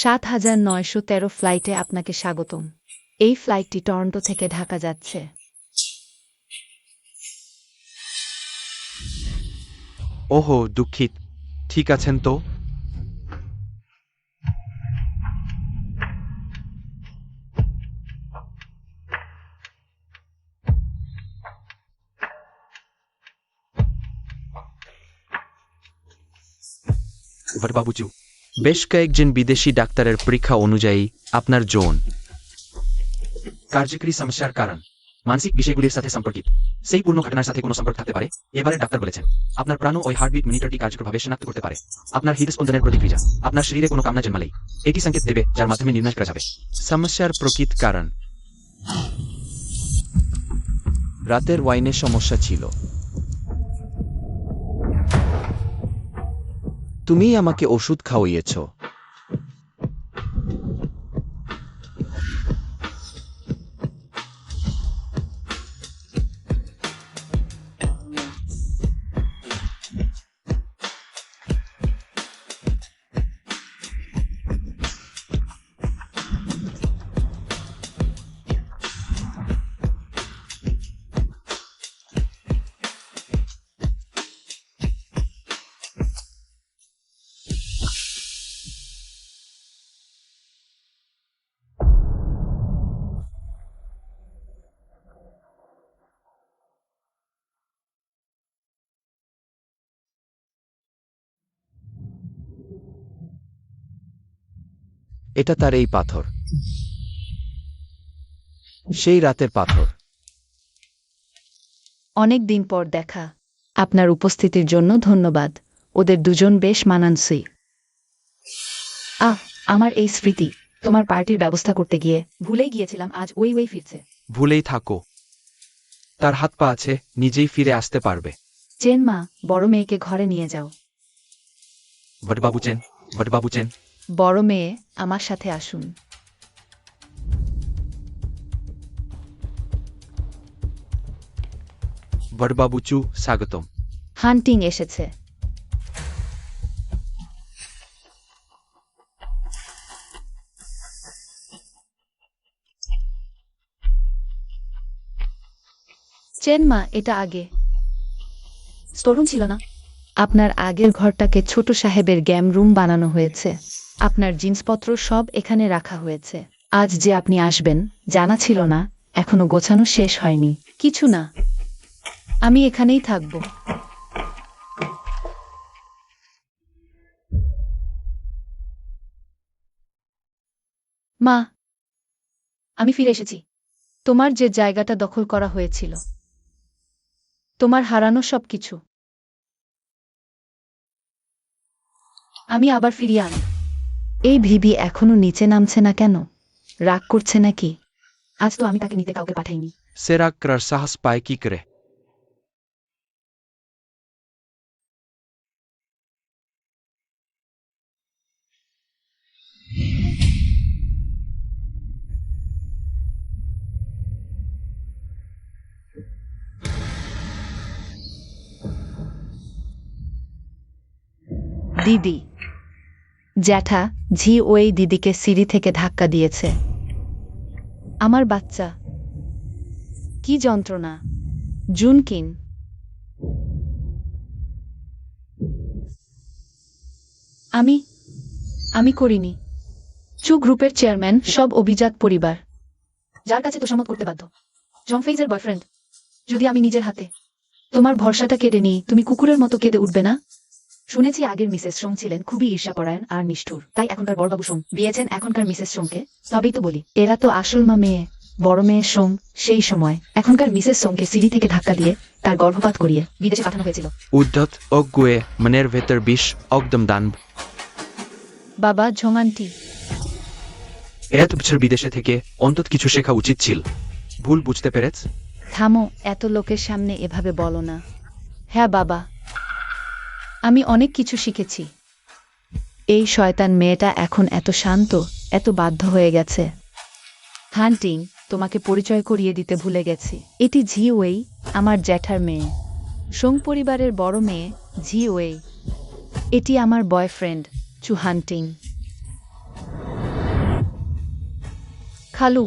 ৭৯১৩ ফ্লাইটে আপনাকে স্বাগতম। এই ফ্লাইটটি টরন্টো থেকে ঢাকা যাচ্ছে। ওহো, দুঃখিত। ঠিক আছেন তো? বাবুচু, বেশ কয়েকজন বিদেশি ডাক্তারের পরীক্ষা অনুযায়ী আপনার যৌন কার্যকরী সমস্যার কারণ মানসিক বিষয়গুলির সাথে সম্পর্কিত। সেই পূর্ণ ঘটনার সাথে কোনো সম্পর্ক থাকতে পারে। এবারে ডাক্তার বলেছেন আপনার প্রাণ ওই হার্টবিট মনিটরটি কার্যকরভাবে শনাক্ত করতে পারে। আপনার হৃদস্পন্দনের প্রতিক্রিয়া আপনার শরীরে কোনো কামনা জন্মালেই এটি সংকেত দেবে, যার মাধ্যমে নির্ণয় করা যাবে সমস্যার প্রকৃত কারণ। রাতের ওয়াইনের সমস্যা ছিল। তুমি আমাকে ওষুধ খাওয়িয়েছ। এটা তার এই পাথর, সেই রাতের পাথর। অনেক দিন পর দেখা। আপনার উপস্থিতির জন্য ধন্যবাদ। ওদের দুজন বেশ মানানসই। আমার এই স্মৃতি তোমার পার্টির ব্যবস্থা করতে গিয়ে ভুলেই গিয়েছিলাম। আজ ওই ফিরছে। ভুলেই থাকো, তার হাত পা আছে, নিজেই ফিরে আসতে পারবে। চেন মা, বড় মেয়েকে ঘরে নিয়ে যাও। বটবাবু চেন। বড় মেয়ে, আমার সাথে আসুন। বটবাবুচু, স্বাগতম। হান্টিং এসেছে। চেন মা, এটা আগে স্টোররুম ছিল না? আপনার আগের ঘরটাকে ছোট সাহেবের গেম রুম বানানো হয়েছে। আপনার জিনিসপত্র সব এখানে রাখা হয়েছে। আজ যে আপনি আসবেন জানা ছিল না, এখনো গোছানো শেষ হয়নি। কিছু না, আমি এখানেই থাকব। মা, আমি ফিরে এসেছি। তোমার যে জায়গাটা দখল করা হয়েছিল, তোমার হারানো সবকিছু আমি আবার ফিরিয়ে আনি। এই ভিবি এখনো নিচে নামছে না কেন? রাগ করছে নাকি? আজ তো আমি তাকে নিতে কাউকে পাঠাইনি। সে রাগ করার সাহস পায় কি করে? দিদি, জ্যাঠা ঝি ওই দিদিকে সিঁড়ি থেকে ধাক্কা দিয়েছে। আমার বাচ্চা, কি যন্ত্রণা! জুনকিন, আমি করিনি। চু গ্রুপের চেয়ারম্যান, সব অভিজাত পরিবার, যার কাছে তোষামত করতে বাধ্য। জংফেইজের বয়ফ্রেন্ড। যদি আমি নিজের হাতে তোমার ভরসাটা কেড়ে নিই, তুমি কুকুরের মতো কেঁদে উঠবে না? শুনেছি আগের মিসেস সোং ছিলেন খুবই ঈর্ষাপরায়ণ আর নিষ্ঠুর, তাই এখনকার বড়বাবু সোং বিয়েছেন এখনকার মিসেস সোংকে। তবেই তো বলি, এরা তো আসল মা মেয়ে। বড় মেয়ে সোং সেই সময় এখনকার মিসেস সোংকে সিঁড়ি থেকে ধাক্কা দিয়ে তার গর্ভপাত করিয়ে বিদেশে পাঠানো হয়েছিল। উদ্ধত অজ্ঞে মনের ভেতর বিষ একদম দান। বাবা ঝোঙান্টি, এত বছর বিদেশে থেকে অন্তত কিছু শেখা উচিত ছিল। ভুল বুঝতে পেরেছ? থামো, এত লোকের সামনে এভাবে বলো না। হ্যাঁ বাবা, আমি অনেক কিছু শিখেছি। এই শয়তান মেয়েটা এখন এত শান্ত, এত বাধ্য হয়ে গেছে। হান্টিং, তোমাকে পরিচয় করিয়ে দিতে ভুলে গেছি। এটি ঝি ওয়েই, আমার জ্যাঠার মেয়ে। সোং পরিবারের বড় মেয়ে ঝি ওয়েই। এটি আমার বয়ফ্রেন্ড চু হান্টিং। খালু,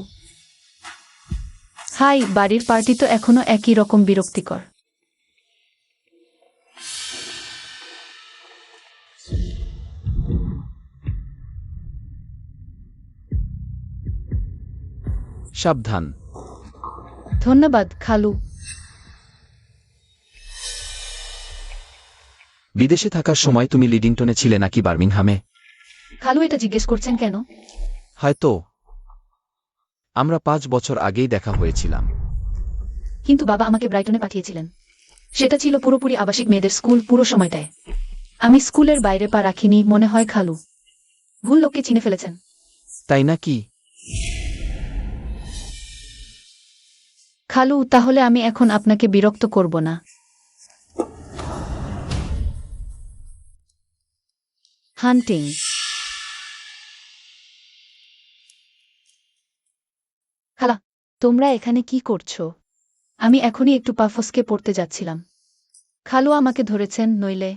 হাই। বাড়ির পার্টি তো এখনো একই রকম বিরক্তিকর। সাবধান। ধন্যবাদ খালু। বিদেশে থাকার সময় তুমি লিডিংটনে ছিলে নাকি বার্মিংহামে? খালু, এটা জিজ্ঞেস করছেন কেন? হয়তো। আমরা 5 বছর আগেই দেখা হয়েছিলাম। কিন্তু বাবা আমাকে ব্রাইটনে পাঠিয়েছিলেন। সেটা ছিল পুরোপুরি আবাসিক মেয়েদের স্কুল পুরো সময়টায়। আমি স্কুলের বাইরে পা রাখিনি মনে হয় খালু। ভুল লোককে চিনে ফেলেছেন। তাই নাকি? খালু, তাহলে আমি এখন আপনাকে বিরক্ত করব না। হান্টিং। খালা, তোমরা এখানে কি করছো? আমি এখনই একটু পাফসকে পড়তে যাচ্ছিলাম। খালু আমাকে ধরেছেন, নইলে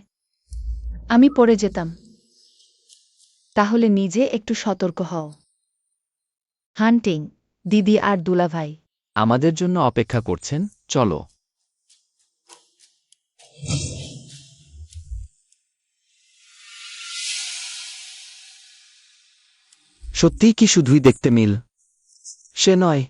আমি পড়ে যেতাম। তাহলে নিজে একটু সতর্ক হও। হান্টিং, দিদি আর দুলাভাই। আমাদের জন্য অপেক্ষা করছেন, চলো। সত্যিই কি শুধুই দেখতে মিল? সে নয়।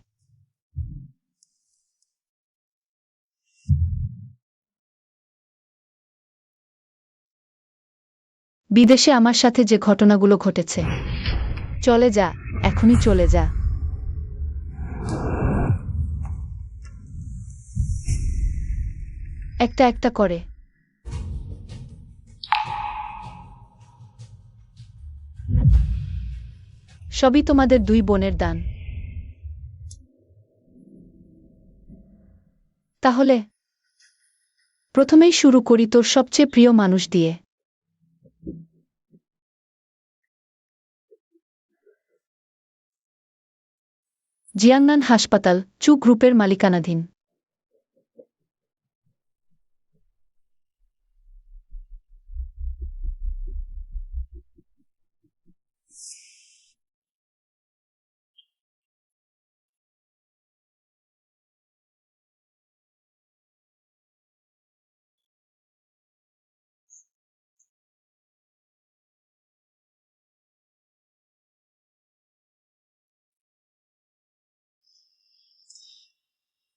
বিদেশে আমার সাথে যে ঘটনাগুলো ঘটেছে। চলে যা, এখনই চলে যা। একটা একটা করে। সবই তোমাদের দুই বোনের দান। তাহলে প্রথমেই শুরু করি তোর সবচেয়ে প্রিয় মানুষ দিয়ে। জিয়াংনান হাসপাতাল, চু গ্রুপের মালিকানাধীন।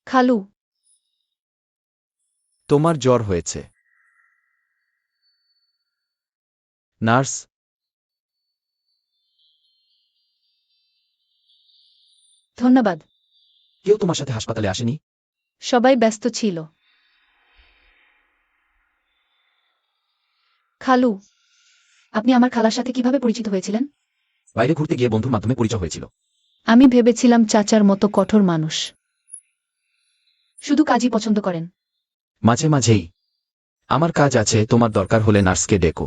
খালু, তোমার জ্বর হয়েছে। নার্স। ধন্যবাদ। কেউ তোমার সাথে হাসপাতালে আসেনি? সবাই ব্যস্ত ছিল। খালু, আপনি আমার খালার সাথে কিভাবে পরিচিত হয়েছিলেন? বাইরে ঘুরতে গিয়ে বন্ধুর মাধ্যমে পরিচয় হয়েছিল। আমি ভেবেছিলাম চাচার মতো কঠোর মানুষ। শুধু কাজই পছন্দ করেন। মাঝে মাঝেই। আমার কাজ আছে, তোমার দরকার হলে নার্সকে ডেকো।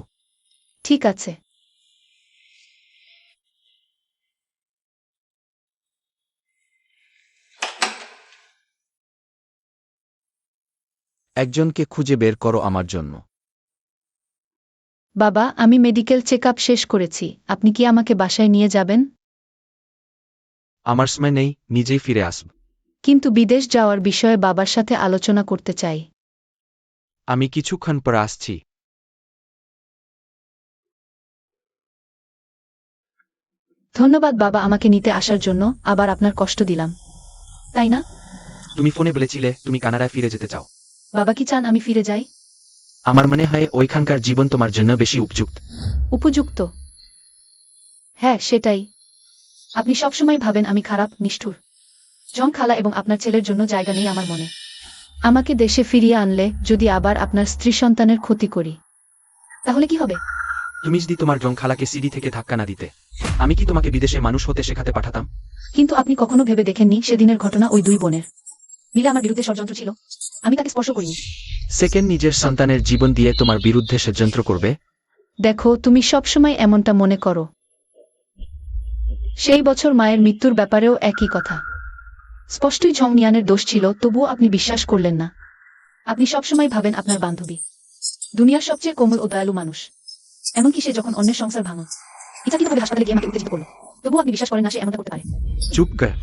ঠিক আছে। একজনকে খুঁজে বের করো আমার জন্য। বাবা, আমি মেডিকেল চেকআপ শেষ করেছি। আপনি কি আমাকে বাসায় নিয়ে যাবেন? আমার সময় নেই, নিজেই ফিরে আসব। কিন্তু বিদেশ যাওয়ার বিষয়ে বাবার সাথে আলোচনা করতে চাই। আমি কিছুক্ষণ পর আসছি। ধন্যবাদ বাবা আমাকে নিতে আসার জন্য। আবার আপনার কষ্ট দিলাম, তাই না? তুমি ফোনে বলেছিলে তুমি কানাডায় ফিরে যেতে চাও। বাবা কি চান আমি ফিরে যাই? আমার মনে হয় ওইখানকার জীবন তোমার জন্য বেশি উপযুক্ত। উপযুক্ত? হ্যাঁ, সেটাই। আপনি সবসময় ভাবেন আমি খারাপ, নিষ্ঠুর। জন খালা এবং আপনার ছেলের জন্য জায়গা নেই আমার মনে। আমাকে দেশে ফিরিয়ে আনলে যদি আবার আপনার স্ত্রী সন্তানের ক্ষতি করি, তাহলে কি হবে? তুমি যদি তোমার জং খালাকে সিডি থেকে ধাক্কা না দিতে, আমি কি তোমাকে বিদেশে মানুষ হতে শেখাতে পাঠাতাম? কিন্তু আপনি কখনো ভেবে দেখেননি সেদিনের ঘটনা ওই দুই বোনের মিলে আমার বিরুদ্ধে ষড়যন্ত্র ছিল? আমি তাকে স্পর্শ করিনি। সেকেন্ড নিজের সন্তানের জীবন দিয়ে তোমার বিরুদ্ধে ষড়যন্ত্র করবে? দেখো, তুমি সবসময় এমনটা মনে করো। সেই বছর মায়ের মৃত্যুর ব্যাপারেও একই কথা। স্পষ্টই ঝং নিয়ানের দোষ ছিল, তবুও আপনি বিশ্বাস করলেন না। আপনি সবসময় ভাবেন আপনার বান্ধবী দুনিয়ার সবচেয়ে কোমল ও দয়ালু মানুষ। এমনকি সে যখন অন্যের সংসার ভাঙল, ইচ্ছাকৃতভাবে হাসপাতালে গিয়ে আমাকে উত্তেজিত করল। তবুও আপনি বিশ্বাস করেন না সে এমনটা করতে পারে। চুপ কর।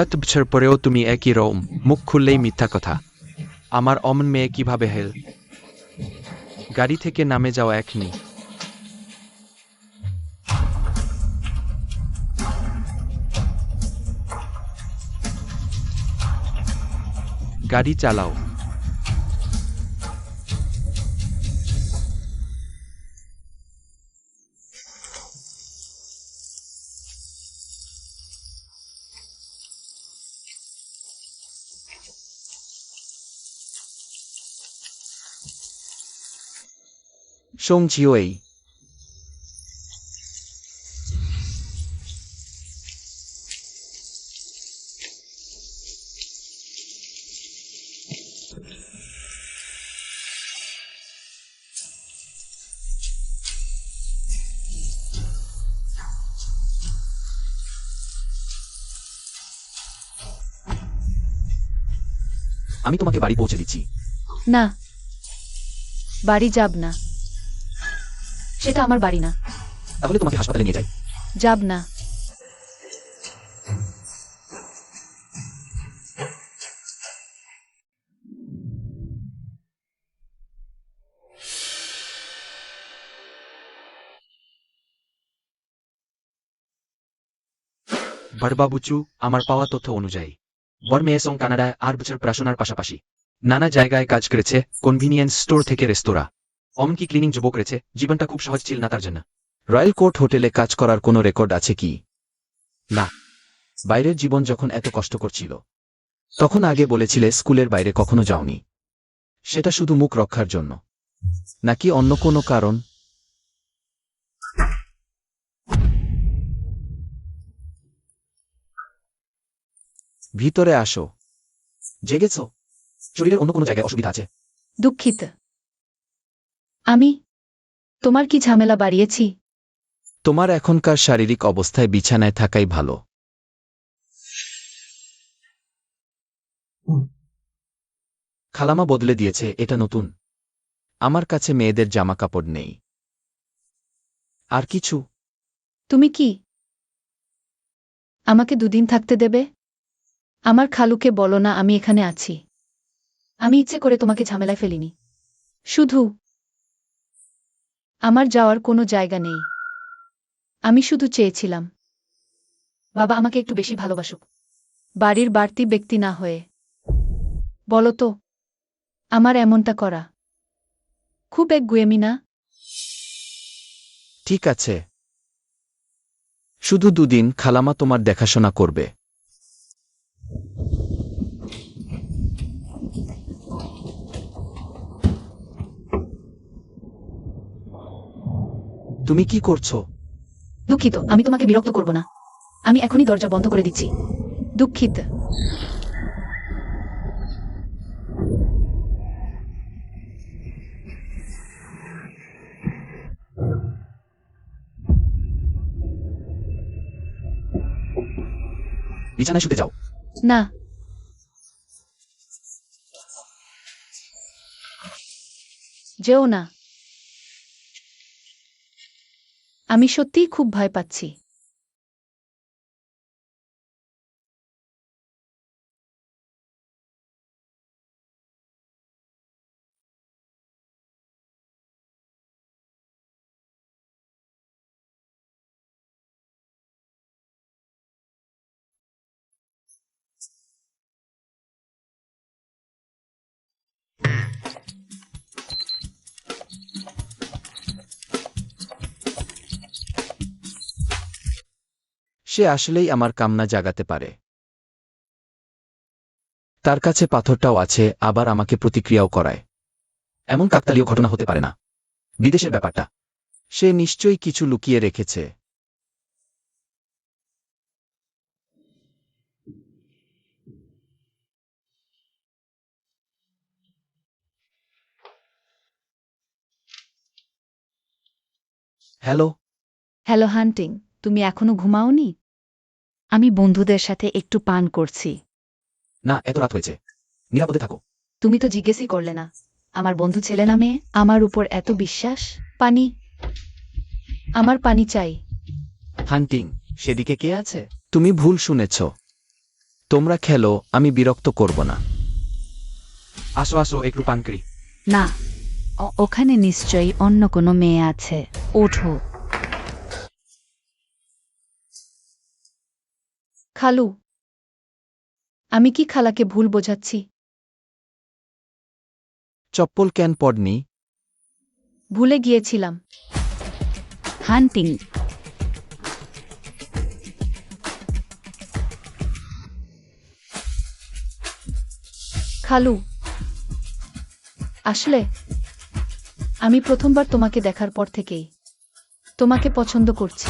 এত বছর পরেও তুমি একই রকম মুখ খুললেই মিথ্যা কথা। আমার অমন মেয়ে কিভাবে হেল? গাড়ি থেকে নামে যাওয়া এখনি। গাড়ি চালাও। সোংচিওই। আমি তোমাকে বাড়ি পৌঁছে দিচ্ছি। না, বাড়ি যাব না, সেটা আমার বাড়ি না। তাহলে তোমাকে হাসপাতালে নিয়ে যাই। যাব না। বড়বাবুচু, আমার পাওয়া তথ্য অনুযায়ী বর মেয়ে সং কানাডায় 8 বছর পড়াশোনার পাশাপাশি নানা জায়গায় কাজ করেছে, কনভিনিয়েন্স স্টোর থেকে রেস্তোরাঁ, এমনকি ক্লিনিং জবও করেছে। জীবনটা খুব সহজ ছিল না তার জন্য। রয়্যাল কোর্ট হোটেলে কাজ করার কোনো রেকর্ড আছে কি? না। বাইরের জীবন যখন এত কষ্টকর ছিল তখন আগে বলেছিলে স্কুলের বাইরে কখনো যাওনি। সেটা শুধু মুখ রক্ষার জন্য, নাকি অন্য কোনো কারণ? ভিতরে আসো। জেগেছ? শরীরের অন্য কোনো জায়গায় অসুবিধা আছে? দুঃখিত। আমি তোমার কি ঝামেলা বাড়িয়েছি? তোমার এখনকার শারীরিক অবস্থায় বিছানায় থাকাই ভালো। খালামা বদলে দিয়েছে, এটা নতুন। আমার কাছে মেয়েদের জামা কাপড় নেই। আর কিছু? তুমি কি আমাকে দুদিন থাকতে দেবে? আমার খালুকে বলো না আমি এখানে আছি। আমি ইচ্ছে করে তোমাকে ঝামেলায় ফেলিনি। শুধু আমার যাওয়ার কোনো জায়গা নেই। আমি শুধু চেয়েছিলাম বাবা আমাকে একটু বেশি ভালোবাসুক, বাড়ির বাড়তি ব্যক্তি না হয়ে। বলো তো, আমার এমনটা করা খুব একগুঁয়েমি না? ঠিক আছে, শুধু দুদিন খালামা তোমার দেখাশোনা করবে। তুমি কি করছো? দুঃখিত, আমি তোমাকে বিরক্ত করব না। আমি এখনই দরজা বন্ধ করে দিচ্ছি। দুঃখিত। বিছানায় শুতে যাও। না, যেও না। আমি সত্যিই খুব ভয় পাচ্ছি। সে আসলেই আমার কামনা জাগাতে পারে। তার কাছে পাথরটাও আছে, আবার আমাকে প্রতিক্রিয়াও করায়। এমন কাকতালীয় ঘটনা হতে পারে না। বিদেশের ব্যাপারটা। সে নিশ্চয়ই কিছু লুকিয়ে রেখেছে। হ্যালো। হ্যালো হান্টিং, তুমি এখনো ঘুমাওনি? আমি বন্ধুদের সাথে একটু পান করছি। না, এত রাত হয়েছে। নিরাপদে থাকো। তুমি তো জিজ্ঞেসই করলে না আমার বন্ধু ছেলে না মেয়ে। আমার উপর এত বিশ্বাস। পানি, আমার পানি চাই। হান্টিং, সেদিকে কে আছে? তুমি ভুল শুনেছ। তোমরা খেলো, আমি বিরক্ত করব না। আসো আসো একটু পান করি। না, ওখানে নিশ্চয়ই অন্য কোনো মেয়ে আছে। ওঠো। খালু, আমি কি খালাকে ভুল বোঝাচ্ছি? চপ্পল কেন পড়নি? ভুলে গিয়েছিলাম। হান্টিং, খালু, আসলে আমি প্রথমবার তোমাকে দেখার পর থেকেই তোমাকে পছন্দ করছি।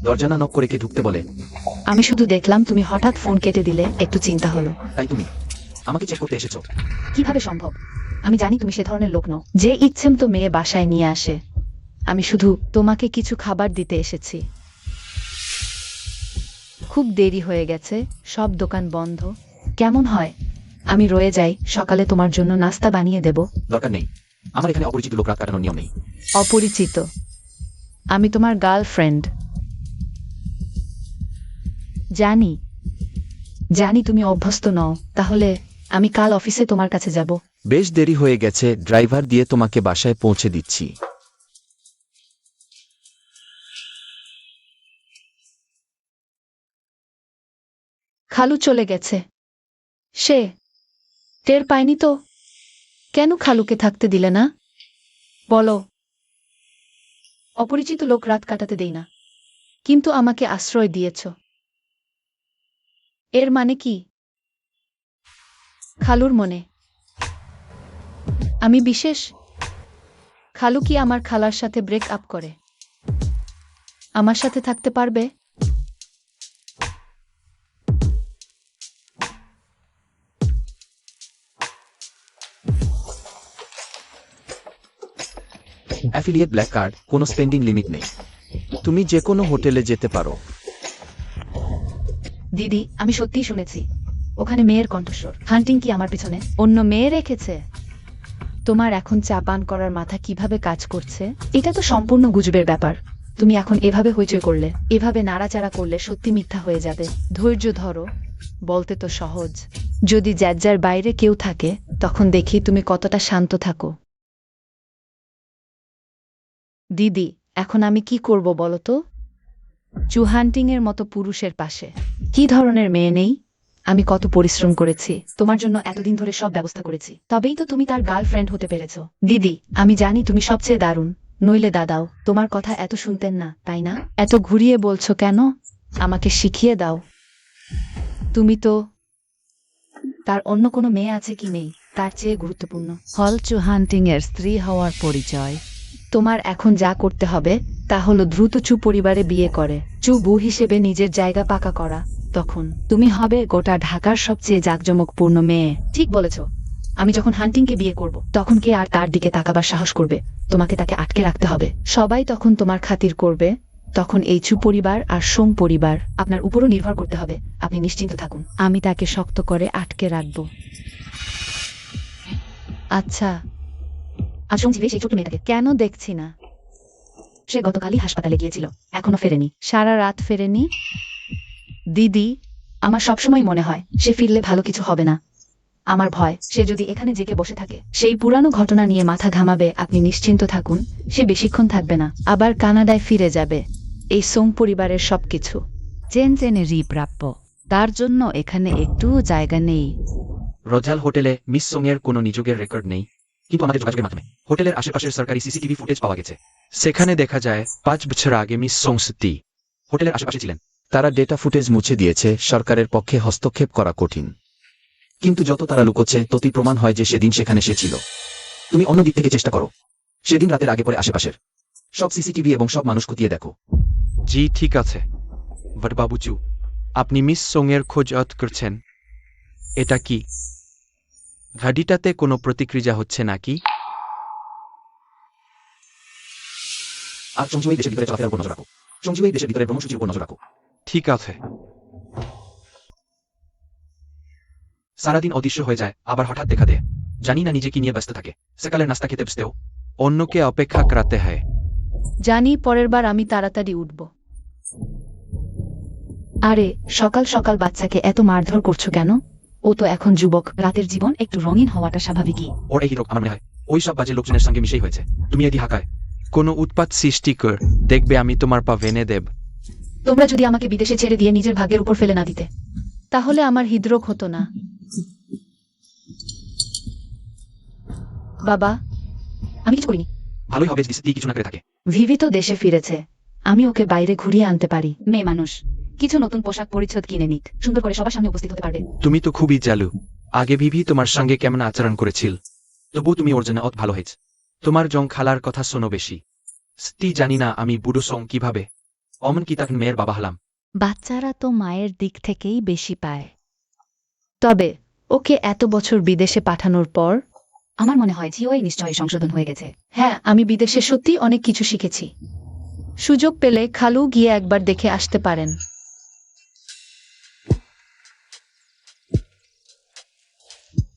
দরজা না নক করে কে ঢুকতে বলে? আমি শুধু দেখলাম তুমি হঠাৎ ফোন কেটে দিলে, একটু চিন্তা হলো। তাই তুমি আমাকে চেক করতে এসেছো? কিভাবে সম্ভব? আমি জানি তুমি সে ধরনের লোক নও যে ইচ্ছেম তো মেয়ে বাসায় নিয়ে আসে। আমি শুধু তোমাকে কিছু খাবার দিতে এসেছি। খুব দেরি হয়ে গেছে, সব দোকান বন্ধ। কেমন হয় আমি রয়ে যাই, সকালে তোমার জন্য নাস্তা বানিয়ে দেব? দরকার নেই, আমার এখানে অপরিচিত লোক রাত কাটানোর নিয়ম নেই। অপরিচিত? আমি তোমার গার্লফ্রেন্ড। জানি জানি তুমি অভ্যস্ত নও। তাহলে আমি কাল অফিসে তোমার কাছে যাব। বেশ দেরি হয়ে গেছে, ড্রাইভার দিয়ে তোমাকে বাসায় পৌঁছে দিচ্ছি। খালু চলে গেছে। সে টের পায়নি তো? কেন খালুকে থাকতে দিলে না বলো? অপরিচিত লোক রাত কাটাতে দেই না, কিন্তু আমাকে আশ্রয় দিয়েছ। এর মানে কি? খালুর মনে আমি বিশেষ? খালু কি আমার খালার সাথে ব্রেক আপ করে আমার সাথে থাকতে পারবে? অ্যাফিলিয়েট ব্ল্যাক কার্ড, কোনো স্পেন্ডিং লিমিট নেই। তুমি যে কোনো হোটেলে যেতে পারো। দিদি, আমি সত্যিই শুনেছি ওখানে মেয়ের কণ্ঠস্বর। হান্টিং কি আমার পিছনে অন্য মেয়ে রেখেছে? তোমার এখন চা পান করার মাথা কিভাবে কাজ করছে? এটা তো সম্পূর্ণ গুজবের ব্যাপার। তুমি এখন এভাবে হইচই করলে, এভাবে নাড়াচাড়া করলে সত্যি মিথ্যা হয়ে যাবে। ধৈর্য ধরো, বলতে তো সহজ। যদি জ্যাজ্জার বাইরে কেউ থাকে, তখন দেখি তুমি কতটা শান্ত থাকো। দিদি, এখন আমি কি করব বলো তো? চুহান্টিং এর মতো পুরুষের পাশে কি ধরনের মেয়ে নেই? আমি কত পরিশ্রম করেছি তোমার জন্য, এতদিন ধরে সব ব্যবস্থা করেছি, তবেই তো তুমি তার গার্লফ্রেন্ড হতে পেরেছ। দিদি, আমি জানি তুমি সবচেয়ে দারুণ, নইলে দাদাও তোমার কথা এত শুনতেন না, তাই না? এত ঘুরিয়ে বলছো কেন? আমাকে শিখিয়ে দাও। তুমি তো তার অন্য কোনো মেয়ে আছে কি নেই তার চেয়ে গুরুত্বপূর্ণ। হল চুহান্টিং এর স্ত্রী হওয়ার পরিচয়। তোমার এখন যা করতে হবে তা হলো দ্রুত চু পরিবারে বিয়ে করে চু বউ হিসেবে নিজের জায়গা পাকা করা। তখন তুমি হবে গোটা ঢাকার সবচেয়ে জাঁকজমকপূর্ণ মেয়ে। ঠিক বলেছ। আমি যখন হান্টিংকে বিয়ে করব, তখন কে আর তার দিকে তাকাবার সাহস করবে? তোমাকে তাকে আটকে রাখতে হবে। সবাই তখন তোমার খাতির করবে। তখন এই চু পরিবার আর সোম পরিবার আপনার উপরও নির্ভর করতে হবে। আপনি নিশ্চিন্ত থাকুন। আমি তাকে শক্ত করে আটকে রাখব। আচ্ছা, আজ শুনছি সেই ছোট্ট মেয়েটাকে কেন দেখছি না? সে গতকালই হাসপাতালে গিয়েছিল, এখনো ফেরেনি। সারা রাত ফেরেনি? দিদি, আমার সবসময় মনে হয় সে ফিরলে ভালো কিছু হবে না। আমার ভয় সে যদি এখানে জেগে বসে থাকে, সেই পুরানো ঘটনা নিয়ে মাথা ঘামাবে। আপনি নিশ্চিন্ত থাকুন, সে বেশিক্ষণ থাকবে না, আবার কানাডায় ফিরে যাবে। এই সোং পরিবারের সবকিছু চেন চেনে প্রাপ্য, তার জন্য এখানে একটুও জায়গা নেই। রজাল হোটেলে মিস সোংয়ের কোনো নিযোগের রেকর্ড নেই, কিন্তু আমাদের যোগাযোগের মাধ্যমে হোটেলের আশেপাশের সরকারি সিসিটিভি ফুটেজ পাওয়া গেছে। সেখানে দেখা যায় 5 বছর আগে মিস সোং সত্যি হোটেলের আশেপাশে ছিলেন। তারা ডেটা ফুটেজ মুছে দিয়েছে, সরকারের পক্ষে হস্তক্ষেপ করা কঠিন। কিন্তু যত তারা লুকোচ্ছে, ততই প্রমাণ হয় যে সেদিন সেখানে সে ছিল। তুমি অন্য দিক থেকে চেষ্টা করো, সেদিন রাতের আগে পরে আশেপাশের সব সিসিটিভি এবং সব মানুষ খতিয়ে দেখো। জি ঠিক আছে বড়বাবুচু, আপনি মিস সোংয়ের খোঁজ করছেন। এটা কি ঘাড়িটাতে কোনো প্রতিক্রিয়া হচ্ছে নাকি? আর সঞ্জীবই দেশের ভিতরে চলাফেরার উপর নজর রাখো। সঞ্জীবই দেশের ভিতরে ভ্রমণসূচির উপর নজর রাখো। ঠিক আছে। সারাদিন অদৃশ্য হয়ে যায়, আবার হঠাৎ দেখা দেয়। জানি না নিজে কি নিয়ে ব্যস্ত থাকে। সকালের নাস্তা খেতে বসতেও অন্যকে অপেক্ষা করাতে হয়। জানি পরের বার আমি তাড়াতাড়ি উঠব। আরে সকাল সকাল বাচ্চাকে এত মারধর করছো কেন? ও তো এখন যুবক, রাতের জীবন একটু রঙিন হওয়াটা স্বাভাবিকই। ওর এই রোগ আমার মনে হয় ওই সব বাজে লোকজনের সঙ্গে মিশেই হয়েছে। তুমি এদি হাকায় কোনো উৎপাত সৃষ্টি কর, দেখবে আমি তোমার পা ভেঙে দেব। তোমরা যদি আমাকে বিদেশে ছেড়ে দিয়ে নিজের ভাগ্যের উপর ফেলে না দিতে, তাহলে আমার হৃদরোগ হতো না। বাবা, আমি কিছু করিনি। ভালোই হবে যদি কিছু না করে থাকে। ভিভি তো দেশে ফিরেছে, আমি ওকে বাইরে ঘুরিয়ে আনতে পারি। মেয়ে মানুষ, কিছু নতুন পোশাক পরিচ্ছদ কিনে নিক, সুন্দর করে সবার সামনে উপস্থিত হতে পারবে। তুমি তো খুবই চালু। আগে ভিভি তোমার সঙ্গে কেমন আচরণ করেছিল? তবুও তুমি ওর জন্য অত ভালো হয়েছে। তোমার জং খালার কথা শোনো বেশি। স্তি জানি না আমি বুড়ো সং কিভাবে। অমন কি তখন মেয়ের বাবা হলাম। বাচ্চারা তো মায়ের দিক থেকেই বেশি পায়। তবে ওকে এত বছর বিদেশে পাঠানোর পর আমার মনে হয় যে ওই নিশ্চয়ই সংশোধন হয়ে গেছে। হ্যাঁ, আমি বিদেশে সত্যি অনেক কিছু শিখেছি। সুযোগ পেলে খালু গিয়ে একবার দেখে আসতে পারেন।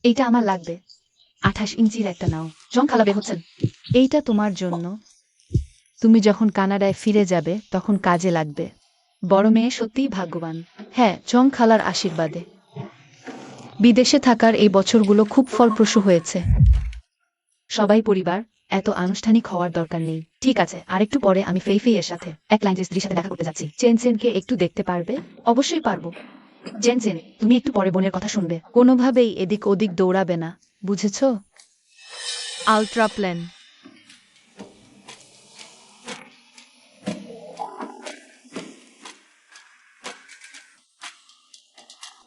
এইটা আমার লাগবে। 28 ইঞ্চির একটা নাও। জং খালা বের হচ্ছেন। এইটা তোমার জন্য। তুমি যখন কানাডায় ফিরে যাবে তখন কাজে লাগবে। বড় মেয়ে সত্যিই ভাগ্যবান। হ্যাঁ, জং খালার আশীর্বাদে বিদেশে থাকার এই বছরগুলো খুব ফলপ্রসূ হয়েছে। সবাই পরিবার, এত আনুষ্ঠানিক হওয়ার দরকার নেই। ঠিক আছে, আরেকটু পরে আমি ফেই এর সাথে এক ক্লায়েন্টের স্ত্রীর সাথে দেখা করতে যাচ্ছি। চেনচেনকে একটু দেখতে পারবে? অবশ্যই পারবো। চেনচেন, তুমি একটু পরে বোনের কথা শুনবে। কোনোভাবেই এদিক ওদিক দৌড়াবে না, বুঝেছো? Ultra plan.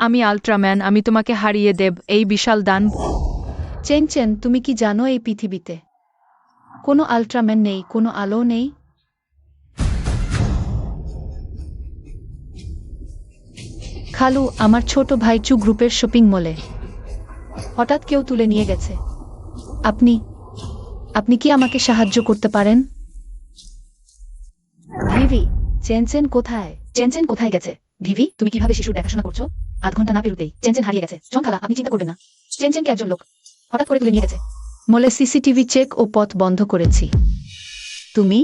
আমি আলট্রাম্যান, আমি তোমাকে হারিয়ে দেব এই বিশাল দান। চেনচেন, তুমি কি জানো এই পৃথিবীতে কোনো আল্ট্রাম্যান নেই, কোনো আলো নেই? খালু, আমার ছোট ভাই চু গ্রুপের শপিং মলে হঠাৎ কেউ তুলে নিয়ে গেছে। আপনি আপনি কি আমাকে সাহায্য করতে পারেন? ভিভি, চেনচেন কোথায়? চেনচেন কোথায় গেছে? ভিভি, তুমি কিভাবে শিশুর দেখাশোনা করছো? আধ ঘন্টা না পেরোতেই চেনচেন হারিয়ে গেছে। জংখালা, আপনি চিন্তা করবেন না। চেনচেনকে একজন লোক হঠাৎ করে তুলে নিয়ে গেছে। মলে সিসিটিভি চেক ও পথ বন্ধ করেছি। তুমি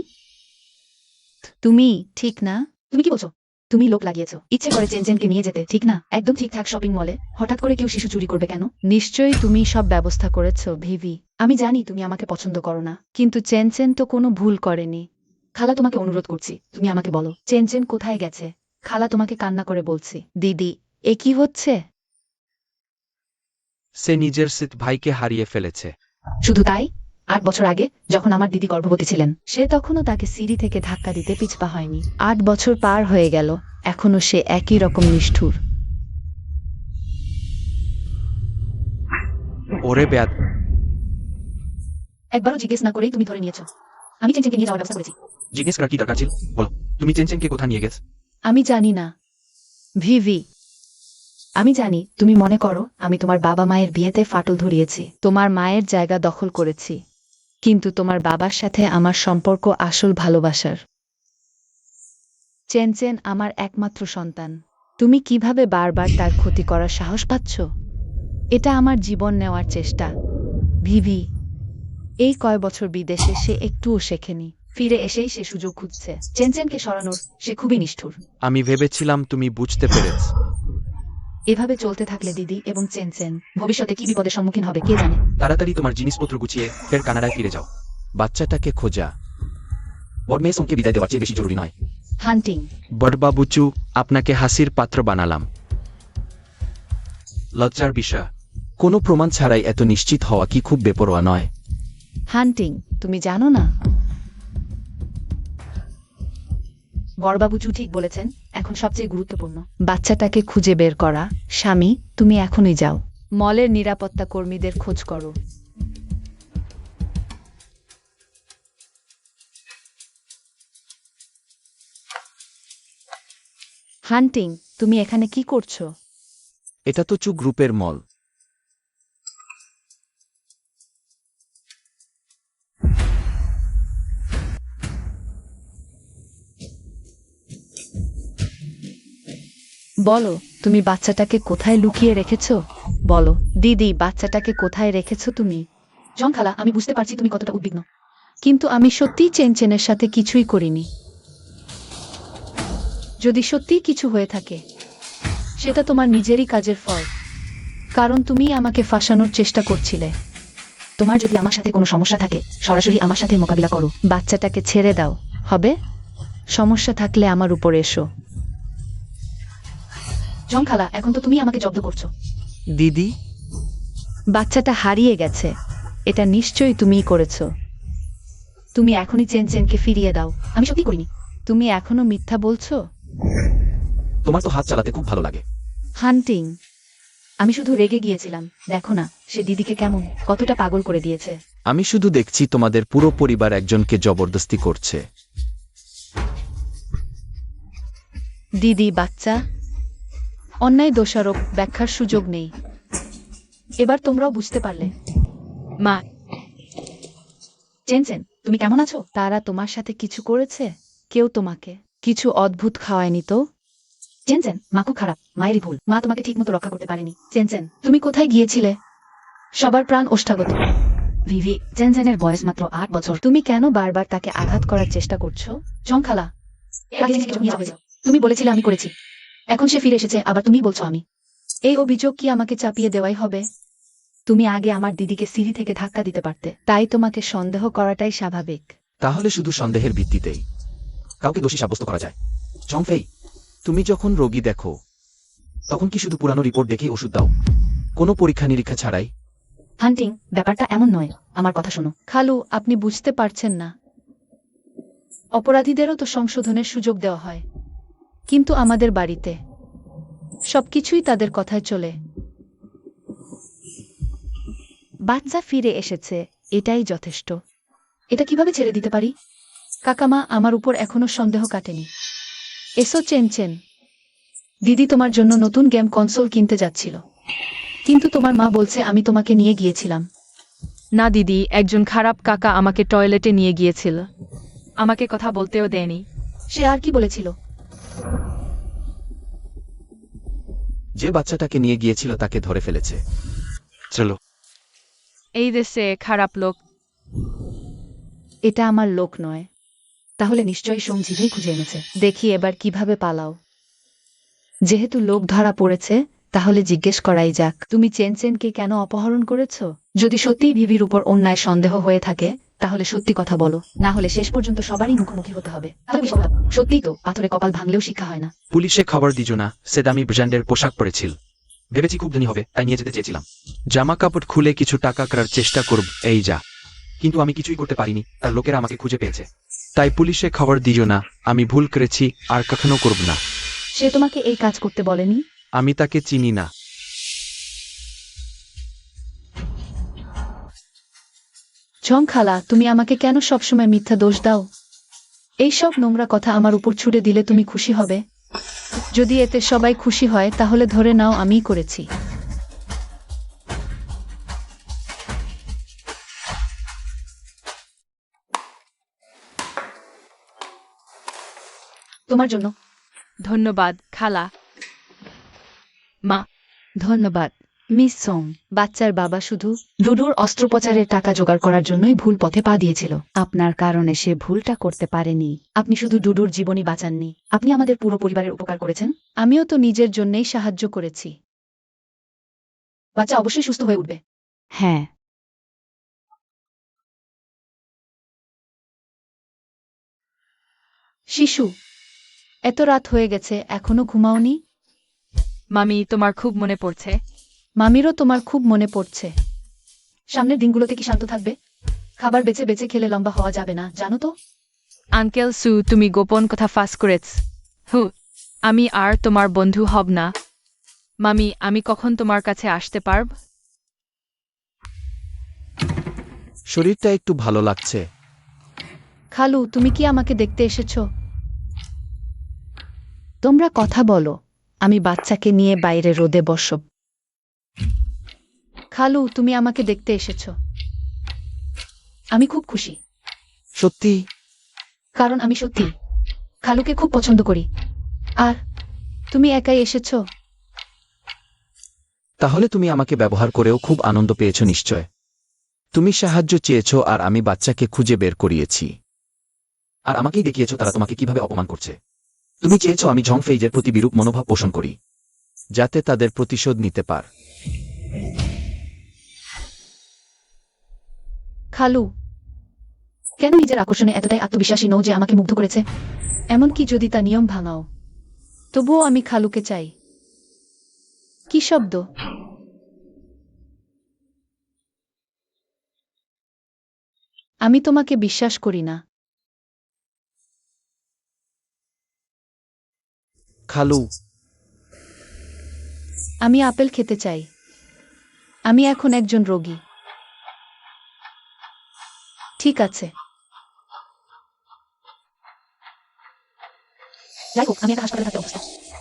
তুমি ঠিক না? তুমি কি বলছো? তুমি লোক লাগিয়েছো ইচ্ছে করে চেনচেনকে নিয়ে যেতে, ঠিক না? একদম ঠিকঠাক শপিং মলে হঠাৎ করে কেউ শিশু চুরি করবে কেন? নিশ্চয়ই তুমি সব ব্যবস্থা করেছো ভিভি। আমি জানি তুমি আমাকে পছন্দ করো না, কিন্তু চেনচেন তো কোনো ভুল করেনি। খালা তোমাকে অনুরোধ করছি, তুমি আমাকে বলো চেনচেন কোথায় গেছে। খালা তোমাকে কান্না করে বলছি। দিদি, এ কি হচ্ছে? সে নিজের সিট ভাইকে হারিয়ে ফেলেছে। শুধু তাই, 8 বছর আগে যখন আমার দিদি গর্ভবতী ছিলেন, সে তখনও তাকে সিঁড়ি থেকে ধাক্কা দিতে পিছপা হয়নি। 8 বছর পার হয়ে গেল, এখনো সে একই রকম নিষ্ঠুর। ওরে ব্যাদ। একবারও জিজ্ঞেস না করেই তুমি ধরে নিয়েছো। আমি চেনচেনকে নিয়ে যাওয়ার ব্যবস্থা করেছি। জিজ্ঞেস করার কি দরকার ছিল? বলো, তুমি চেনচেনকে কোথা নিয়ে গেছ? আমি জানি না ভিভি, আমি জানি তুমি মনে করো আমি তোমার বাবা মায়ের বিয়েতে ফাটল ধরিয়েছি। তোমার মায়ের জায়গা দখল করেছি, কিন্তু তোমার বাবার সাথে আমার সম্পর্ক আসল ভালোবাসার। চেনচেন আমার একমাত্র সন্তান। তুমি কিভাবে বারবার তার ক্ষতি করার সাহস পাচ্ছ? এটা আমার জীবন নেওয়ার চেষ্টা। ভিভি, এই কয় বছর বিদেশে সে একটুও শেখেনি। ফিরে এসেই সে সুযোগ খুঁজছে। চেনচেনকে সরানোর সে খুবই নিষ্ঠুর। আমি ভেবেছিলাম তুমি বুঝতে পেরেছ। এভাবে চলতে থাকলে দিদি এবং চেনচেন ভবিষ্যতে কি বিপদের সম্মুখীন হবে কে জানে। তাড়াতাড়ি তোমার জিনিসপত্র গুছিয়ে ফের কানাডায় ফিরে যাও। বাচ্চাটাকে খোঁজা। বড় মেয়ে সঙ্গে বিদায় দেওয়ার চেয়ে বেশি জরুরি নয়। হান্টিং। বড়বাবুচু, আপনাকে হাসির পাত্র বানালাম। লজ্জার বিষয়। কোনো প্রমাণ ছাড়াই এত নিশ্চিত হওয়া কি খুব বেপরোয়া নয়? হান্টিং, তুমি জানো না? বড়বাবুচু ঠিক বলেছেন, এখন সবচেয়ে গুরুত্বপূর্ণ বাচ্চাটাকে খুঁজে বের করা। স্বামী, তুমি এখনই যাও, মলের নিরাপত্তা কর্মীদের খোঁজ করো। হান্টিং, তুমি এখানে কি করছো? এটা তো চু গ্রুপের মল। বলো, তুমি বাচ্চাটাকে কোথায় লুকিয়ে রেখেছো? বলো দিদি, বাচ্চাটাকে কোথায় রেখেছো তুমি? জন খালা, আমি বুঝতে পারছি তুমি কতটা উদ্বিগ্ন। কিন্তু আমি সত্যিই চেনচেনের সাথে কিছুই করিনি। যদি সত্যিই কিছু হয়ে থাকে, সেটা তোমার নিজেরই কাজের ফল, কারণ তুমি আমাকে ফাঁসানোর চেষ্টা করছিলে। তোমার যদি আমার সাথে কোনো সমস্যা থাকে, সরাসরি আমার সাথে মোকাবিলা করো। বাচ্চাটাকে ছেড়ে দাও, হবে? সমস্যা থাকলে আমার উপর এসো। জন খালা, এখন তো তুমি আমাকে জব্দ করছো। দিদি বাচ্চাটা হারিয়ে গেছে, এটা নিশ্চয়ই তুমিই করেছো। তুমি এখনই চেনচেনকে ফিরিয়ে দাও। আমি সত্যি করিনি। তুমি এখনো মিথ্যা বলছো? তোমার তো হাত চালাতে খুব ভালো লাগে। হান্টিং। আমি শুধু রেগে গিয়েছিলাম। দেখো না, সে দিদিকে কেমন, কতটা পাগল করে দিয়েছে। আমি শুধু দেখছি তোমাদের পুরো পরিবার একজনকে জবরদস্তি করছে। দিদি, বাচ্চা অন্যায় দোষারোপ ব্যাখ্যার সুযোগ নেই। এবার তোমরাও বুঝতে পারলে। মা, চেনচেন, তুমি কেমন আছো? তারা তোমার সাথে কিছু করেছে? কেউ তোমাকে কিছু অদ্ভুত খাওয়ায়নি তো? চেনচেন, মা খুব খারাপ, মায়েরই ভুল। মা তোমাকে ঠিকমতো রক্ষা করতে পারেনি। চেনচেন, তুমি কোথায় গিয়েছিলে? সবার প্রাণ ওষ্ঠাগত। ভিভি, চেনচেনের বয়স মাত্র 8 বছর। তুমি কেন বারবার তাকে আঘাত করার চেষ্টা করছো? জন খালা, তুমি বলেছিলে আমি করেছি। এখন সে ফিরে এসেছে, আবার তুমি বলছো আমি। এই অভিযোগ কি আমাকে চাপিয়ে দেওয়াই হবে? তুমি আগে আমার দিদিকে সিঁড়ি থেকে ধাক্কা দিতে পারতে। তাই তোমাকে সন্দেহ করাটাই স্বাভাবিক। তাহলে শুধু সন্দেহের ভিত্তিতেই কাউকে দোষী সাব্যস্ত করা যায়? চংফেই, তুমি যখন রোগী দেখো, তখন কি শুধু পুরানো রিপোর্ট দেখেই ওষুধ দাও, কোনো পরীক্ষা নিরীক্ষা ছাড়াই? হান্টিং, ব্যাপারটা এমন নয়। আমার কথা শোনো। খালু, আপনি বুঝতে পারছেন না। অপরাধীদেরও তো সংশোধনের সুযোগ দেওয়া হয়, কিন্তু আমাদের বাড়িতে সবকিছুই তাদের কথায় চলে। বাচ্চা ফিরে এসেছে, এটাই যথেষ্ট। এটা কিভাবে ছেড়ে দিতে পারি? কাকামা, আমার উপর এখনো সন্দেহ কাটেনি। এসো চেনচেন। দিদি তোমার জন্য নতুন গেম কনসোল কিনতে যাচ্ছিল, কিন্তু তোমার মা বলছে আমি তোমাকে নিয়ে গিয়েছিলাম। না দিদি, একজন খারাপ কাকা আমাকে টয়লেটে নিয়ে গিয়েছিল, আমাকে কথা বলতেও দেয়নি। সে আর কি বলেছিল? যে বাচ্চাটাকে নিয়ে গিয়েছিল তাকে ধরে ফেলেছে। চলো। এই দেশে খারাপ লোক। এটা আমার লোক নয়। তাহলে নিশ্চয়ই সঞ্জীবই খুঁজে এনেছে। দেখি এবার কিভাবে পালাও। যেহেতু লোক ধরা পড়েছে, তাহলে জিজ্ঞেস করাই যাক, তুমি চেনচেনকে কেন অপহরণ করেছো? যদি সত্যিই ভিভির উপর অন্যায় সন্দেহ হয়ে থাকে, তাহলে সত্যি কথা বলো, না হলে শেষ পর্যন্ত সবারই মুখোমুখি হতে হবে। সত্যিই তো, পাথরে কপাল ভাঙলেও শিক্ষা হয় না। পুলিশে খবর দিজো না, সে দামি ব্র্যান্ডের পোশাক পরেছিল। ভেবেছি খুব ধনী হবে, তাই নিয়ে যেতে চেয়েছিলাম। জামা কাপড় খুলে কিছু টাকা করার চেষ্টা করব, এই যা। কিন্তু আমি কিছুই করতে পারিনি, তার লোকেরা আমাকে খুঁজে পেয়েছে। তাই পুলিশে খবর দিও না, আমি ভুল করেছি, আর কখনো করব না। সে তোমাকে এই কাজ করতে বলেনি? আমি তাকে চিনি না। ঝং খালা, তুমি আমাকে কেন সবসময় মিথ্যা দোষ দাও? এইসব নোংরা কথা আমার উপর ছুড়ে দিলে তুমি খুশি হবে? যদি এতে সবাই খুশি হয়, তাহলে ধরে নাও আমিই করেছি। তোমার জন্য। ধন্যবাদ খালা। মা, ধন্যবাদ মিস সোং। বাচ্চার বাবা শুধু ডুডুর অস্ত্রোপচারের টাকা জোগাড় করার জন্যই ভুল পথে পা দিয়েছিল। আপনার কারণে সে ভুলটা করতে পারেনি। আপনি শুধু ডুডুর জীবনই বাঁচাননি, আপনি আমাদের পুরো পরিবারের উপকার করেছেন। আমিও তো নিজের জন্যই সাহায্য করেছি। বাচ্চা অবশ্যই সুস্থ হয়ে উঠবে। হ্যাঁ। শিশু, এত রাত হয়ে গেছে, এখনো ঘুমাওনি? মামি, তোমার খুব মনে পড়ছে। মামিরও তোমার খুব মনে পড়ছে। সামনের দিনগুলোতে কি শান্ত থাকবে? খাবার বেছে বেছে খেলে লম্বা হওয়া যাবে না, জানো তো? আঙ্কেল সু, তুমি গোপন কথা ফাঁস করেছ। আমি আর তোমার বন্ধু হব না। মামি, আমি কখন তোমার কাছে আসতে পারব? শরীরটা একটু ভালো লাগছে। খালু, তুমি কি আমাকে দেখতে এসেছো? তোমরা কথা বলো, আমি বাচ্চাকে নিয়ে বাইরে রোদে বসব। খালু, তুমি আমাকে দেখতে এসেছো? আমি খুব খুশি। সত্যি? কারণ আমি সত্যি খালুকে খুব পছন্দ করি। আর তুমি একাই এসেছো? তাহলে তুমি আমাকে ব্যবহার করেও খুব আনন্দ পেয়েছ নিশ্চয়। তুমি সাহায্য চেয়েছ আর আমি বাচ্চাকে খুঁজে বের করিয়েছি। আর আমাকেই দেখিয়েছ তারা তোমাকে কিভাবে অপমান করছে। তুমি চেয়েছ আমি জং ফেইজের প্রতি বিরূপ মনোভাব পোষণ করি। যাতে তাদের প্রতিশোধ নিতে পার। খালু, কেন নিজের আকর্ষণে এতটাই আত্মবিশ্বাসী নও যে আমাকে মুগ্ধ করেছে? এমনকি যদি তা নিয়ম ভাঙাও, তবুও আমি খালুকে চাই। কি শব্দ? আমি তোমাকে বিশ্বাস করি না। খালু, আমি আপেল খেতে চাই। আমি এখন একজন রোগী। ঠিক আছে, যাই হোক, আমি একটা হাসপাতালে থাকতে অবস্থা।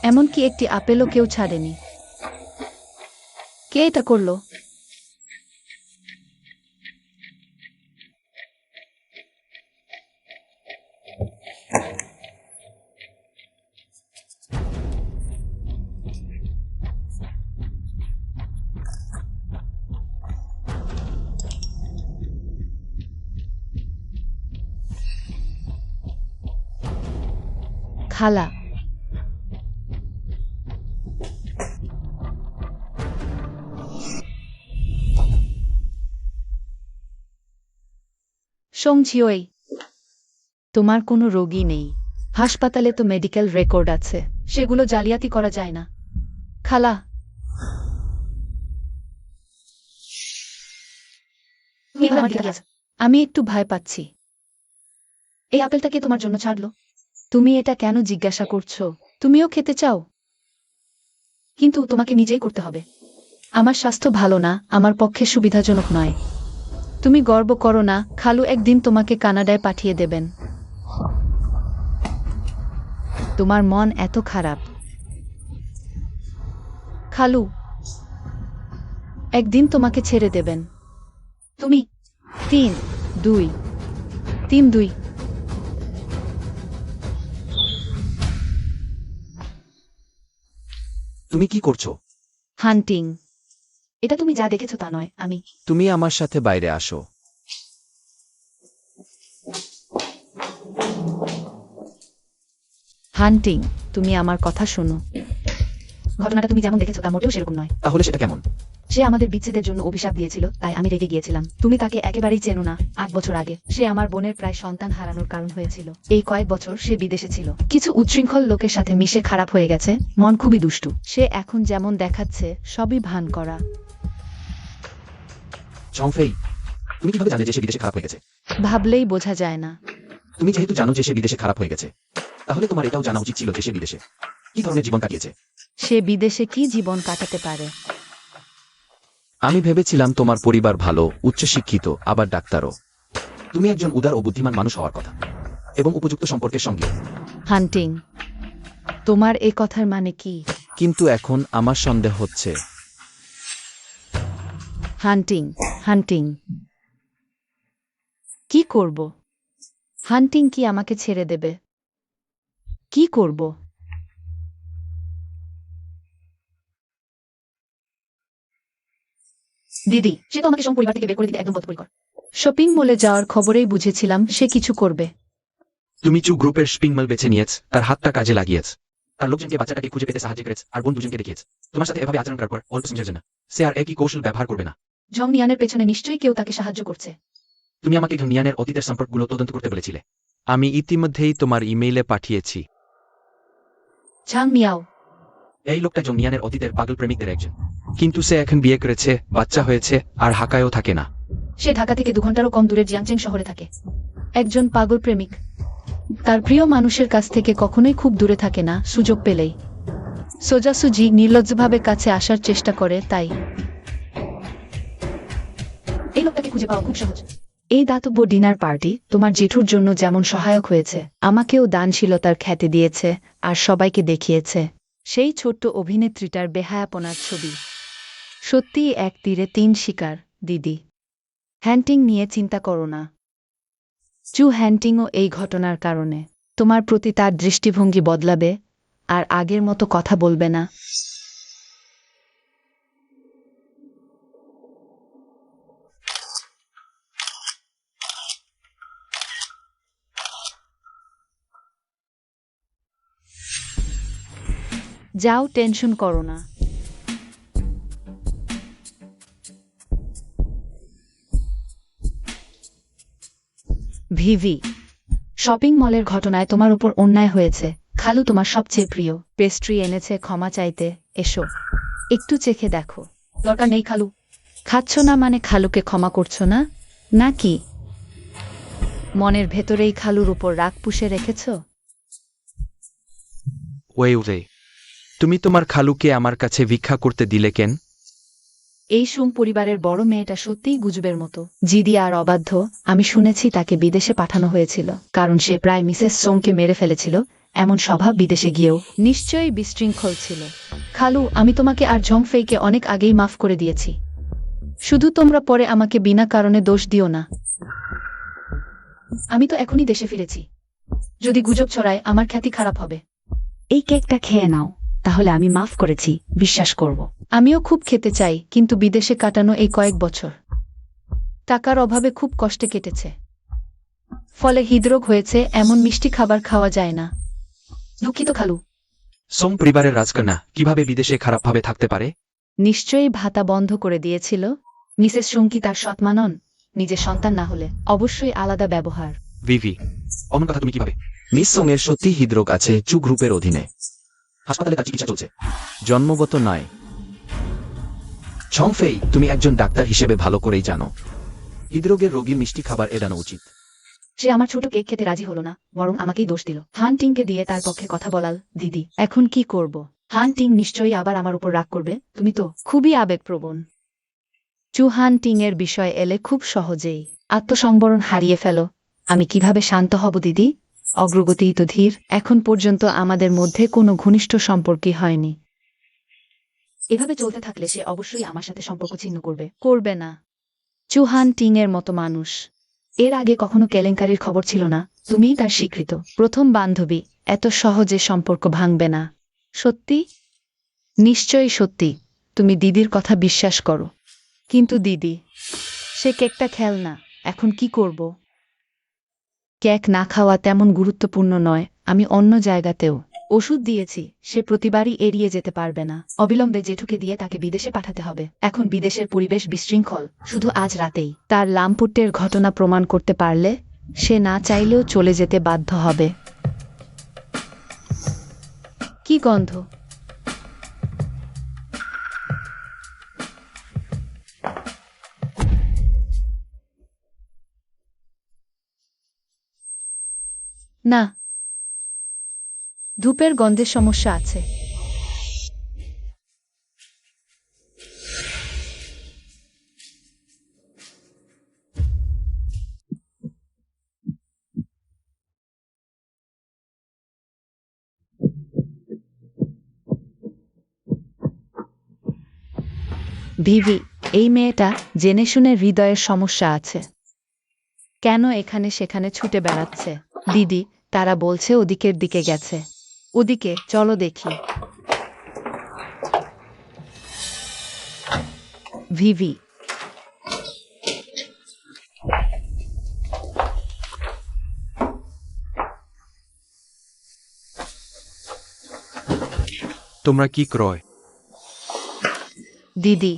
এমনকি একটি আপেলও কেউ ছাড়েনি। কে এটা করলো? খালা, সংঝিওই, তোমার কোনো রোগী নেই। হাসপাতালে তো মেডিকেল রেকর্ড আছে। সেগুলো জালিয়াতি করা যায় না। খালা, তুমি এভাবে আমার দিকে তাকিয়ে আছো। আমি একটু ভয় পাচ্ছি। এই আপেলটা কে তোমার জন্য ছাড়লো? তুমি এটা কেন জিজ্ঞাসা করছো? তুমিও খেতে চাও? কিন্তু তোমাকে নিজেই করতে হবে। আমার স্বাস্থ্য ভালো না, আমার পক্ষে সুবিধাজনক নয়। তুমি গর্ব করো না, খালু একদিন তোমাকে কানাডায় পাঠিয়ে দেবেন। তোমার মন এত খারাপ। খালু একদিন তোমাকে ছেড়ে দেবেন। তুমি 3, 2, 3, 2। তুমি কি করছো? হান্টিং। এটা তুমি যা দেখেছো তা নয়, আমি। তুমি আমার সাথে বাইরে আসো। হান্টিং, তুমি আমার কথা শোনো। ঘটনাটা তুমি যেমন দেখেছো তা মোটেও সেরকম নয়। তাহলে সেটা কেমন? সে আমাদের বিচ্ছেদের জন্য অভিশাপ দিয়েছিল, তাই আমি রেগে গিয়েছিলাম। তুমি তাকে একেবারেই চেনো না। 8 বছর আগে সে আমার বোনের প্রায় সন্তান হারানোর কারণ হয়েছিল। এই কয়েক বছর সে বিদেশে ছিল। কিছু উচ্ছৃঙ্খল লোকের সাথে মিশে খারাপ হয়ে গেছে। মন খুবই দুষ্টু। সে এখন যেমন দেখাচ্ছে সবই ভান করা। জং ফেই, তুমি কিভাবে জানলে যে সে বিদেশে খারাপ হয়ে গেছে? ভাবলেই বোঝা যায় না। তুমি যেহেতু জানো যে সে বিদেশে খারাপ হয়ে গেছে, তাহলে তোমার এটাও জানা উচিত ছিল যে সে বিদেশে কি ধরনের জীবন কাটিয়েছে। সে বিদেশে কি জীবন কাটাতে পারে? আমি ভেবেছিলাম তোমার পরিবার ভালো, উচ্চশিক্ষিত, আবার ডাক্তারও। তুমি একজন উদার ও বুদ্ধিমান মানুষ হওয়ার কথা, এবং উপযুক্ত সম্পর্কের সঙ্গে। হান্টিং, তোমার এ কথার মানে কি? কিন্তু এখন আমার সন্দেহ হচ্ছে। হান্টিং, হান্টিং, কি করব? হান্টিং কি আমাকে ছেড়ে দেবে? কি করব? দিদি, সে তো আমাকে পরিবার থেকে বের করে দিতে একদম বদ্ধপরিকর। শপিং মলে যাওয়ার খবরেই বুঝেছিলাম সে কিছু করবে। তুমি চু গ্রুপের শপিং মল বেছে নিয়েছ, তার হাতটা কাজে লাগিয়েছ, তার লোকজনকে বাচ্চাটাকে খুঁজে পেতে সাহায্য করেছ, আর বোন দুজনকে দেখিয়েছ। তোমার সাথে এভাবে আচরণ করার পর অল্প সময়ের জন্য সে আর একই কৌশল ব্যবহার করবে না। জং নিয়ানের পেছনে নিশ্চয়ই কেউ তাকে সাহায্য করছে। তুমি আমাকে নিয়ানের অতীতের সম্পর্কগুলো তদন্ত করতে বলেছিলে। আমি ইতিমধ্যেই তোমার ইমেইলে পাঠিয়েছি। ঝাং মিয়াও, এই লোকটা জং নিয়ানের অতীতের পাগল প্রেমিকদের একজন। কিন্তু সে এখন বিয়ে করেছে, বাচ্চা হয়েছে, আর হাকায়ও থাকে না। সে ঢাকা থেকে 2 ঘন্টারও কম দূরের জিয়াংচেং শহরে থাকে। একজন পাগল প্রেমিক তার প্রিয় মানুষের কাছ থেকে কখনোই খুব দূরে থাকে না, সুযোগ পেলেই সোজাসুজি নির্লজ্জভাবে কাছে আসার চেষ্টা করে। তাই এই লোকটাকে খুঁজে পাওয়া খুব সহজ। এই দাতব্য ডিনার পার্টি তোমার জেঠুর জন্য যেমন সহায়ক হয়েছে, আমাকেও দানশীলতার খ্যাতি দিয়েছে আর সবাইকে দেখিয়েছে সেই ছোট্ট অভিনেত্রীটার বেহায়াপনার ছবি। সত্যিই এক তীরে 3 শিকার, দিদি। হ্যান্টিং নিয়ে চিন্তা করো না। চু হ্যান্টিংও এই ঘটনার কারণে তোমার প্রতি তার দৃষ্টিভঙ্গি বদলাবে আর আগের মতো কথা বলবে না। যাও, টেনশন করো না। ভিভি, শপিং মলের ঘটনায় তোমার উপর অন্যায় হয়েছে। খালু তোমার সবচেয়ে প্রিয়। পেস্ট্রি এনেছে ক্ষমা চাইতে। এসো, একটু চেখে দেখো। দরকার নেই খালু। খাচ্ছ না মানে খালুকে ক্ষমা করছো না নাকি? মনের ভেতরেই খালুর উপর রাগ পুষে রেখেছ? ওয়ে, তুমি তোমার খালুকে আমার কাছে ভিক্ষা করতে দিলে কেন? এই সুং পরিবারের বড় মেয়েটা সত্যিই গুজবের মতো জিদি আর অবাধ্য। আমি শুনেছি তাকে বিদেশে পাঠানো হয়েছিল কারণ সে প্রায় মিসেস সোংকে মেরে ফেলেছিল। এমন স্বভাব বিদেশে গিয়েও। নিশ্চয়ই বিশৃঙ্খল ছিল। খালু, আমি তোমাকে আর ঝংফেইকে অনেক আগেই মাফ করে দিয়েছি। শুধু তোমরা পরে আমাকে বিনা কারণে দোষ দিও না। আমি তো এখনই দেশে ফিরেছি। যদি গুজব ছড়ায় আমার খ্যাতি খারাপ হবে। এই কেকটা খেয়ে নাও, তাহলে আমি মাফ করেছি বিশ্বাস করব। আমিও খুব খেতে চাই, কিন্তু বিদেশে কাটানো এই কয়েক বছর টাকার অভাবে খুব কষ্টে কেটেছে। ফলে হৃদরোগ হয়েছে। এমন মিষ্টি খাবার খাওয়া যায় না। দুঃখিত খালু। সোম পরিবারের রাজকন্যা কিভাবে বিদেশে খারাপভাবে থাকতে পারে? নিশ্চয়ই ভাতা বন্ধ করে দিয়েছিল। মিসেস সোং কি তার সৎ মা নন? নিজের সন্তান না হলে অবশ্যই আলাদা ব্যবহার। ভিভি, অমন কথা তুমি কিভাবে? মিস সোং এর সত্যি হৃদরোগ আছে চু গ্রুপের অধীনে। হাসপাতালে তার চিকিৎসা চলছে। জন্মগত নয়। ঝংফেই, তুমি একজন ডাক্তার হিসেবে ভালো করেই জানো হৃদরোগের রোগীর মিষ্টি খাবার এড়ানো উচিত। সে আমার ছোট কেক খেতে রাজি হলো না, বরং আমাকেই দোষ দিল। হান টিংকে দিয়ে তার পক্ষে কথা বলাল। দিদি, এখন কি করব? হান টিং নিশ্চয়ই আবার আমার উপর রাগ করবে। তুমি তো খুবই আবেগপ্রবণ। চুহান টিং এর বিষয় এলে খুব সহজেই আত্মসংবরণ হারিয়ে ফেলো। আমি কিভাবে শান্ত হব দিদি? অগ্রগতিই তো ধীর। এখন পর্যন্ত আমাদের মধ্যে কোনো ঘনিষ্ঠ সম্পর্কই হয়নি। এভাবে চলতে থাকলে সে অবশ্যই আমার সাথে সম্পর্ক ছিন্ন করবে। করবে না। চুহান টিং এর মতো মানুষ। এর আগে কখনো কেলেঙ্কারির খবর ছিল না। তুমিই তার স্বীকৃত প্রথম বান্ধবী, এত সহজে সম্পর্ক ভাঙবে না। সত্যি? নিশ্চয়ই সত্যি। তুমি দিদির কথা বিশ্বাস করো। কিন্তু দিদি, সে কেকটা খেল না। এখন কি করব? কেক না খাওয়া তেমন গুরুত্বপূর্ণ নয়। আমি অন্য জায়গাতেও ওষুধ দিয়েছি, সে প্রতিবারই এড়িয়ে যেতে পারবে না। অবিলম্বে জেঠুকে দিয়ে তাকে বিদেশে পাঠাতে হবে। এখন বিদেশের পরিবেশ বিশৃঙ্খল। শুধু আজ রাতেই তার লামপুটের ঘটনা প্রমাণ করতে পারলে সে না চাইলেও চলে যেতে বাধ্য হবে। কি গন্ধ? না, ধূপের গন্ধের সমস্যা আছে। ভিভি, এই মেয়েটা জেনে শুনে হৃদয়ের সমস্যা আছে। কেন এখানে সেখানে ছুটে বেড়াচ্ছে? দিদি, তারা বলছে ওদিকের দিকে গেছে। ওদিকে চলো দেখি। ভিভি, তোমরা কি ক্রয়? দিদি,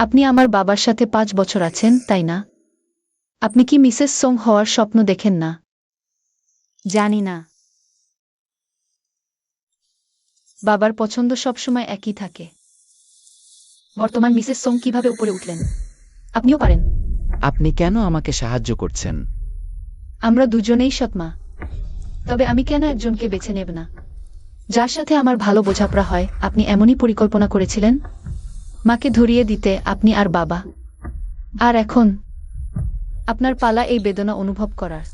আপনি আমার বাবার সাথে 5 বছর আছেন, তাই না? আপনি কি মিসেস সোং হওয়ার স্বপ্ন দেখেন না? জানি না। বাবার পছন্দ সবসময় একই থাকে। বর্তমান মিসেস সোং কিভাবে উপরে উঠলেন? আপনিও পারেন। আপনি কেন আমাকে সাহায্য করছেন? আমরা দুজনেই সৎমা। তবে আমি কেন একজনকে বেছে নেব না? যার সাথে আমার ভালো বোঝাপড়া হয়। আপনি এমনই পরিকল্পনা করেছিলেন মাকে ধরিয়ে দিতে, আপনি আর বাবা। আর এখন আপনার পালা এই বেদনা অনুভব করার।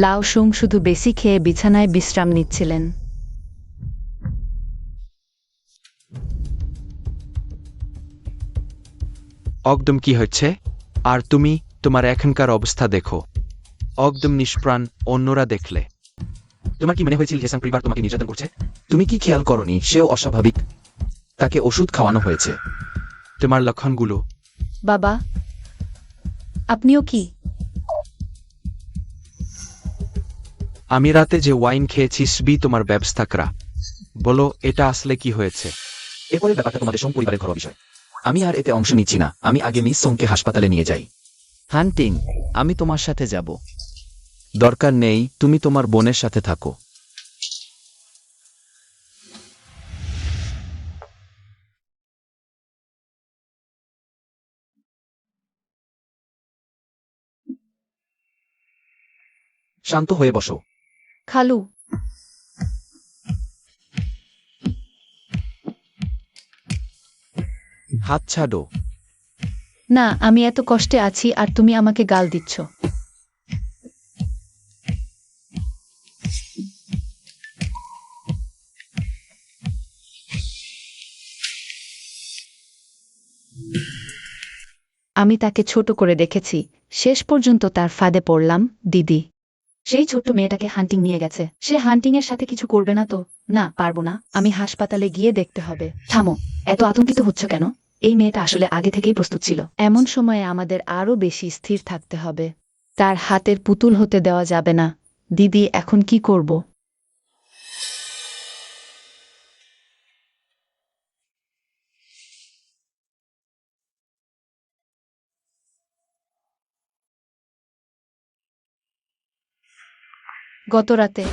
লাও সুং শুধু বেশি খেয়ে বিছানায় বিশ্রাম নিচ্ছিলেন। একদম কি হচ্ছে? আর তুমি তোমার এখনকার অবস্থা দেখো। একদম নিষ্প্রাণ। অন্যরা দেখলে তোমার কি মনে হয়েছিল হেসাং পরিবার তোমাকে নির্যাতন করছে? তুমি কি খেয়াল করনি সেও অস্বাভাবিক? তাকে ওষুধ খাওয়ানো হয়েছে। তোমার লক্ষণগুলো। বাবা, আপনিও কি? আমি রাতে যে ওয়াইন খেয়েছি সবই তোমার ব্যবস্থা করা। বলো এটা আসলে কি হয়েছে? এরপরের ব্যাপারটা তোমাদের সোম পরিবারের ঘরোয়া বিষয়। আমি আর এতে অংশ নিচ্ছি না। আমি আগে মিস সোমকে হাসপাতালে নিয়ে যাই। হান্টিং, আমি তোমার সাথে যাব। দরকার নেই, তুমি তোমার বোনের সাথে থাকো। শান্ত হয়ে বসো। খালু, হাত ছাড়ো। না, আমি এত কষ্টে আছি আর তুমি আমাকে গাল দিচ্ছ। আমি তাকে ছোট করে দেখেছি, শেষ পর্যন্ত তার ফাঁদে পড়লাম। দিদি, সেই ছোট্ট মেয়েটাকে হান্টিং নিয়ে গেছে। সে হান্টিং এর সাথে কিছু করবে না তো? না, পারবো না। আমি হাসপাতালে গিয়ে দেখতে হবে। থামো, এত আতঙ্কিত হচ্ছ কেন? এই মেয়েটা আসলে আগে থেকেই প্রস্তুত ছিল। এমন সময়ে আমাদের আরও বেশি স্থির থাকতে হবে। তার হাতের পুতুল হতে দেওয়া যাবে না। দিদি, এখন কি করব? গত রাতে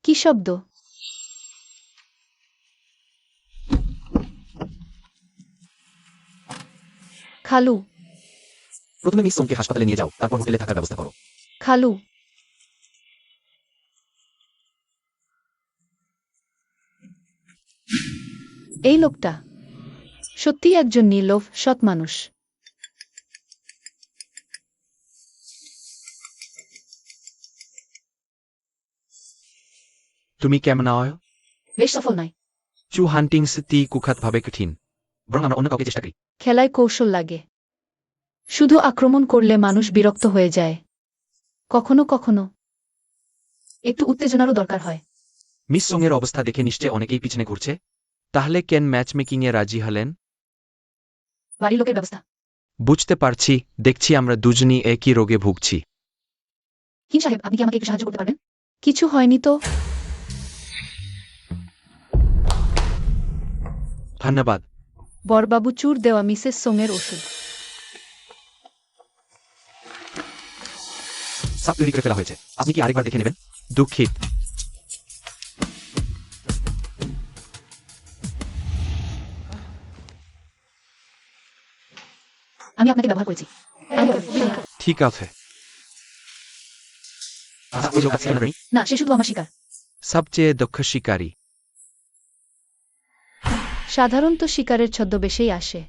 কি শব্দ? খালু, প্রথমে মিস সোমকে হাসপাতালে নিয়ে যাও, তারপর হোটেলে থাকার ব্যবস্থা করো। খালু, এই লোকটা সত্যিই একজন নির্লোভ, সৎ মানুষ। তুমি কেমন আয়? বেশ সফল নয়। চু হান্টিং তি কুখাত ভাবে কঠিন। বরং আমরা অন্য কাউকে চেষ্টা করি। খেলায় কৌশল লাগে। শুধু আক্রমণ করলে মানুষ বিরক্ত হয়ে যায়। কখনো কখনো একটু উত্তেজনারও দরকার হয়। মিস সোং এর অবস্থা দেখে নিশ্চয় অনেকেই পিছনে ঘুরছে। তাহলে কেন ম্যাচ মেকিংয়ে রাজি হলেন? বাড়ির লোকের ব্যবস্থা। বুঝতে পারছি, দেখছি আমরা দুজনই একই রোগে ভুগছি। কিন সাহেব, আপনি কি আমাকে একটু সাহায্য করতে পারবেন? কিছু হয়নি তো? ধন্যবাদ। বরবাবু, চুর দেওয়া মিসেস সোংয়ের ওষুধ। সাপ তৈরি করে ফেলা হয়েছে। আপনি কি আরেকবার দেখে নেবেন? দুঃখিত। আমি আপনাকে ব্যবহার করেছি। ঠিক আছে। আচ্ছা, ওই লোক আছে আপনার নেই? না, সে শুধু আমার শিকার। সবচেয়ে দক্ষ শিকারী। সাধারণত শিকারের ছদ্মবেশেই আসে।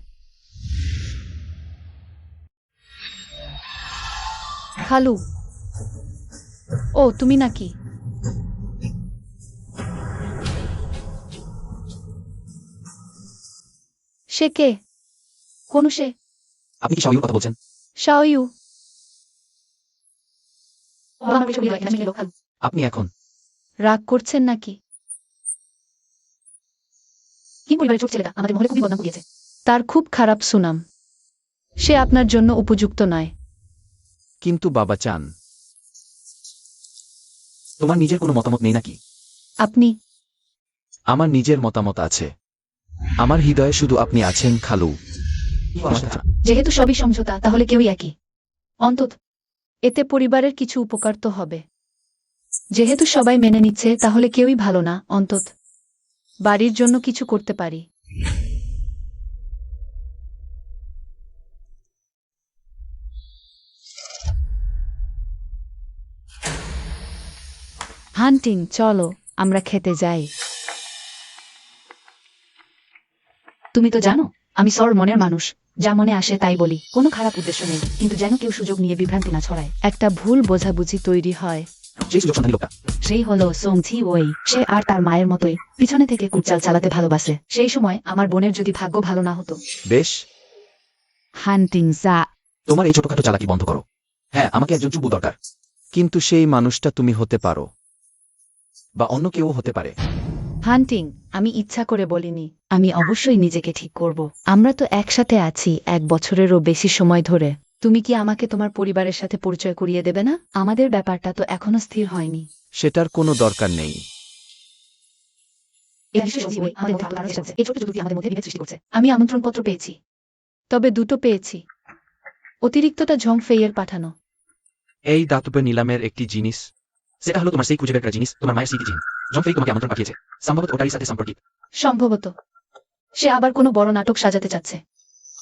খালু, ও তুমি নাকি? সে কে? কোন সে? আপনি কি শাওয়ুর কথা বলছেন? শাওয়ু। ও আমার পেছনে এখানে আসলে লোক। আপনি এখন রাগ করছেন নাকি? কিন পরিবারের ছোট ছেলেটা আমাদের মহলে খুবই বদনাম কুড়িয়েছে। তার খুব খারাপ সুনাম। সে আপনার জন্য উপযুক্ত নয়। কিন্তু বাবা চান। তোমার নিজের কোনো মতামত নেই নাকি? আপনি আমার নিজের মতামত আছে। আমার হৃদয়ে শুধু আপনি আছেন, খালু। যেহেতু সবই সমঝোতা, তাহলে কেউই একই। অন্তত এতে পরিবারের কিছু উপকার তো হবে। যেহেতু সবাই মেনে নিচ্ছে, তাহলে কেউই ভালো না। অন্তত বাড়ির জন্য কিছু করতে পারি। হান্টিং, চলো আমরা খেতে যাই। তুমি তো জানো আমি সর মনের মানুষ। যা মনে আসে তাই বলি। কোনো খারাপ উদ্দেশ্য নেই, কিন্তু যেন কেউ সুযোগ নিয়ে বিভ্রান্তি না ছড়ায়। একটা ভুল বোঝাবুঝি তৈরি হয়। সেই সুযোগ সন্ধানী লোকটা। সেই হলো সোং ছি ওই। সে আর তার মায়ের মতোই পিছনে থেকে কুটচাল চালাতে ভালোবাসে। সেই সময় আমার বোনের যদি ভাগ্য ভালো না হতো। বেশ, হান্টিং যা। তোমার এই ছোটখাটো চালাকি বন্ধ করো। হ্যাঁ, আমাকে একজন চুপু দরকার। কিন্তু সেই মানুষটা তুমি হতে পারো, বা অন্য কেউ হতে পারে। হান্টিং, আমি ইচ্ছা করে বলিনি। আমি অবশ্যই নিজেকে ঠিক করব। আমরা তো একসাথে আছি 1 বছরেরও বেশি সময় ধরে। তুমি কি আমাকে তোমার পরিবারের সাথে পরিচয় করিয়ে দেবে না? আমাদের ব্যাপারটা তো এখনো স্থির হয়নি। সেটার কোনো দরকার নেই। এই বিশ্বের সবচেয়ে বই আমাদের মধ্যে আলো লাগানোর চেষ্টা করছে। এই ছোট্ট যুক্তি আমাদের মধ্যে বিভেদ সৃষ্টি করছে। আমি আমন্ত্রণপত্র পেয়েছি। তবে 2টো পেয়েছি। অতিরিক্তটা ঝং ফেইয়ের পাঠানো। এই দাতব্য নিলামের একটি জিনিস। সেটা হলো তোমার সেই খুঁজে বের করা জিনিস, তোমার মায়ের স্মৃতিচিহ্ন। জন ফেই তোমাকে আমন্ত্রণ পাঠিয়েছে, সম্ভবত ওটারই সাথে সম্পর্কিত। সম্ভবত সে আবার কোনো বড় নাটক সাজাতে চাচ্ছে।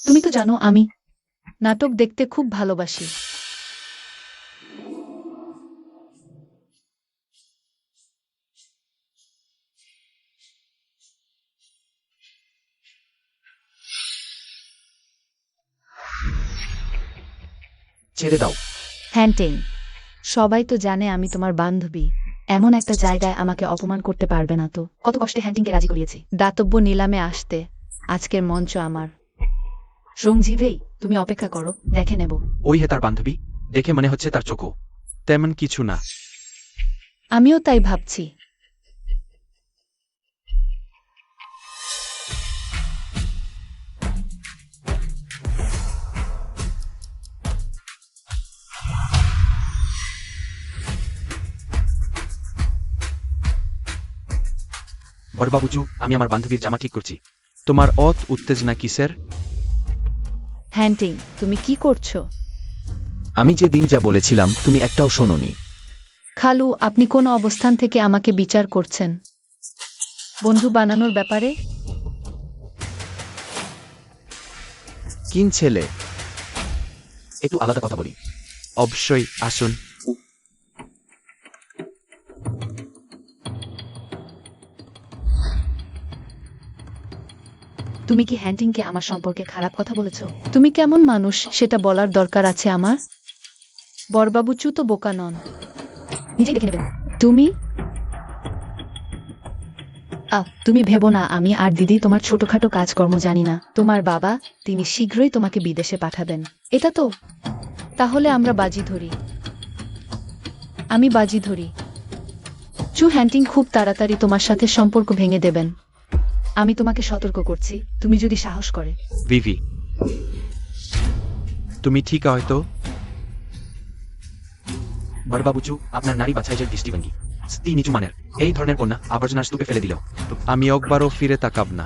তুমি তো জানো আমি নাটক দেখতে খুব ভালোবাসি। ছেড়ে দাও। হ্যান্টিং, সবাই তো জানে আমি তোমার বান্ধবী। এমন একটা জায়গায় আমাকে অপমান করতে পারবে না তো। কত কষ্টে হ্যান্টিংকে রাজি করিয়েছি। দাতব্য নিলামে আসতে আজকের মঞ্চ আমার। রংজিভেই তুমি অপেক্ষা করো, দেখে নেব। ওই হে তার বান্ধবী, দেখে মনে হচ্ছে তার চোখও। তেমন কিছু না। আমিও তাই ভাবছি। বড়বাবুচু, আমি আমার বান্ধবীর জামা ঠিক করছি। তোমার উত্তেজনা কিসের? হ্যান্টিং, তুমি কি করছো? আমি যে দিন যা বলেছিলাম তুমি একটাও শোনোনি। খালু, আপনি কোন অবস্থান থেকে আমাকে বিচার করছেন? বন্ধু বানানোর ব্যাপারে? কিন ছেলে। একটু আলাদা কথা বলি। অবশ্যই, আসুন। তুমি কি হ্যান্টিংকে আমার সম্পর্কে খারাপ কথা বলেছো? তুমি কেমন মানুষ সেটা বলার দরকার আছে আমার? বরবাবুচু তো বোকা নন। নিজেই দেখে নেবেন। তুমি? তুমি ভেবো না আমি আর দিদি তোমার ছোটখাটো কাজকর্ম জানি না। তোমার বাবা, তিনি শীঘ্রই তোমাকে বিদেশে পাঠাবেন। এটা তো। তাহলে আমরা বাজি ধরি। আমি বাজি ধরি। চু হ্যান্টিং খুব তাড়াতাড়ি তোমার সাথে সম্পর্ক ভেঙে দেবেন। আমি তোমাকে সতর্ক করছি, তুমি যদি সাহস করে। ভিভি, তুমি ঠিক হয়তো। বড়বাবুচু, আপনার নারী বাছাইয়ের দৃষ্টিভঙ্গি সত্যি নিচু মানের। এই ধরনের কন্যা আবর্জনার স্তূপে ফেলে দিল। আমি একবারও ফিরে তাকাব না।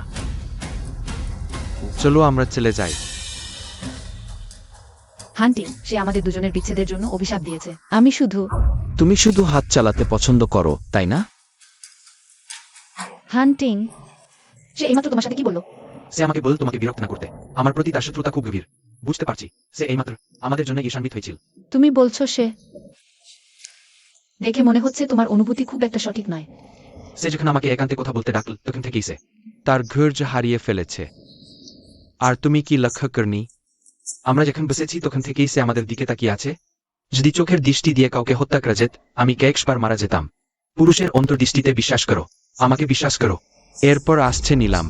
চলো আমরা চলে যাই। হান্টিং, সে আমাদের দুজনের বিচ্ছেদের জন্য অভিশাপ দিয়েছে। তুমি শুধু হাত চালাতে পছন্দ করো, তাই না? হান্টিং, সে এইমাত্র তোমার সাথে কি বললো? সে আমাকে বল তোমাকে বিরক্ত না করতে। আমার প্রতি তার শত্রুতা খুব গভীর। বুঝতে পারছি, সে এইমাত্র আমাদের জন্য ঈর্ষান্বিত হয়েছিল। তুমি বলছো সে? দেখে মনে হচ্ছে তোমার অনুভূতি খুব একটা সঠিক নয়। সে যখন আমাকে একান্তে কথা বলতে ডাকল তখন থেকেই সে তার ধৈর্য হারিয়ে ফেলেছে। আর তুমি কি লক্ষ্য করনি? আমরা যখন বসেছি তখন থেকেই সে আমাদের দিকে তাকিয়ে আছে। যদি চোখের দৃষ্টি দিয়ে কাউকে হত্যা করা যেত, আমি কয়েকবার মারা যেতাম। পুরুষের অন্তর্দৃষ্টিতে বিশ্বাস করো, আমাকে বিশ্বাস করো। এরপর আসছে নিলাম।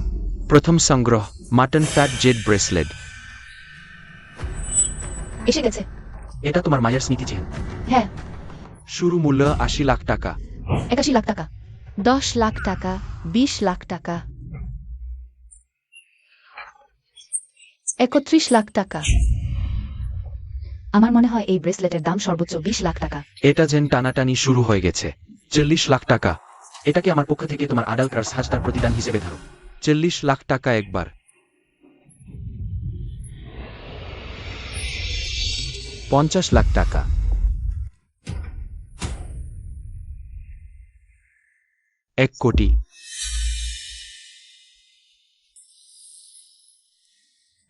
প্রথম সংগ্রহ, মাটন ফ্যাট জেড ব্রেসলেট। এসে গেছে। এটা তোমার মায়ের স্মৃতিচিহ্ন। হ্যাঁ। শুরু মূল্য 80 লাখ টাকা। 81 লাখ টাকা। 10 লাখ টাকা, 20 লাখ টাকা, 31 লাখ টাকা। আমার মনে হয় এই ব্রেসলেটের দাম সর্বোচ্চ 20 লাখ টাকা। এটা যেন টানাটানি শুরু হয়ে গেছে। 40 লাখ টাকা। এটাকে আমার পক্ষ থেকে তোমার আডাল ক্রাশ হাজতার প্রতিদান হিসেবে ধরো। 40 লাখ টাকা একবার। 50 লাখ টাকা। 1 কোটি।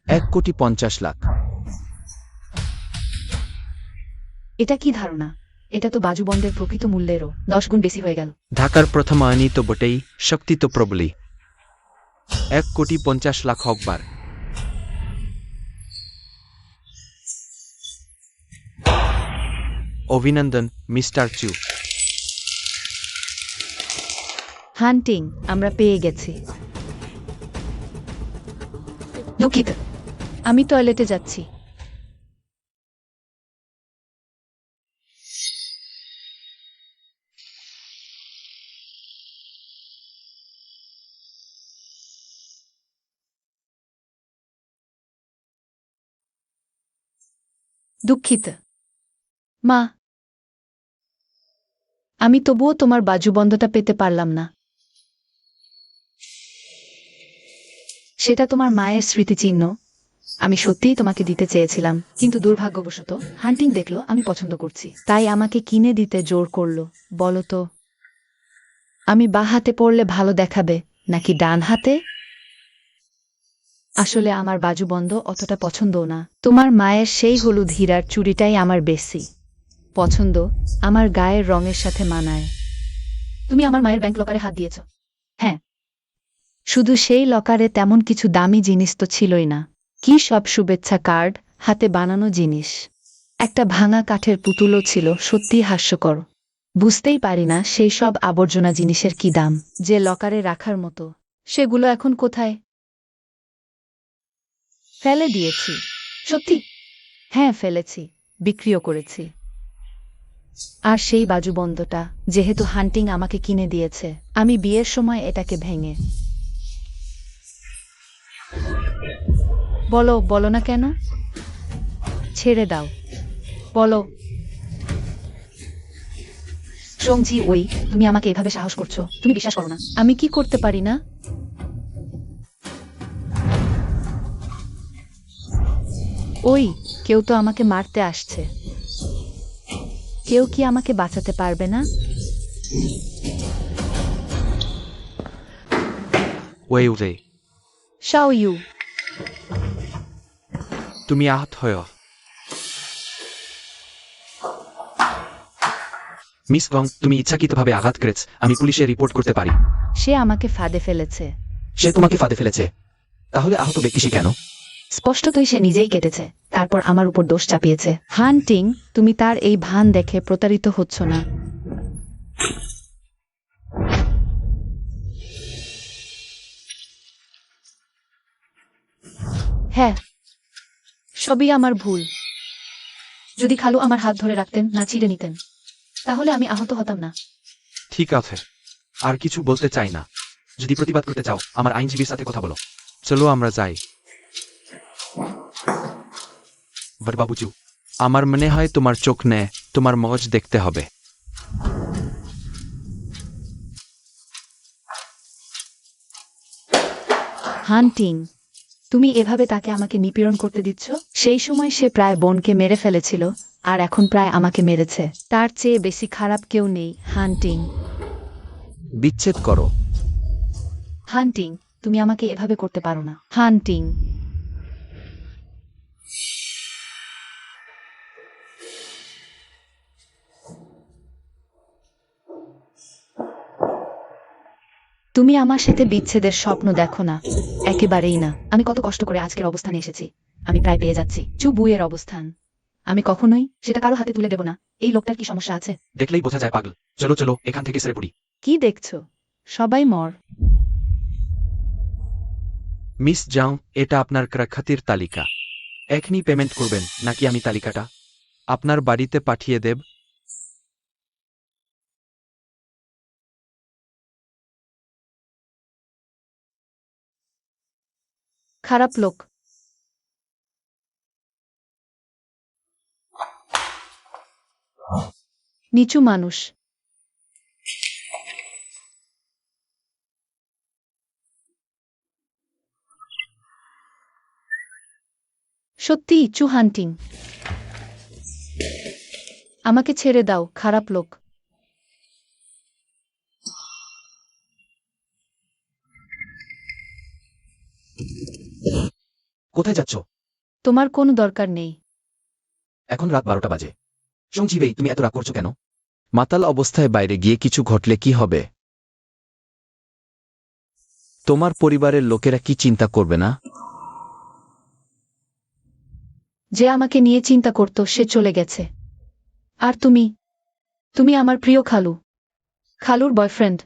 1,50,00,000,000। এটা কি ধারণা? এটা তো বাজুবন্দের প্রকৃত মূল্যেরও 10 গুণ বেশি হয়ে গেল। ঢাকার প্রথম আইনি তো বটেই, শক্তি তো প্রবলই। 1,50,00,000 একবার। অভিনন্দন, মিস্টার চু। হান্টিং, আমরা পেয়ে গেছি। দুঃখিত। আমি টয়লেটে যাচ্ছি। দুঃখিত মা, আমি তবুও তোমার বাজুবন্ধটা পেতে পারলাম না। সেটা তোমার মায়ের স্মৃতিচিহ্ন। আমি সত্যিই তোমাকে দিতে চেয়েছিলাম, কিন্তু দুর্ভাগ্যবশত হান্টিং দেখলো আমি পছন্দ করছি, তাই আমাকে কিনে দিতে জোর করলো। বলো তো, আমি বাঁ হাতে পড়লে ভালো দেখাবে নাকি ডান হাতে? আসলে আমার বাজুবন্ধ অতটা পছন্দও না। তোমার মায়ের সেই হলুদ হীরার চুড়িটাই আমার বেশি পছন্দ, আমার গায়ের রঙের সাথে মানায়। তুমি আমার মায়ের ব্যাংক লকারে হাত দিয়েছ। হ্যাঁ, শুধু সেই লকারে তেমন কিছু দামি জিনিস তো ছিলই না। কি সব শুভেচ্ছা কার্ড, হাতে বানানো জিনিস, একটা ভাঙা কাঠের পুতুলও ছিল। সত্যিই হাস্যকর। বুঝতেই পারি না সেই সব আবর্জনা জিনিসের কি দাম, যে লকারে রাখার মতো। সেগুলো এখন কোথায়? ফেলে দিয়েছি। সত্যি? হ্যাঁ, ফেলেছি, বিক্রিও করেছি। আর সেই বাজুবন্ধটা, যেহেতু হান্টিং আমাকে কিনে দিয়েছে, আমি বিয়ের সময় এটাকে ভেঙে। বলো, বলো না কেন? ছেড়ে দাও, বলো। সঞ্জি, ওই তুমি আমাকে এভাবে সাহস করছো? তুমি বিশ্বাস করো না? আমি কি করতে পারি না? ওই, কেউ তো আমাকে মারতে আসছে। কেউ কি আমাকে বাঁচাতে পারবে না? ওয়ে, শাও ইউ। তুমি আহত হও। মিস গং, তুমি ইচ্ছাকৃতভাবে আঘাত করেছ। আমি পুলিশে রিপোর্ট করতে পারি। সে আমাকে ফাঁদে ফেলেছে। সে তোমাকে ফাঁদে ফেলেছে? তাহলে আহত ব্যক্তি সে কেন? স্পষ্টতই সে নিজেই কেটেছে, তারপর আমার উপর দোষ চাপিয়েছে। হান্টিং, তুমি তার এই ভান দেখে প্রতারিত হচ্ছ না? হ্যাঁ, সবই আমার ভুল। যদি খালু আমার হাত ধরে রাখতেন, না ছিঁড়ে নিতেন, তাহলে আমি আহত হতাম না। ঠিক আছে, আর কিছু বলতে চাই না। যদি প্রতিবাদ করতে চাও, আমার আইনজীবীর সাথে কথা বলো। চলো আমরা যাই। বাবুজু, আমার মনে হয় তোমার চোখ নে, তোমার মগজ দেখতে হবে। হান্টিং, তুমি এভাবে তাকে আমাকে নিপীড়ন করতে দিচ্ছ? সেই সময় সে প্রায় বোনকে মেরে ফেলেছিল, আর এখন প্রায় আমাকে মেরেছে। তার চেয়ে বেশি খারাপ কেউ নেই। হান্টিং, বিচ্ছেদ করো। হান্টিং, তুমি আমাকে এভাবে করতে পারো না। হান্টিং। তুমি আমার সাথে বিচ্ছেদের স্বপ্ন দেখো না, একেবারেই না। আমি কত কষ্ট করে আজকের অবস্থানে এসেছি, আমি প্রায় পেয়ে যাচ্ছি। বুয়ের অবস্থান আমি কখনোই। সেটা কারো হাতে তুলে দেব না। এই লোকটার কি সমস্যা আছে? দেখলেই বোঝা যায় পাগল। চলো চলো, এখান থেকে সেরে পড়ি। কি দেখছো? সবাই মর। মিস যাও, এটা আপনার ক্রাখাতির তালিকা। এখনই পেমেন্ট করবেন নাকি আমি তালিকাটা আপনার বাড়িতে পাঠিয়ে দেব? খারাপ লোক। নিচু মানুষ। সত্যি ইচ্ছু। হান্টিং, আমাকে ছেড়ে দাও, খারাপ লোক। কোথায় যাচ্ছ? তোমার কোনো দরকার নেই। এখন রাত 12টা বাজে। সঞ্জীবী, তুমি এত রাগ করছো কেন? মাতাল অবস্থায় বাইরে গিয়ে কিছু ঘটলে কি হবে? তোমার পরিবারের লোকেরা কি চিন্তা করবে না? যে আমাকে নিয়ে চিন্তা করত সে চলে গেছে। আর তুমি, তুমি আমার প্রিয় খালু, খালুর বয়ফ্রেন্ড।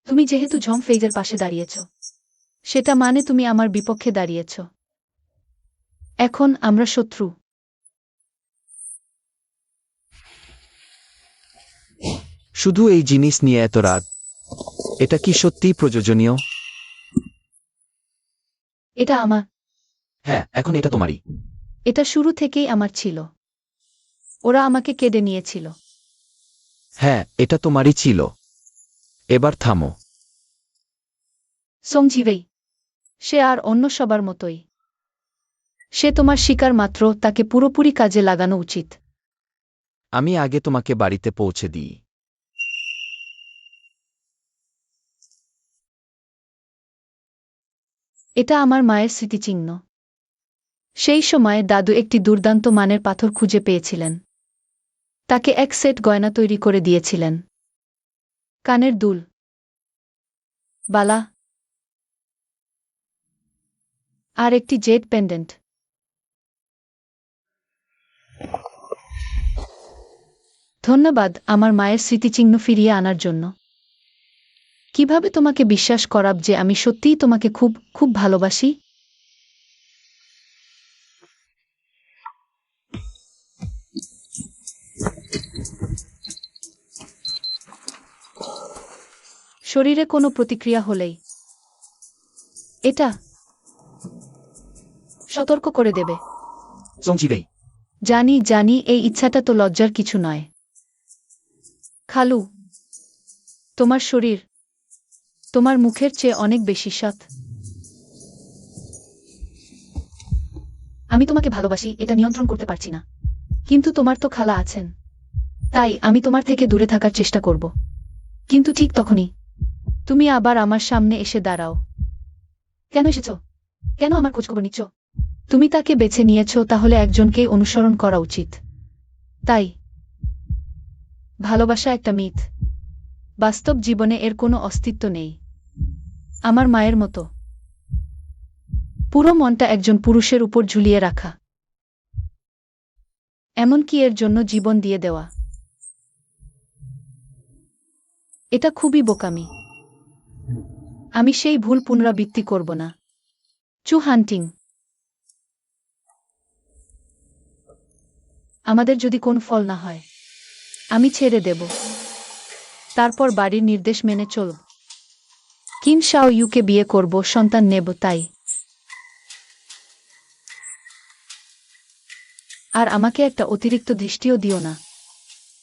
তুমি যেহেতু জং ফেইজের পাশে দাঁড়িয়েছ, সেটা মানে তুমি আমার বিপক্ষে দাঁড়িয়েছ। এখন আমরা শত্রু। শুধু এই জিনিস নিয়ে এত রাত, এটা কি সত্যিই প্রয়োজনীয়? এটা আমার। হ্যাঁ, এখন এটা তোমারই। এটা শুরু থেকেই আমার ছিল। ওরা আমাকে কেড়ে নিয়েছিল। হ্যাঁ, এটা তোমারই ছিল। এবার থামো। সঞ্জীবই, সে আর অন্য সবার মতোই। সে তোমার শিকার মাত্র, তাকে পুরোপুরি কাজে লাগানো উচিত। আমি আগে তোমাকে বাড়িতে পৌঁছে দিই। এটা আমার মায়ের স্মৃতিচিহ্ন। সেই সময়ে দাদু একটি দুর্দান্ত মানের পাথর খুঁজে পেয়েছিলেন। তাকে এক সেট গয়না তৈরি করে দিয়েছিলেন। কানের দুল, বালা আর একটি জেড পেন্ডেন্ট। ধন্যবাদ আমার মায়ের স্মৃতিচিহ্ন ফিরিয়ে আনার জন্য। কিভাবে তোমাকে বিশ্বাস করাব যে আমি সত্যিই তোমাকে খুব খুব ভালোবাসি? শরীরে কোনো প্রতিক্রিয়া হলেই এটা সতর্ক করে দেবে। সঞ্জীবই, জানি জানি, এই ইচ্ছাটা তো লজ্জার কিছু নয়। খালু, তোমার শরীর তোমার মুখের চেয়ে অনেক বেশি সৎ। আমি তোমাকে ভালোবাসি, এটা নিয়ন্ত্রণ করতে পারছি না। কিন্তু তোমার তো খালা আছেন, তাই আমি তোমার থেকে দূরে থাকার চেষ্টা করব। কিন্তু ঠিক তখনই তুমি আবার আমার সামনে এসে দাঁড়াও। কেন এসেছ? কেন আমার খোঁজখবর নিচ্ছ? তুমি তাকে বেছে নিয়েছ, তাহলে একজনকেই অনুসরণ করা উচিত। তাই ভালোবাসা একটা মিথ। বাস্তব জীবনে এর কোনো অস্তিত্ব নেই। আমার মায়ের মতো পুরো মনটা একজন পুরুষের উপর ঝুলিয়ে রাখা, এমনকি এর জন্য জীবন দিয়ে দেওয়া, এটা খুবই বোকামি। আমি সেই ভুল পুনরাবৃত্তি করব না। চু হান্টিং, আমাদের যদি কোন ফল না হয়, আমি ছেড়ে দেব। তারপর বাড়ির নির্দেশ মেনে চলব। কিম শাও ইউকে বিয়ে করব, সন্তান নেব, তাই। আর আমাকে একটা অতিরিক্ত দৃষ্টিও দিও না।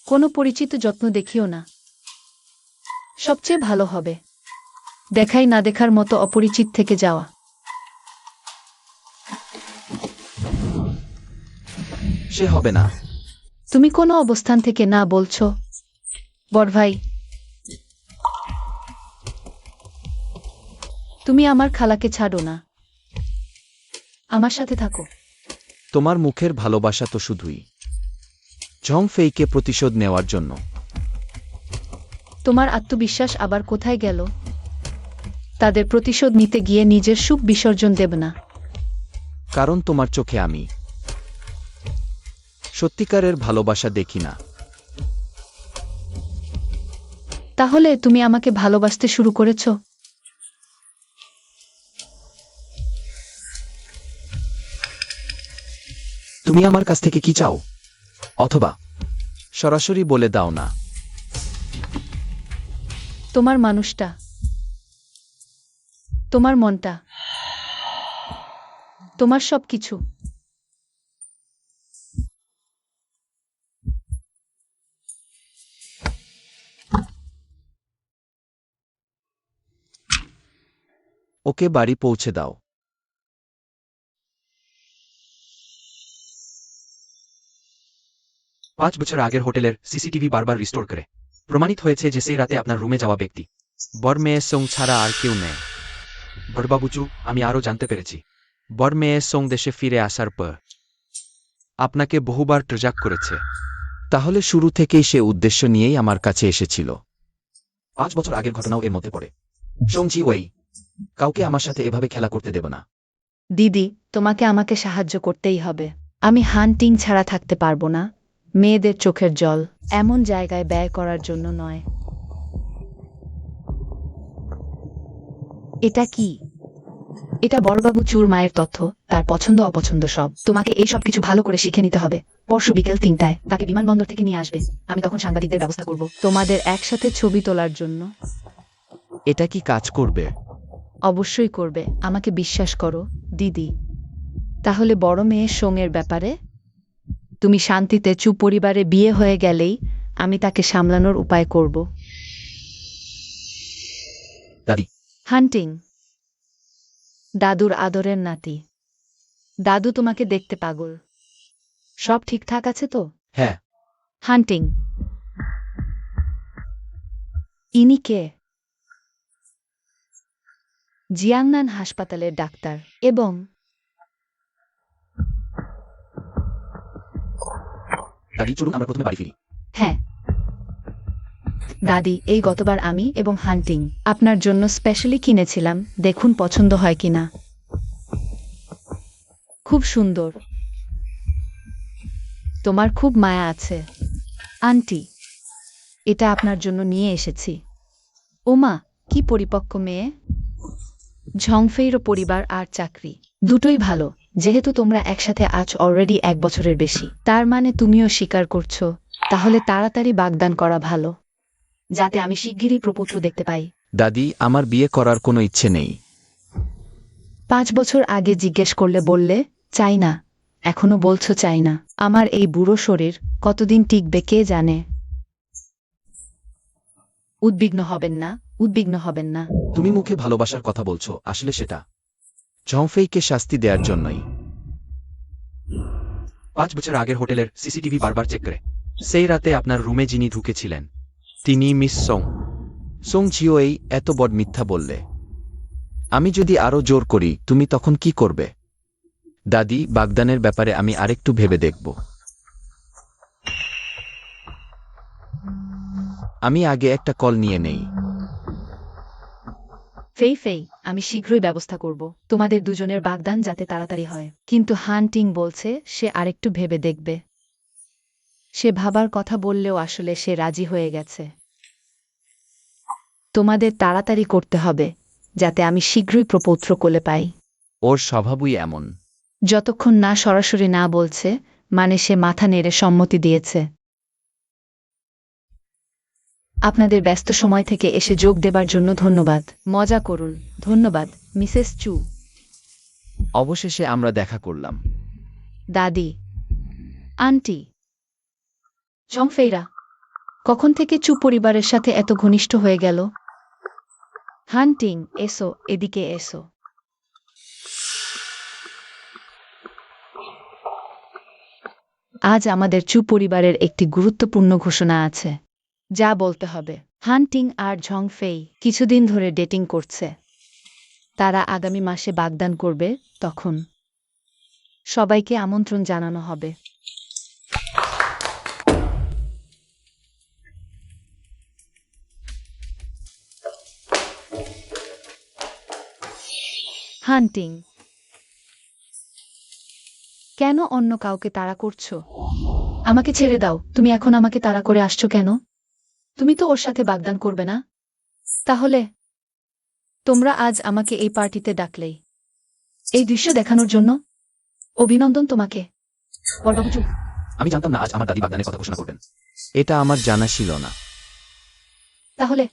কোনো পরিচিত যত্ন দেখিও না। সবচেয়ে ভালো হবে দেখাই না দেখার মতো অপরিচিত থেকে যাওয়া। সে হবে না। তুমি কোনো অবস্থান থেকে না বলছো, বড় ভাই? তুমি আমার খালাকে ছাড়ো না, আমার সাথে থাকো। তোমার মুখের ভালোবাসা তো শুধুই ঝং ফেইকে প্রতিশোধ নেওয়ার জন্য। তোমার আত্মবিশ্বাস আবার কোথায় গেল? তাদের প্রতিশোধ নিতে গিয়ে নিজের সুখ বিসর্জন দেব না। কারণ তোমার চোখে আমি সত্যিকারের ভালোবাসা দেখি না। তাহলে তুমি আমাকে ভালোবাসতে শুরু করেছ? তুমি আমার কাছ থেকে কি চাও? অথবা সরাসরি বলে দাও না। তোমার মানুষটা, তোমার মনটা, তোমার সবকিছু। ওকে বাড়ি পৌঁছে দাও। 5 বছর আগের হোটেলের সিসিটিভি বারবার রিস্টোর করে প্রমাণিত হয়েছে যে সেই রাতে আপনার রুমে যাওয়া ব্যক্তি বর মেয়ে সং ছাড়া আর কেউ নেই। বড়বাবুচু, আমি আরও জানতে পেরেছি। বর মেয়ে সং দেশে ফিরে আসার পর আপনাকে বহুবার ট্রেজাক করেছে। তাহলে শুরু থেকেই সে উদ্দেশ্য নিয়েই আমার কাছে এসেছিল। 5 বছর আগের ঘটনাও এর মধ্যে পড়ে। সঞ্জি ওয়েই, কাউকে আমার সাথে এভাবে খেলা করতে দেব না। দিদি, তোমাকে আমাকে সাহায্য করতেই হবে। আমি হান্টিং ছাড়া থাকতে পারবো না। মেয়েদের চোখের জল এমন জায়গায় ব্যয় করার জন্য নয়। এটা কি? এটা বড়বাবু চুর মায়ের তথ্য, তার পছন্দ অপছন্দ সব। তোমাকে এই সব কিছু ভালো করে শিখে নিতে হবে। পরশু বিকেল 3টায় তাকে বিমানবন্দর থেকে নিয়ে আসবে। আমি তখন সাংবাদিকদের ব্যবস্থা করব তোমাদের একসাথে ছবি তোলার জন্য। এটা কি কাজ করবে? অবশ্যই করবে, আমাকে বিশ্বাস করো দিদি। তাহলে বড় মেয়ের সঙ্গের ব্যাপারে? তুমি শান্তিতে চু পরিবারে বিয়ে হয়ে গেলেই আমি তাকে সামলানোর উপায় করব। দাদি হান্টিং, দাদুর আদরের নাতি। দাদু তোমাকে দেখতে পাগল। সব ঠিকঠাক আছে তো? হ্যাঁ। হান্টিং, ইনি কে? জিয়াংনান হাসপাতালের ডাক্তার এবং দাদি চলুন আমরা প্রথমে বাড়ি ফিরি। হ্যাঁ দাদি, এই গতবার আমি এবং হান্টিং আপনার জন্য স্পেশালি কিনেছিলাম, দেখুন পছন্দ হয় কিনা। খুব সুন্দর, তোমার খুব মায়া আছে। আন্টি, এটা আপনার জন্য নিয়ে এসেছি। ওমা, কি পরিপক্ক মেয়ে। ঝংফেইরও পরিবার আর চাকরি দুটোই ভালো, যেহেতু তোমরা একসাথে আজ অলরেডি 1 বছরের বেশি, তার মানে তুমিও স্বীকার করছো, তাহলে তাড়াতাড়ি বাগদান করা ভালো, যাতে আমি শিগগিরই প্রপৌত্র দেখতে পাই। দাদি আমার বিয়ে করার কোনো ইচ্ছে নেই। 5 বছর আগে জিজ্ঞেস করলে বললে চাই না, এখনো বলছো চাই না। আমার এই বুড়ো শরীর কতদিন টিকবে কে জানে। উদ্বিগ্ন হবেন না, উদ্বিগ্ন হবেন না। তুমি মুখে ভালোবাসার কথা বলছো, আসলে সেটা ঝংফেইকে শাস্তি দেওয়ার জন্যই। 5 বছর আগের হোটেলের সিসিটিভি বারবার চেক করে সেই রাতে আপনার রুমে যিনি ঢুকেছিলেন তিনি মিস সং। সোং ঝিও এই এত বড় মিথ্যা বললে, আমি যদি আরো জোর করি তুমি তখন কি করবে? দাদি, বাগদানের ব্যাপারে আমি আরেকটু ভেবে দেখব। আমি আগে একটা কল নিয়ে নেই। ফেই ফেই, আমি শীঘ্রই ব্যবস্থা করব তোমাদের দুজনের বাগদান যাতে তাড়াতাড়ি হয়। কিন্তু হান্টিং বলছে সে আরেকটু ভেবে দেখবে। সে ভাবার কথা বললেও আসলে সে রাজি হয়ে গেছে। তোমাদের তাড়াতাড়ি করতে হবে যাতে আমি শীঘ্রই প্রপৌত্র কোলে পাই। ওর স্বভাবই এমন। যতক্ষণ না সরাসরি না বলছে, মানে সে মাথা নেড়ে সম্মতি দিয়েছে। আপনাদের ব্যস্ত সময় থেকে এসে যোগ দেবার জন্য ধন্যবাদ। মজা করুন। ধন্যবাদ মিসেস চু। অবশেষে আমরা দেখা করলাম। দাদি, আন্টি, ঝংফেইরা কখন থেকে চু পরিবারের সাথে এত ঘনিষ্ঠ হয়ে গেল? হান্টিং, এসো, এদিকে এসো। আজ আমাদের চু পরিবারের একটি গুরুত্বপূর্ণ ঘোষণা আছে, যা বলতে হবে। হান্টিং আর ঝংফেই কিছুদিন ধরে ডেটিং করছে। তারা আগামী মাসে বাগদান করবে, তখন সবাইকে আমন্ত্রণ জানানো হবে। হান্টিং, কেন অন্য কাউকে তাড়া করছো? আমাকে ছেড়ে দাও, তুমি এখন আমাকে তাড়া করে আসছো কেন? তুমি তো ওর সাথে বাগদান করবে না। তাহলে তোমরা আজ আমাকে এই পার্টিতে ডাকলেই এই দৃশ্য দেখানোর জন্য? অভিনন্দন তোমাকে। বড়বাবু চুপ। আমি জানতাম না আজ আমার দাদি বাগদানের কথা ঘোষণা করবেন। এটা আমার জানা ছিল না। তাহলে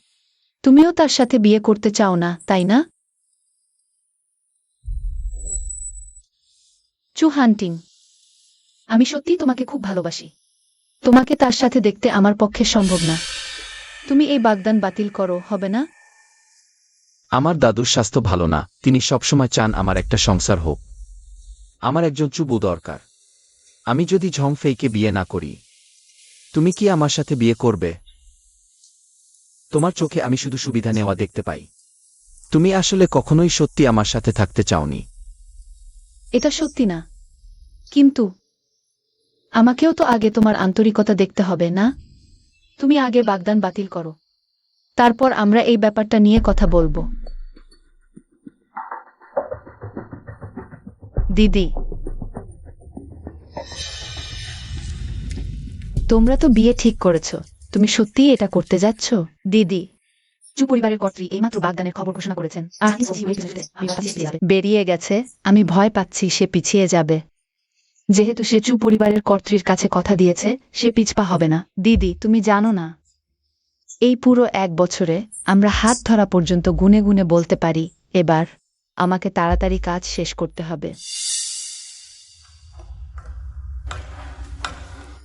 তুমিও তার সাথে বিয়ে করতে চাও না, তাই না? চু হান্টিং, আমি সত্যিই তোমাকে খুব ভালোবাসি। তোমাকে তার সাথে দেখতে আমার পক্ষে সম্ভব না। তুমি এই বাগদান বাতিল করো, হবে না? আমার দাদুর স্বাস্থ্য ভালো না, তিনি সবসময় চান আমার একটা সংসার হোক। আমার একজন চুবু দরকার। আমি যদি ঝংফেইকে বিয়ে না করি, তুমি কি আমার সাথে বিয়ে করবে? তোমার চোখে আমি শুধু সুবিধা নেওয়া দেখতে পাই। তুমি আসলে কখনোই সত্যি আমার সাথে থাকতে চাওনি। এটা সত্যি না, কিন্তু আমাকেও তো আগে তোমার আন্তরিকতা দেখতে হবে না? তুমি আগে বাগদান বাতিল করো, তারপর আমরা এই ব্যাপারটা নিয়ে কথা বলবো। দিদি, তোমরা তো বিয়ে ঠিক করেছো, তুমি সত্যিই এটা করতে যাচ্ছ? দিদি, চু পরিবারের কর্ত্রী এইমাত্র বাগদানের খবর ঘোষণা করেছেন। বেরিয়ে গেছে, আমি ভয় পাচ্ছি সে পিছিয়ে যাবে। যেহেতু সে চু পরিবারের কর্ত্রীর কাছে কথা দিয়েছে, সে পিছপা হবে না। দিদি, তুমি জানো না, এই পুরো 1 বছরে আমরা হাত ধরা পর্যন্ত গুনে গুনে বলতে পারি। এবার আমাকে তাড়াতাড়ি কাজ শেষ করতে হবে।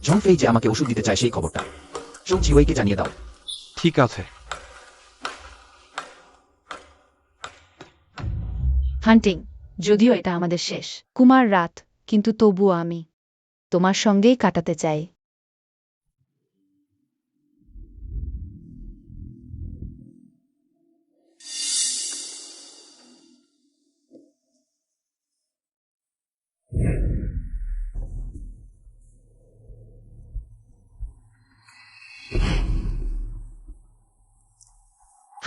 ঝংফেই যে আমাকে ওষুধ দিতে চায় সেই খবরটা চং চিওয়েইকে জানিয়ে দাও। ঠিক আছে। হান্টিং, যদিও এটা আমাদের শেষ কুমার রাত, কিন্তু তবুও আমি তোমার সঙ্গেই কাটাতে চাই।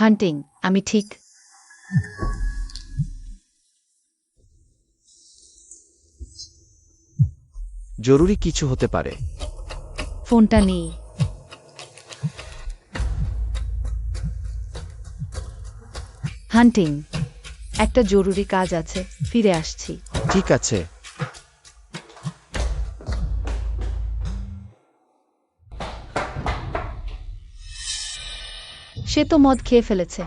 হান্টিং, আমি ঠিক। জরুরি কিছু হতে পারে। ফোনটা নেই। হান্টিং, একটা জরুরি কাজ আছে, ফিরে আসছি। ঠিক আছে। সে তো মদ খেয়ে ফেলেছে।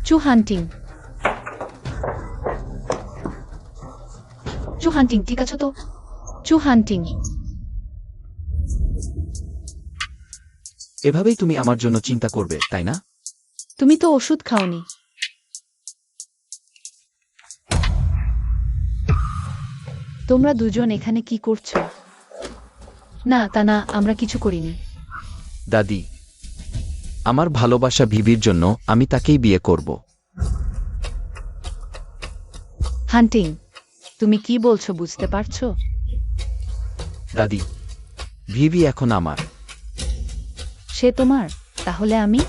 চু হান্টিং, চু হান্টিং, ঠিক আছে তো? চু হান্টিং। এভাবেই তুমি আমার জন্য চিন্তা করবে, তাই না? তুমি তো ওষুধ খাওনি। তোমরা দুজন এখানে কি করছো? না, তা না, আমরা কিছু করিনি। দাদি, আমার ভালোবাসা ভিভির জন্য আমি তাকেই বিয়ে করব। হান্টিং, তুমি কি বলছো বুঝতে পারছো? দাদি, ভিভি এখন আমার। সে তোমার, তাহলে আমি?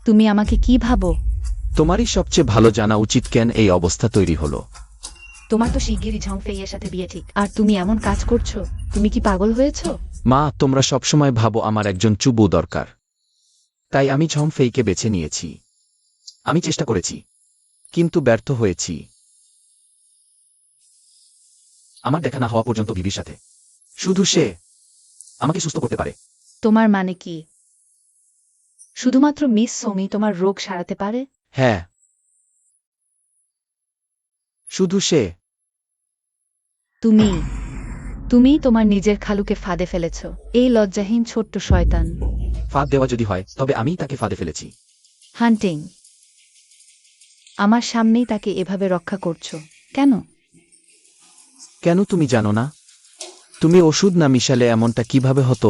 তুমি আমাকে কি ভাবো? তোমারই সবচেয়ে ভালো জানা উচিত কেন এই অবস্থা তৈরি হলো। তোমার তো শিগগিরই ঝংফেইয়ের সাথে বিয়ে ঠিক, আর তুমি এমন কাজ করছো। তুমি কি পাগল হয়েছো? মা, তোমরা সবসময় ভাবো আমার একজন চুবু দরকার, তাই আমি ঝংফেইকে বেছে নিয়েছি। আমি চেষ্টা করেছি, কিন্তু ব্যর্থ হয়েছি। আমার দেখা না হওয়া পর্যন্ত ভিভির সাথে শুধু সে আমাকে সুস্থ করতে পারে। তোমার মানে কি? শুধুমাত্র মিস সোমি তোমার রোগ সারাতে পারে? হ্যাঁ, শুধু সে। তুমি তোমার নিজের খালুকে ফাঁদে ফেলেছ, এই লজ্জাহীন ছোট্ট শয়তান। ফাঁদ দেওয়া যদি হয় তবে আমিই তাকে ফাঁদে ফেলেছি। হান্টিং, আমার সামনেই তাকে এভাবে রক্ষা করছো কেন? কেন তুমি জানো না? তুমি ওষুধ না মিশালে এমনটা কিভাবে হতো?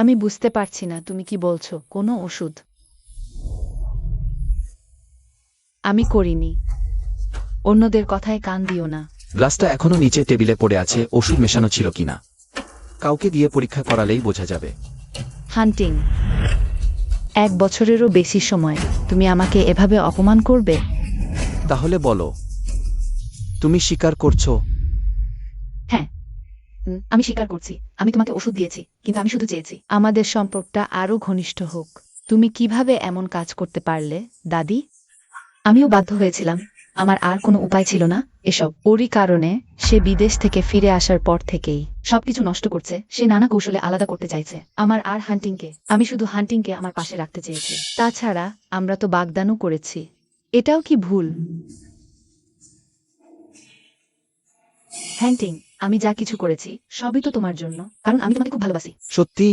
আমি বুঝতে পারছি না তুমি কি বলছো। কোনো ওষুধ আমি করিনি। অন্যদের কথায় কান দিও না। গ্লাসটা এখনো নিচে টেবিলে পড়ে আছে, ওষুধ মেশানো ছিল কিনা কাউকে দিয়ে পরীক্ষা করালেই বোঝা যাবে। হান্টিং, 1 বছরেরও বেশি সময় তুমি আমাকে এভাবে অপমান করবে? তাহলে বলো, তুমি স্বীকার করছো? হ্যাঁ, আমি স্বীকার করছি। আমি তোমাকে ওষুধ দিয়েছি, কিন্তু আমি শুধু চেয়েছি আমাদের সম্পর্কটা আরো ঘনিষ্ঠ হোক। তুমি কিভাবে এমন কাজ করতে পারলে দাদি? আমিও বাধ্য হয়েছিলাম, আমার আর কোনো উপায় ছিল না। এসব ওরই কারণে সে বিদেশ থেকে ফিরে আসার পর থেকেই সবকিছু নষ্ট করছে। সে নানা কৌশলে আলাদা করতে চাইছে আমার আর হান্টিংকে। আমি শুধু হান্টিংকে আমার পাশে রাখতে চেয়েছি। তাছাড়া আমরা তো বাগদানও করেছি। এটাও কি ভুল? হান্টিং, আমি যা কিছু করেছি সবই তো তোমার জন্য, কারণ আমি তোমাকে খুব ভালোবাসি। সত্যি?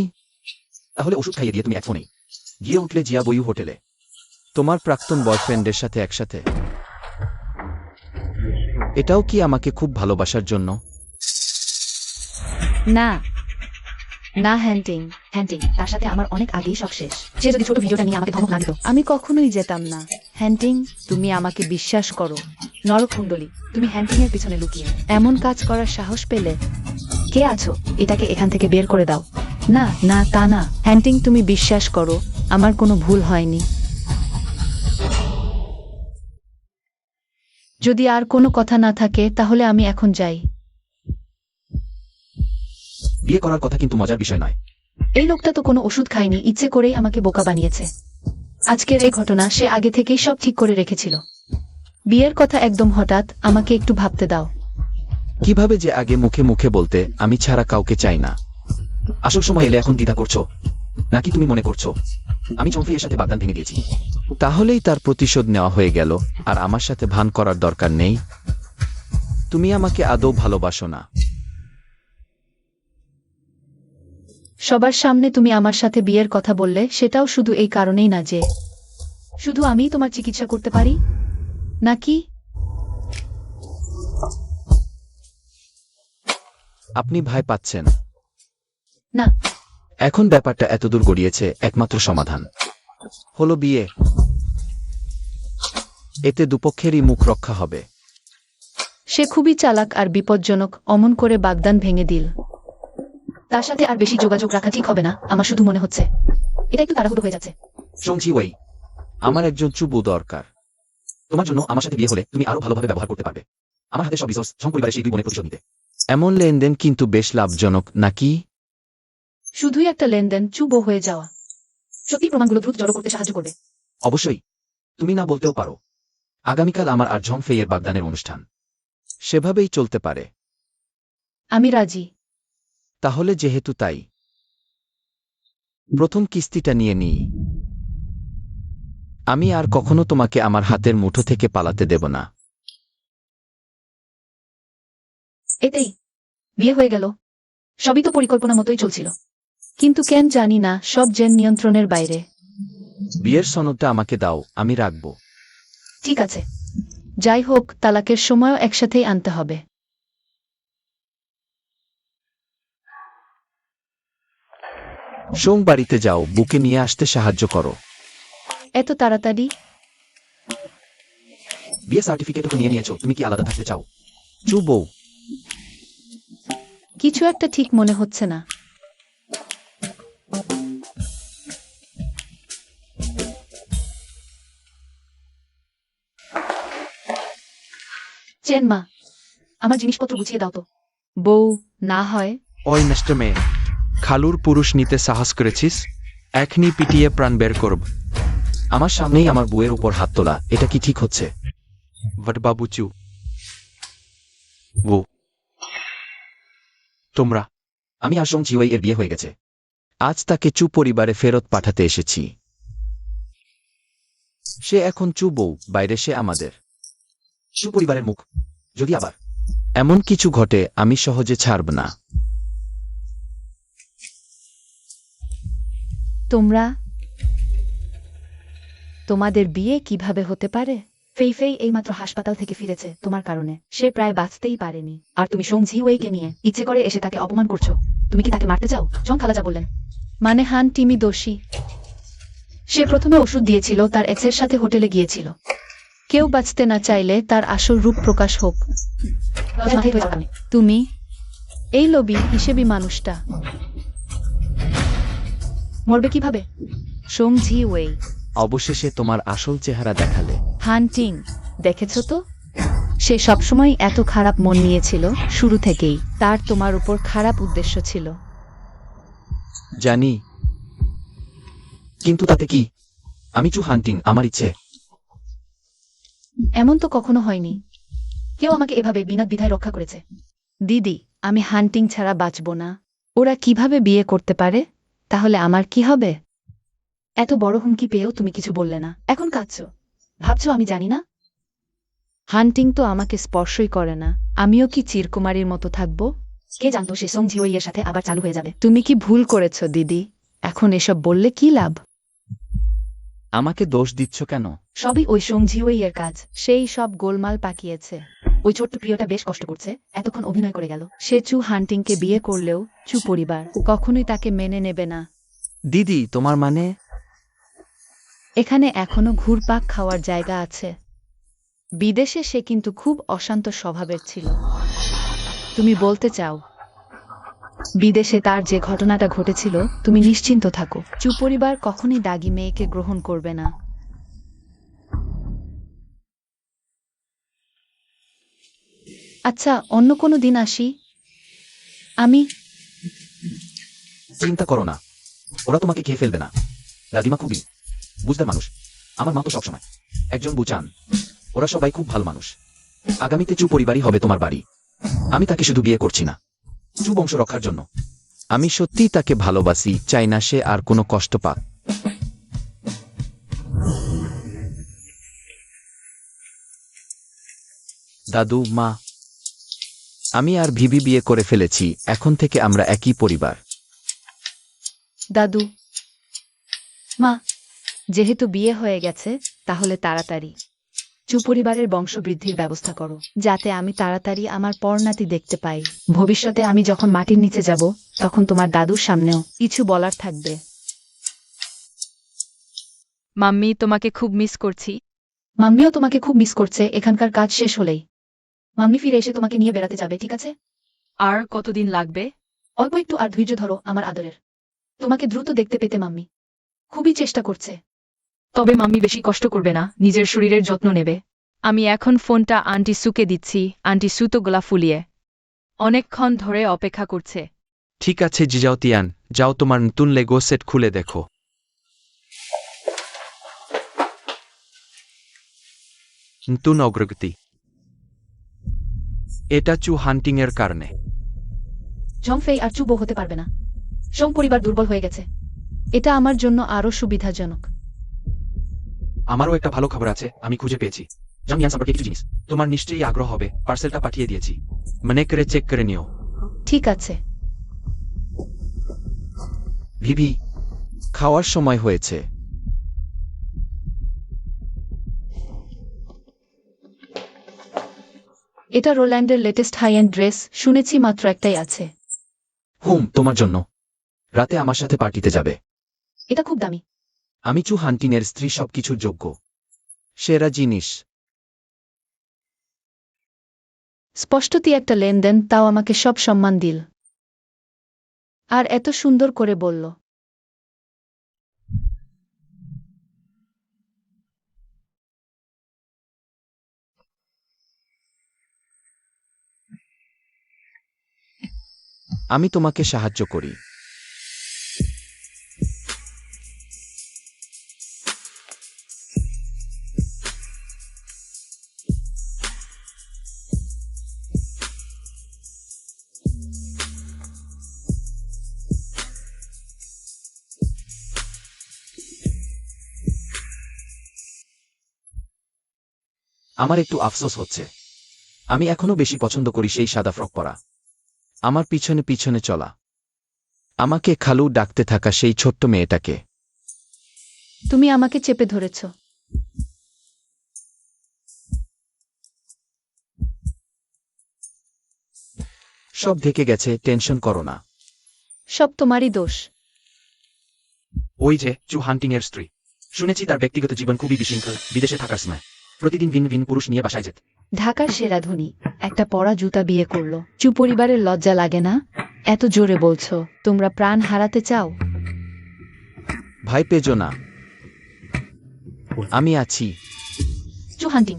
তাহলে ওষুধ খাইয়ে দিয়ে তুমি এক ফোনেই গিয়ে উঠলে জিয়া বইউ হোটেলে তোমার প্রাক্তন বয়ফ্রেন্ডের সাথে একসাথে। এটাও কি আমাকে খুব ভালোবাসার জন্য? না না হান্টিং, হান্টিং, তার সাথে আমার অনেক আগেই সব শেষ। সে যদি ছোট ভিডিওটা নিয়ে আমাকে ধমক না দিত। আমি কখনোই যেতাম না। হ্যান্টিং, তুমি আমাকে বিশ্বাস করো। নরকুণ্ডলী, তুমি হ্যান্টিং এর পিছনে লুকিয়ে এমন কাজ করার সাহস পেলে? কে আছো? এটাকে এখান থেকে বের করে দাও। না না, তা না। হ্যান্টিং, তুমি বিশ্বাস করো, আমার কোনো ভুল হয়নি। যদি আর কোনো কথা না থাকে তাহলে আমি এখন যাই। বিয়ে করার কথা কিন্তু মজার বিষয় নয়। এই লোকটা তো কোনো ওষুধ খায়নি, ইচ্ছে করেই আমাকে বোকা বানিয়েছে। আজকের এই ঘটনা সে আগে থেকেই সব ঠিক করে রেখেছিল। বিয়ের কথা একদম হঠাৎ, আমাকে একটু ভাবতে দাও। কিভাবে যে আগে মুখে মুখে বলতে আমি ছাড়া কাউকে চাই না। আসল সময় এলে এখন দ্বিধা করছো নাকি তুমি মনে করছো আমি ঝংফেইয়ের সাথে বাগদান ভেঙে দিয়েছি? তাহলেই তার প্রতিশোধ নেওয়া হয়ে গেল, আর আমার সাথে ভান করার দরকার নেই। তুমি আমাকে আদৌ ভালোবাসো না। সবার সামনে তুমি আমার সাথে বিয়ের কথা বললে, সেটাও শুধু এই কারণেই না যে শুধু আমিই তোমার চিকিৎসা করতে পারি, নাকি? আপনি ভয় পাচ্ছেন? না। এখন ব্যাপারটা এতদূর গড়িয়েছে, একমাত্র সমাধান হলো বিয়ে। এতে দুপক্ষেরই মুখ রক্ষা হবে। সে খুবই চালাক আর বিপজ্জনক, অমন করে বাগদান ভেঙে দিল। তার সাথে আর বেশি যোগাযোগ রাখা ঠিক হবে না, আমার শুধু মনে হচ্ছে এটা একটু তাড়াহুড়ো হয়ে যাচ্ছে। সঞ্জি ওই, আমার একজন চুবু দরকার। তোমার জন্য আমার সাথে বিয়ে হলে তুমি আরো ভালোভাবে ব্যবহার করতে পারবে। আমার হাতে সব রিসোর্স, পরিবারের সেই দুই বোনের প্রতিশোধ নিতে। এমন লেনদেন কিন্তু বেশ লাভজনক, নাকি? শুধুই একটা লেনদেন, চুবো হয়ে যাওয়া। সত্যি প্রমাণগুলো দ্রুত জড়ো করতে সাহায্য করবে। অবশ্যই। তুমি না বলতেও পারো। আগামীকাল আমার আর ঝং ফেইয়ের বাগদানের অনুষ্ঠান। সেভাবেই চলতে পারে। আমি রাজি। তাহলে যেহেতু তাই, প্রথম কিস্তিটা নিয়ে নিই। আমি আর কখনো তোমাকে আমার হাতের মুঠো থেকে পালাতে দেব না। এতেই বিয়ে হয়ে গেল। সবই তো পরিকল্পনা মতোই চলছিল, কিন্তু কেন জানি না, সব জেন নিয়ন্ত্রণের বাইরে। বিয়ের সনদটা আমাকে দাও, আমি রাখব। ঠিক আছে, যাই হোক, তালাকের সময়ও একসাথেই আনতে হবে। সোম বাড়িতে যাও, বুকে নিয়ে আসতে সাহায্য করো। এত তাড়াতাড়ি? বিয়ে সার্টিফিকেট তো নিয়ে নিয়েছো, তুমি কি আলাদা থাকতে চাও? চুবৌ, কিছু একটা ঠিক মনে হচ্ছে না। চেন মা, আমার জিনিসপত্র গুছিয়ে দাও তো। বউ, না হয় ওই নষ্ট মেয়ে, খালুর পুরুষ নিতে সাহস করেছিস? এখনই পিটিয়ে প্রাণ বের করব। আমার সামনেই আমার বউয়ের উপর হাত তোলা, এটা কি ঠিক হচ্ছে? বটবাবুচু, ও তোমরা। আমি আর সং জিওয়াই এর বিয়ে হয়ে গেছে। আজ তাকে চু পরিবারে ফেরত পাঠাতে এসেছি। সে এখন চু বউ, বাইরে সে আমাদের। পরিবারের মুখ যদি আবার এমন কিছু ঘটে, আমি সহজে ছাড়ব না। তোমাদের বিয়ে কিভাবে হতে পারে? ফেই এইমাত্র হাসপাতাল থেকে ফিরেছে তোমার কারণে। সে প্রায় বাঁচতেই পারেনি, আর তুমি সোং ঝিওয়েইকে নিয়ে ইচ্ছে করে এসে তাকে অপমান করছো। তুমি কি তাকে মারতে চাও? জং খালাজা বললেন। মানে হান টিমি দোষী? সে প্রথমে ওষুধ দিয়েছিল, তার এক্সের সাথে হোটেলে গিয়েছিল। কেউ বাঁচতে না চাইলে তার আসল রূপ প্রকাশ হোক। মাথায় হয়ে যাও। তুমি এই লবি হিসেবে মানুষটা মরবে কিভাবে? সোং ঝি ওয়েই অবশেষে তোমার আসল চেহারা দেখালে। হান্টিং, দেখেছ তো? সে সবসময় এত খারাপ মন নিয়েছিল শুরু থেকেই। তার তোমার উপর খারাপ উদ্দেশ্য ছিল। জানি, কিন্তু তাতে কি? আমি চু হান্টিং, আমার ইচ্ছে। এমন তো কখনো হয়নি। কেউ আমাকে এভাবে বিনা দ্বিধায় রক্ষা করেছে। দিদি, আমি হান্টিং ছাড়া বাঁচব না। ওরা কিভাবে বিয়ে করতে পারে? তাহলে আমার কি হবে? এত বড় হুমকি পেয়েও তুমি কিছু বললে না, এখন কাঁদছো। ভাবছো আমি জানি না? হান্টিং তো আমাকে স্পর্শই করে না। আমিও কি চিরকুমারীর মতো থাকব? কে জানতো সে সোং ঝিওয়েইয়ের সাথে আবার চালু হয়ে যাবে। তুমি কি ভুল করেছ দিদি? এখন এসব বললে কি লাভ? আমাকে দোষ দিচ্ছ কেন? সবই ওই সোং ঝিওয়েইয়ের কাজ। সেই সব গোলমাল পাকিয়েছে। ওই ছোট্ট প্রিয়টা বেশ কষ্ট করছে, এতক্ষণ অভিনয় করে গেল। সে চু হান্টিংকে বিয়ে করলেও চু পরিবার কখনোই তাকে মেনে নেবে না। দিদি, তোমার মানে? এখানে এখনো ঘুরপাক খাওয়ার জায়গা আছে। বিদেশে সে কিন্তু খুব অশান্ত স্বভাবের ছিল। তুমি বলতে চাও বিদেশে তার যে ঘটনাটা ঘটেছিল, তুমি নিশ্চিন্ত থাকো। চু পরিবার কখনই দাগী মেয়েকে গ্রহণ করবে না। আচ্ছা, অন্য কোনো দিন আসি। আমি চিন্তা করো না, ওরা তোমাকে খেয়ে ফেলবে না। দাদিমা খুবই বুঝতে মানুষ। আমার মা তো সবসময় একজন বুচান। ওরা সবাই খুব ভালো মানুষ। আগামীতে চু পরিবারই হবে তোমার বাড়ি। আমি তাকে শুধু বিয়ে করছি না, চু বংশ রক্ষার জন্য। আমি সত্যিই তাকে ভালোবাসি, চাই না সে আর কোনো কষ্ট পাক। দাদু, মা, আমি আর ভিভি বিয়ে করে ফেলেছি, এখন থেকে আমরা একই পরিবার। দাদু, মা, যেহেতু বিয়ে হয়ে গেছে তাহলে তাড়াতাড়ি পরিবারের বংশবৃদ্ধির ব্যবস্থা করো, যাতে আমি তাড়াতাড়ি আমার পরনাতি দেখতে পাই। ভবিষ্যতে আমি যখন মাটির নিচে যাব তখন তোমার দাদুর সামনেও। কিছু বলার থাকবে? মাম্মি তোমাকে খুব মিস করছি। মাম্মিও তোমাকে খুব মিস করছে এখানকার কাজ শেষ হলেই। মাম্মি ফিরে এসে তোমাকে নিয়ে বেড়াতে যাবে, ঠিক আছে? আর কতদিন লাগবে? অল্প একটু আর ধৈর্য ধরো আমার আদরের। তোমাকে দ্রুত দেখতে পেতে মাম্মি খুবই চেষ্টা করছে। তবে মাম্মি বেশি কষ্ট করবে না, নিজের শরীরের যত্ন নেবে। আমি এখন ফোনটা আন্টি সুকে দিচ্ছি। আন্টি সু তো গলা ফুলিয়ে অনেকক্ষণ ধরে অপেক্ষা করছে। ঠিক আছে জিজাও তিয়ান, যাও তোমার নতুন লেগো সেট খুলে দেখো। নতুন অগ্রগতি। এটা চু হান্টিং এর কারণে। জংফেই আর চুপ হতে পারবে না। সোম পরিবার দুর্বল হয়ে গেছে। এটা আমার জন্য আরো সুবিধাজনক। আমারও একটা ভালো খবর আছে, আমি খুঁজে পেয়েছি। জং ইয়ান সম্পর্কে কিছু জিনিস তোমার নিশ্চয়ই আগ্রহ হবে। পার্সেলটা পাঠিয়ে দিয়েছি, মনে করে চেক করে নিও। ঠিক আছে। ভিভি, খাওয়ার সময় হয়েছে। এটা রোল্যান্ডের লেটেস্ট হাই এন্ড ড্রেস, শুনেছি মাত্র একটাই আছে। তোমার জন্য। রাতে আমার সাথে পার্টিতে যাবে। এটা খুব দামি। আমি চু হান্টিংয়ের স্ত্রী, সবকিছুর যোগ্য। সেরা জিনিস। স্পষ্টতই একটা লেনদেন, তাও আমাকে সব সম্মান দিল আর এত সুন্দর করে বলল। আমি তোমাকে সাহায্য করি। আমার একটু আফসোস হচ্ছে, আমি এখনো বেশি পছন্দ করি সেই সাদা ফ্রক পরা, আমার পিছনে পিছনে চলা, আমাকে খালু ডাকতে থাকা সেই ছোট্ট মেয়েটাকে। তুমি আমাকে চেপে ধরেছ। সব ঢেকে গেছে, টেনশন করো না। সব তোমারই দোষ। ওই যে চু হান্টিং এর স্ত্রী, শুনেছি তার ব্যক্তিগত জীবন খুবই বিশৃঙ্খল। বিদেশে থাকার সময় প্রতিদিন ভিন ভিন পুরুষ নিয়ে বাসায় যেত। ঢাকার সেরা ধনী একটা পরা জুতা বিয়ে করলো। চু পরিবারের লজ্জা লাগে না? এত জোরে বলছো, তোমরা প্রাণ হারাতে চাও? ভাই পেজো না, আমি আছি। চু হান্টিং।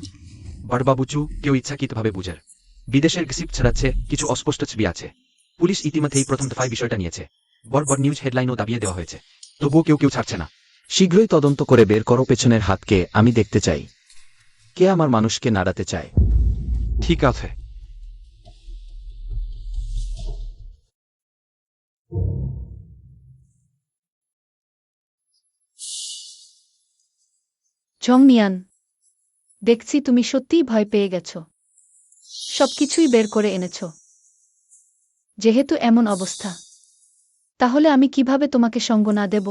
বড়বাবু চু কেউ ইচ্ছাকৃতভাবে বুঝার বিদেশের গসিপ ছড়াচ্ছে, কিছু অস্পষ্ট ছবি আছে। পুলিশ ইতিমধ্যেই প্রথম দফায় বিষয়টা নিয়েছে। বড় বড় নিউজ হেডলাইনও দাবিয়ে দেওয়া হয়েছে, তবুও কেউ কেউ ছাড়ছে না। শীঘ্রই তদন্ত করে বের করো পেছনের হাতকে। আমি দেখতে চাই কে আমার মানুষকে নাড়াতে চায়। ঠিক আছে। জং মিয়ান, দেখছি তুমি সত্যিই ভয় পেয়ে গেছ। সবকিছুই বের করে এনেছ। যেহেতু এমন অবস্থা, তাহলে আমি কিভাবে তোমাকে সঙ্গ না দেব?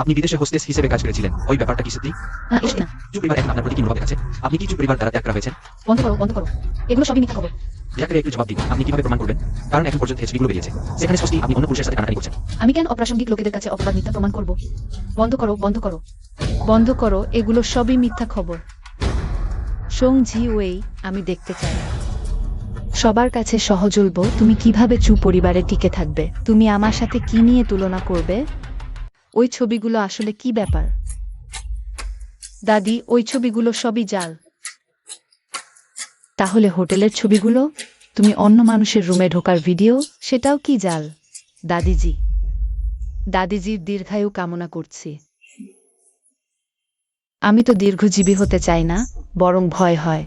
আপনি বিদেশে হোস্টেস হিসেবে কাজ করেছিলেন, ওই ব্যাপারটা কি সত্যি? না, এসব না। চু পরিবার এখন আপনার প্রতি কি মনোভাব দেখাচ্ছে? আপনি কি চু পরিবার দ্বারা ত্যাগ করা হয়েছেন? বন্ধ করো, বন্ধ করো। এগুলো সবই মিথ্যা খবর। দয়া করে একটু জবাব দিন, আপনি কিভাবে প্রমাণ করবেন? কারণ এখন পর্যন্ত ছবিগুলো বেরিয়েছে, সেখানে স্পষ্টই আপনি অন্য পুরুষের সাথে টানাটানি করছেন। আমি কেন অপ্রাসঙ্গিক লোকেদের কাছে অপবাদ মিথ্যা প্রমাণ করব? বন্ধ করো, বন্ধ করো। বন্ধ করো, এগুলো সবই মিথ্যা খবর। সোং জি ওয়েই, আমি দেখতে চাই। সবার কাছে সহজলব তুমি কিভাবে চু পরিবারে টিকে থাকবে। তুমি আমার সাথে কি নিয়ে তুলনা করবে? ওই ছবিগুলো আসলে কি ব্যাপার? দাদি, ওই ছবিগুলো সবই জাল। তাহলে হোটেলের ছবিগুলো, তুমি অন্য মানুষের রুমে ঢোকার ভিডিও, সেটাও কি জাল? দাদিজি, দাদিজির দীর্ঘায়ু কামনা করছি। আমি তো দীর্ঘজীবী হতে চাই না, বরং ভয় হয়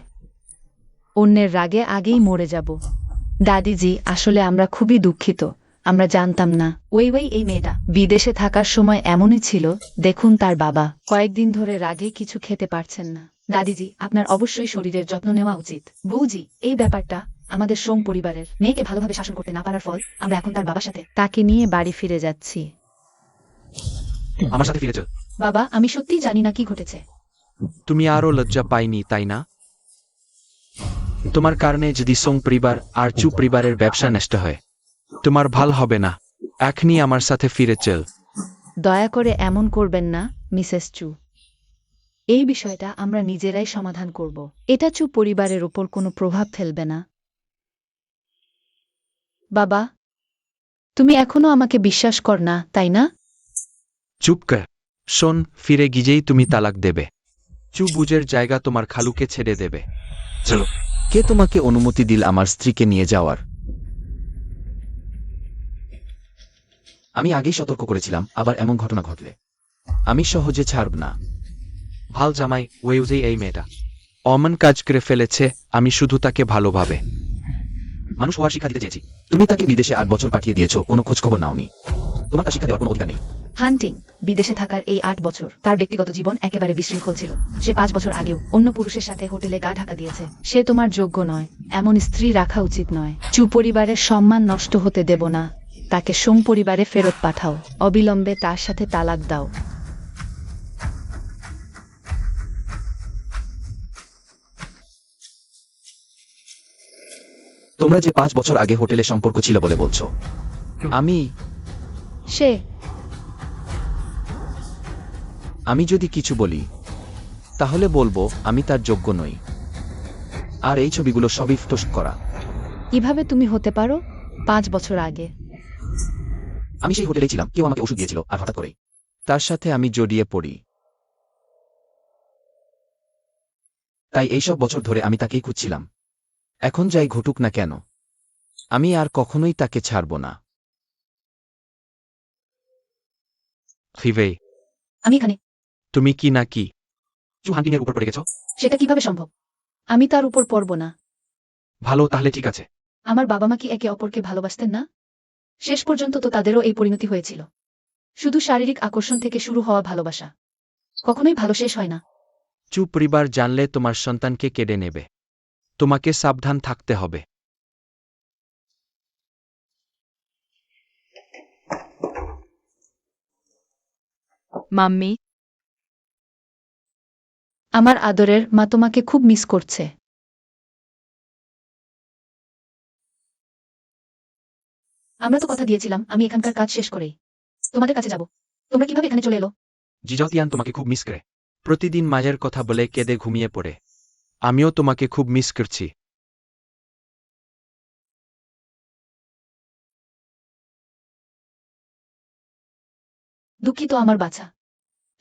অন্যের রাগে আগেই মরে যাব। দাদিজি, আসলে আমরা খুবই দুঃখিত, আমরা জানতাম না। ওই এই মেয়েটা বিদেশে থাকার সময় এমনই ছিল। দেখুন তার বাবা কয়েকদিন ধরে রাগে কিছু খেতে পারছেন না। দাদিজি, আপনার অবশ্যই শরীরের যত্ন নেওয়া উচিত। বউজি, এই ব্যাপারটা আমাদের সোম পরিবারের মেয়েকে ভালোভাবে শাসন করতে না পারার ফল। আমরা এখন তার বাবার সাথে। তাকে নিয়ে বাড়ি ফিরে যাচ্ছি। আমার সাথে ফিরে চল। বাবা, আমি সত্যিই জানি না কি ঘটেছে। তুমি আরও লজ্জা পাইনি তাই না? তোমার কারণে যদি সোং পরিবার আর চু পরিবারের ব্যবসা নষ্ট হয়, তোমার ভাল হবে না। এখনই আমার সাথে ফিরে চল। দয়া করে এমন করবেন না, মিসেস চু। এই বিষয়টা আমরা নিজেরাই সমাধান করব। এটা চু পরিবারের উপর কোনো প্রভাব ফেলবে না। বাবা, তুমি এখনো আমাকে বিশ্বাস কর না, তাই না? চুপ কর। শোন, ফিরে গিয়েই তুমি তালাক দেবে। চু বুঝের জায়গা তোমার খালুকে ছেড়ে দেবে। চলো। কে তোমাকে অনুমতি দিল আমার স্ত্রীকে নিয়ে যাওয়ার? আমি আগেই সতর্ক করেছিলাম, আবার এমন ঘটনা ঘটলে আমি সহজে ছাড়ব না। ভাল জামাই, ওয়েউজেই এই মেয়েটা অমন কাজ করে ফেলেছে। আমি শুধু তাকে ভালোভাবে মানুষ হওয়ার শিক্ষা দিতে চেয়েছি। তুমি তাকে বিদেশে 8 বছর পাঠিয়ে দিয়েছো, কোনো খোঁজ খবর নাওনি। তোমার তার শিক্ষা দেওয়ার কোনো অধিকার নেই। হান্টিং, বিদেশে থাকার এই 8 বছর তার ব্যক্তিগত জীবন একেবারে বিশৃঙ্খল ছিল। সে 5 বছর আগেও অন্য পুরুষের সাথে হোটেলে গা ঢাকা দিয়েছে। সে তোমার যোগ্য নয়, এমন স্ত্রী রাখা উচিত নয়। চু পরিবারের সম্মান নষ্ট হতে দেব না। তাকে সোম পরিবারে ফেরত পাঠাও। অবিলম্বে তার সাথে তালাক দাও। তোমরা যে 5 বছর আগে হোটেলে সম্পর্ক ছিল বলে বলছো, সে আমি যদি কিছু বলি তাহলে বলবো আমি তার যোগ্য নই। আর এই ছবিগুলো সবই ফটোশপ করা। কিভাবে তুমি হতে পারো? 5 বছর আগে আমি সেই হোটেলেই ছিলাম, কেউ আমাকে ওষুধ দিয়েছিল, আর হঠাৎ করেই তার সাথে আমি জড়িয়ে পড়ি। তাই এইসব বছর ধরে আমি তাকেই খুঁজছিলাম। এখন যাই ঘটুক না কেন, আমি আর কখনোই তাকে ছাড়ব না। ফিভে, আমি এখানে। তুমি কি না কি? চু হান্টিং এর উপর পড়ে গেছো? সেটা কিভাবে সম্ভব? আমি তার উপর পড়ব না। ভালো, তাহলে ঠিক আছে। আমার বাবা মা কি একে অপরকে ভালোবাসতেন না? শেষ পর্যন্ত তো তাদেরও এই পরিণতি হয়েছিল। শুধু শারীরিক আকর্ষণ থেকে শুরু হওয়া ভালোবাসা কখনোই ভালো শেষ হয় না। চু পরিবার জানলে তোমার সন্তানকে কেড়ে নেবে। তোমাকে সাবধান থাকতে হবে। মাম্মি, আমার আদরের মা তোমাকে খুব মিস করছে। আমরা তো কথা দিয়েছিলাম আমি এখানকার কাজ শেষ করেই তোমাদের কাছে যাব। তোমরা কিভাবে এখানে চলে এলো? জিজাতিয়ান তোমাকে খুব মিস করে। প্রতিদিন মায়ের কথা বলে কেঁদে ঘুমিয়ে পড়ে। আমিও তোমাকে খুব মিস করছি। দুঃখিত আমার বাছা,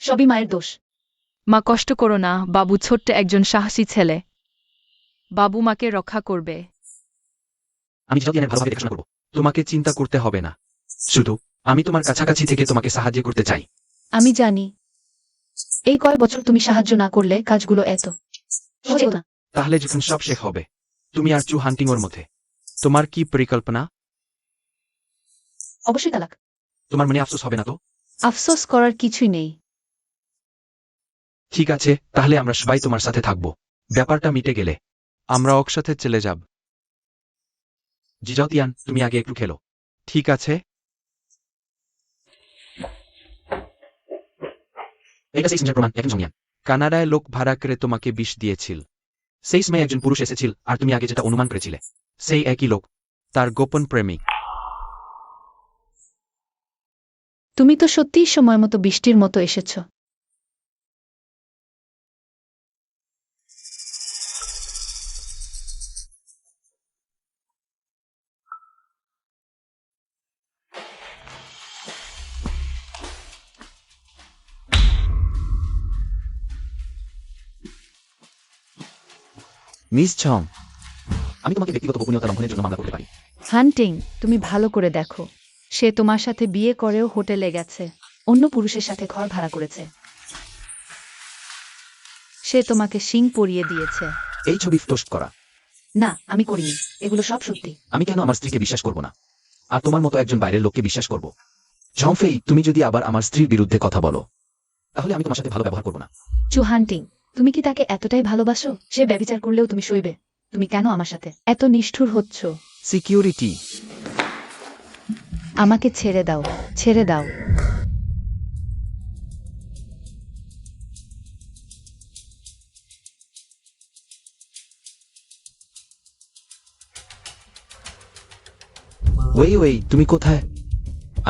সবই মায়ের দোষ। মা কষ্ট করো না, বাবু ছোট্ট একজন সাহসী ছেলে। বাবু মাকে রক্ষা করবে। আমি জিজাতিয়ানের ভালোভাবে দেখাশোনা করবো। তোমাকে চিন্তা করতে হবে না। শুধু আমি তোমার কাছাকাছি থেকে তোমাকে সাহায্য করতে চাই। আমি জানি এই কয় বছর তুমি সাহায্য না করলে কাজগুলো এত সহজ হতো না। তাহলে যখন সব শেষ হবে, তুমি আর চু হান্টিং ওর মধ্যে তোমার কি পরিকল্পনা? অবশ্যই তালাক। তোমার মনে আফসোস হবে না তো? আফসোস করার কিছুই নেই। ঠিক আছে, তাহলে আমরা সবাই তোমার সাথে থাকবো। ব্যাপারটা মিটে গেলে আমরা একসাথে চলে যাব। জিজাতিয়ান, তুমি আগে একটু খেলো। ঠিক আছে। এটা সেই সিনের প্রমাণ, একজন জঙ্গিয়ান। কানাডায় লোক ভাড়া করে তোমাকে বিষ দিয়েছিল। সেই সময় একজন পুরুষ এসেছিল, আর তুমি আগে যেটা অনুমান করেছিলে সেই একই লোক। তার গোপন প্রেমিক। তুমি তো সত্যিই সময় মতো বৃষ্টির মতো এসেছ। মিস ছং, আমি তোমাকে ব্যক্তিগত গোপনীয়তা লঙ্ঘনের জন্য মামলা করতে পারি। হান্টিং, তুমি ভালো করে দেখো। সে তোমার সাথে বিয়ে করেও হোটেলে গেছে। অন্য পুরুষের সাথে ঘর ভাড়া করেছে। সে তোমাকে শিং পরিয়ে দিয়েছে। এই ছবি ফটোশপ করা। না, আমি করিনি। এগুলো সব সত্যি। আমি কেন আমার স্ত্রীকে বিশ্বাস করব না, আর তোমার মতো একজন বাইরের লোককে বিশ্বাস করব? ঝংফেই, তুমি যদি আবার আমার স্ত্রীর বিরুদ্ধে কথা বলো তাহলে আমি তোমার সাথে ভালো ব্যবহার করব না। চু হান্টিং, তুমি কি তাকে এতটাই ভালোবাসো? সে ব্যভিচার করলেও তুমি সইবে? তুমি কেন আমার সাথে এত নিষ্ঠুর হচ্ছ? সিকিউরিটি, আমাকে ছেড়ে দাও, ছেড়ে দাও। ওই তুমি কোথায়?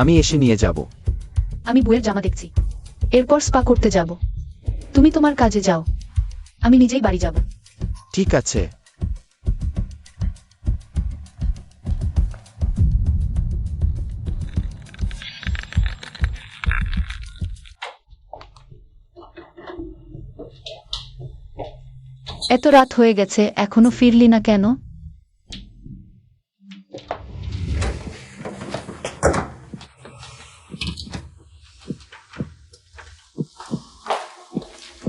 আমি এসে নিয়ে যাব। আমি বইয়ের জামা দেখছি, এরপর স্পা করতে যাব। তুমি তোমার কাজে যাও, আমি নিজেই বাড়ি যাব। ঠিক আছে। এত রাত হয়ে গেছে, এখনো ফিরলি না কেন?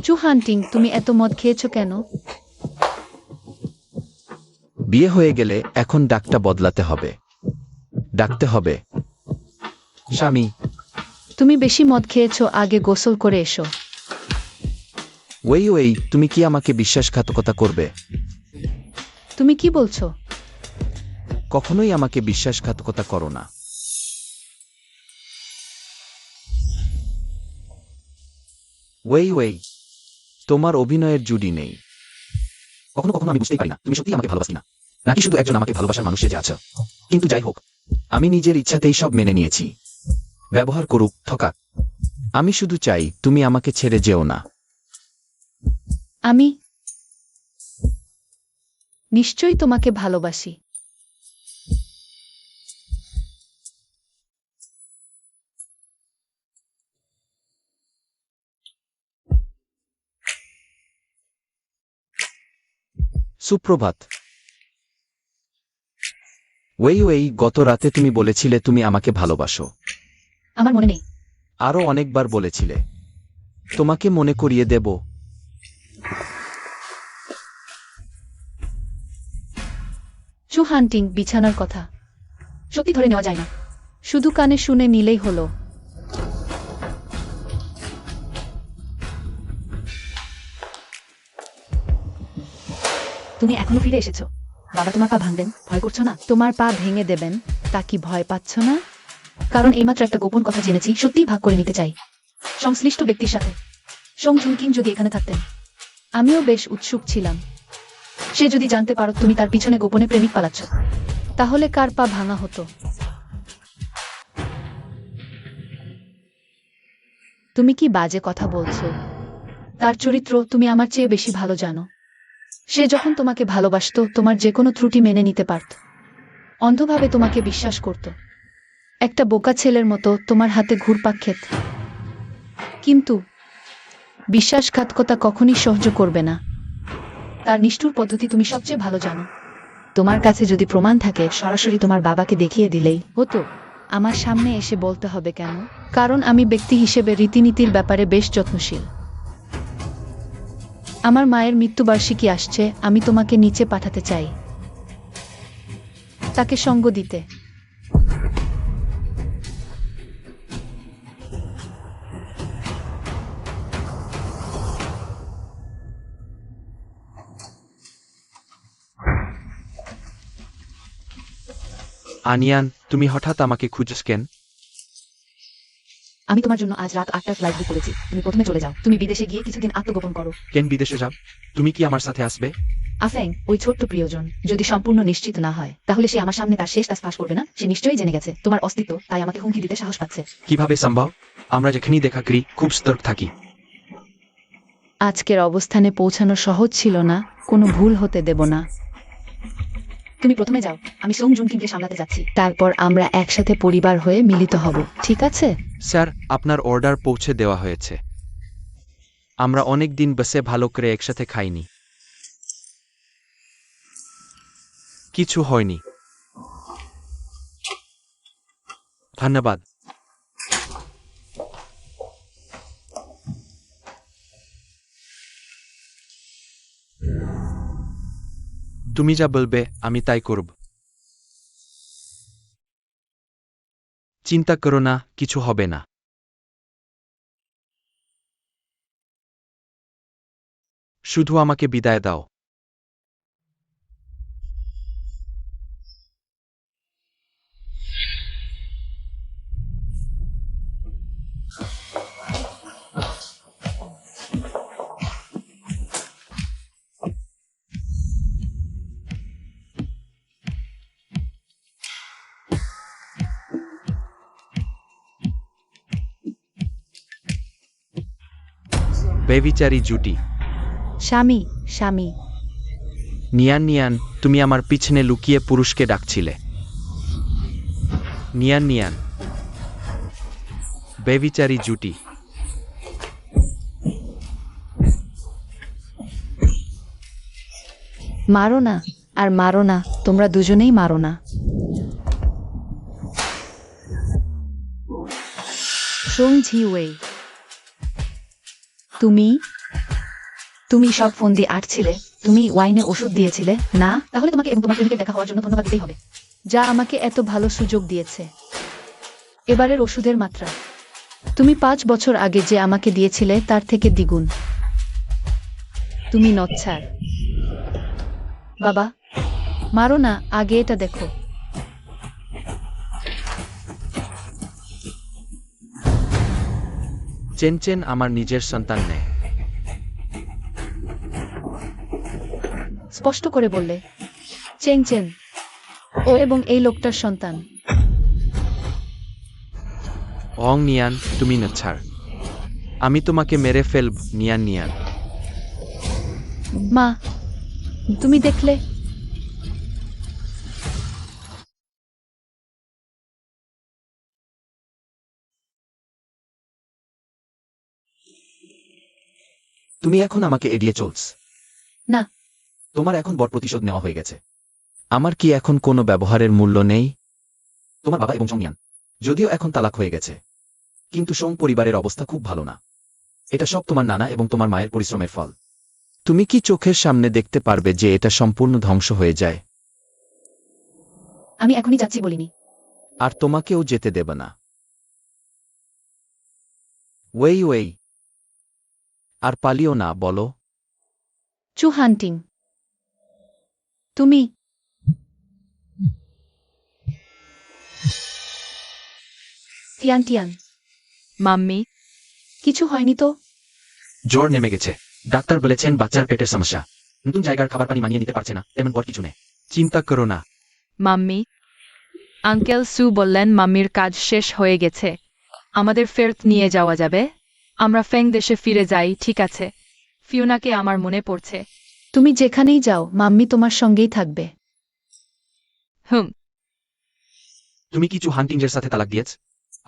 চু হান্টিং, তুমি এত মদ খেয়েছো কেন? বিয়ে হয়ে গেলে এখন ডাকটা বদলাতে হবে। ডাকতে হবে স্বামী। তুমি বেশি মদ খেয়েছো, আগে গোসল করে এসো। ওই তুমি কি আমাকে বিশ্বাসঘাতকতা করবে? তুমি কি বলছো? কখনোই আমাকে বিশ্বাসঘাতকতা করো না। ওই তোমার অভিনয়ের জুড়ি নেই। কখনো কখনো আমি বুঝতেই পারি না তুমি সত্যি আমাকে ভালোবাসি না, নাকি শুধু একজন আমাকে ভালোবাসার মানুষ যে আছো। কিন্তু যাই হোক, আমি নিজের ইচ্ছাতেই সব মেনে নিয়েছি। ব্যবহার করুক, ঠকাক, আমি শুধু চাই তুমি আমাকে ছেড়ে যেও না। আমি নিশ্চয়ই তোমাকে ভালোবাসি। সুপ্রভাত। ওই গত রাতে তুমি বলেছিলে তুমি আমাকে ভালোবাসো। আমার মনে নেই। আরো অনেকবার বলেছিলে। তোমাকে মনে করিয়ে দেব। চু হান্টিং, বিছানার কথা সত্যি ধরে নেওয়া যায় না। শুধু কানে শুনে নিলেই হলো। তুমি এখনো ফিরে এসেছো। বাবা তোমার পা ভাঙবেন, ভয় করছো না? তোমার পা ভেঙে দেবেন, তা কি ভয় পাচ্ছ না? কারণ এইমাত্র একটা গোপন কথা জেনেছি, সত্যিই ভাগ করে নিতে চাই সংশ্লিষ্ট ব্যক্তির সাথে। সোং জুন কিম যদি এখানে থাকতেন, আমিও বেশ উৎসুক ছিলাম। সে যদি জানতে পারো তুমি তার পিছনে গোপনে প্রেমিক পালাচ্ছ। তাহলে কার পা ভাঙা হতো? তুমি কি বাজে কথা বলছো? তার চরিত্র তুমি আমার চেয়ে বেশি ভালো জানো। সে যখন তোমাকে ভালোবাসতো, তোমার যে কোনো ত্রুটি মেনে নিতে পারত, অন্ধভাবে তোমাকে বিশ্বাস করত। একটা বোকা ছেলের মতো তোমার হাতে ঘুরপাক খেত। কিন্তু বিশ্বাসঘাতকতা কখনই সহ্য করবে না। তার নিষ্ঠুর পদ্ধতি তুমি সবচেয়ে ভালো জানো। তোমার কাছে যদি প্রমাণ থাকে, সরাসরি তোমার বাবাকে দেখিয়ে দিলেই হতো। আমার সামনে এসে বলতে হবে কেন? কারণ আমি ব্যক্তি হিসেবে রীতিনীতির ব্যাপারে বেশ যত্নশীল। আমার মায়ের মৃত্যুবার্ষিকী আসছে, আমি তোমাকে নিচে পাঠাতে চাই, তাকে সঙ্গ দিতে। আনিয়ান, তুমি হঠাৎ আমাকে খুঁজছ কেন? আমি তোমার জন্য আজ রাত 8টার ফ্লাইট বুক করেছি। তুমি প্রথমে চলে যাও। তুমি বিদেশে গিয়ে কিছুদিন আত্মগোপন করো। কেন বিদেশে যাব? তুমি কি আমার সাথে আসবে? আফেং, ওই ছোট্ট প্রিয়জন যদি সম্পূর্ণ নিশ্চিত না হয়, তাহলে সে আমার সামনে তার শেষ কাজ ফাঁস করবে না। সে নিশ্চয়ই জেনে গেছে তোমার অস্তিত্ব, তাই আমাকে হুমকি দিতে সাহস পাচ্ছে। কিভাবে সম্ভব? আমরা যেখানেই দেখা করি খুব সতর্ক থাকি। আজকের অবস্থানে পৌঁছানো সহজ ছিল না, কোনো ভুল হতে দেব না। তুমি প্রথমে যাও, আমি সোং জুন কিমকে সামলাতে যাচ্ছি। তারপর আমরা একসাথে পরিবার হয়ে মিলিত হব, ঠিক আছে? স্যার, আপনার অর্ডার পৌঁছে দেওয়া হয়েছে। আমরা অনেক দিন বসে ভালো করে একসাথে খাইনি। কিছু হয়নি। ধন্যবাদ। তুমি যা বলবে আমি তাই করব। চিন্তা করো না, কিছু হবে না। শুধু আমাকে বিদায় দাও। বেবিচারি জুটি। স্বামী, স্বামী। নিয়ান নিয়ান, তুমি আমার পিছনে লুকিয়ে পুরুষকে ডাকছিলে। নিয়ান নিয়ান। বেবিচারি জুটি। মারো না, আর মারো না, তোমরা দুজনেই মারো না। সোং ঝি ওয়েই, তুমি তুমি সব ফোন দিয়ে আটছিলে, তুমি ওয়াইনে ওষুধ দিয়েছিলে না? তাহলে তোমাকে এবং তোমার ক্লিনিকে দেখা হওয়ার জন্য ধন্যবাদ দিতেই হবে। যা আমাকে এত ভালো সুযোগ দিয়েছে। এবারের ওষুধের মাত্রা তুমি 5 বছর আগে যে আমাকে দিয়েছিলে তার থেকে দ্বিগুণ। তুমি নচ্ছার। বাবা, মারো না, আগে এটা দেখো। চেনচেন আমার নিজের সন্তান নেয়। স্পষ্ট করে বললে। চেং চেন, ও এবং এই লোকটার সন্তান। অং নিয়ান, তুমি নচ্ছার। আমি তোমাকে মেরে ফেলব, নিয়ান নিয়ান। মা, তুমি দেখলে? তুমি এখন আমাকে এড়িয়ে চলছ। না। তোমার এখন বড় প্রতিশোধ নেওয়া হয়ে গেছে। আমার কি এখন কোনো ব্যবহারের মূল্য নেই? তোমার বাবা এবং সংয়ান যদিও এখন তালাক হয়ে গেছে, কিন্তু সোং পরিবারের অবস্থা খুব ভালো না। এটা সব তোমার নানা এবং তোমার মায়ের পরিশ্রমের ফল। তুমি কি চোখের সামনে দেখতে পারবে যে এটা সম্পূর্ণ ধ্বংস হয়ে যায়? আমি এখনই যাচ্ছি বলিনি। আর তোমাকেও যেতে দেব না। ওয়েই ওয়েই, আর পালিও না, বলো। চু হান্টিং, তুমি টিয়ান টিয়ান, মাম্মি, কিছু হয়নি তো? জ্বর নেমে গেছে। ডাক্তার বলেছেন বাচ্চার পেটের সমস্যা। নতুন জায়গার খাবার পানি মানিয়ে নিতে পারছে না, তেমন পর কিছু নেই। চিন্তা করো না। মাম্মি, আঙ্কেল সু বললেন মাম্মির কাজ শেষ হয়ে গেছে। আমাদের ফেরত নিয়ে যাওয়া যাবে। আমরা ফেং দেশে ফিরে যাই, ঠিক আছে? ফিওনাকে আমার মনে পড়ছে। তুমি যেখানেই যাও মাম্মি তোমার সঙ্গেই থাকবে। হুম। তুমি কি চু হান্টিংয়ের সাথে তালাক দিয়েছ?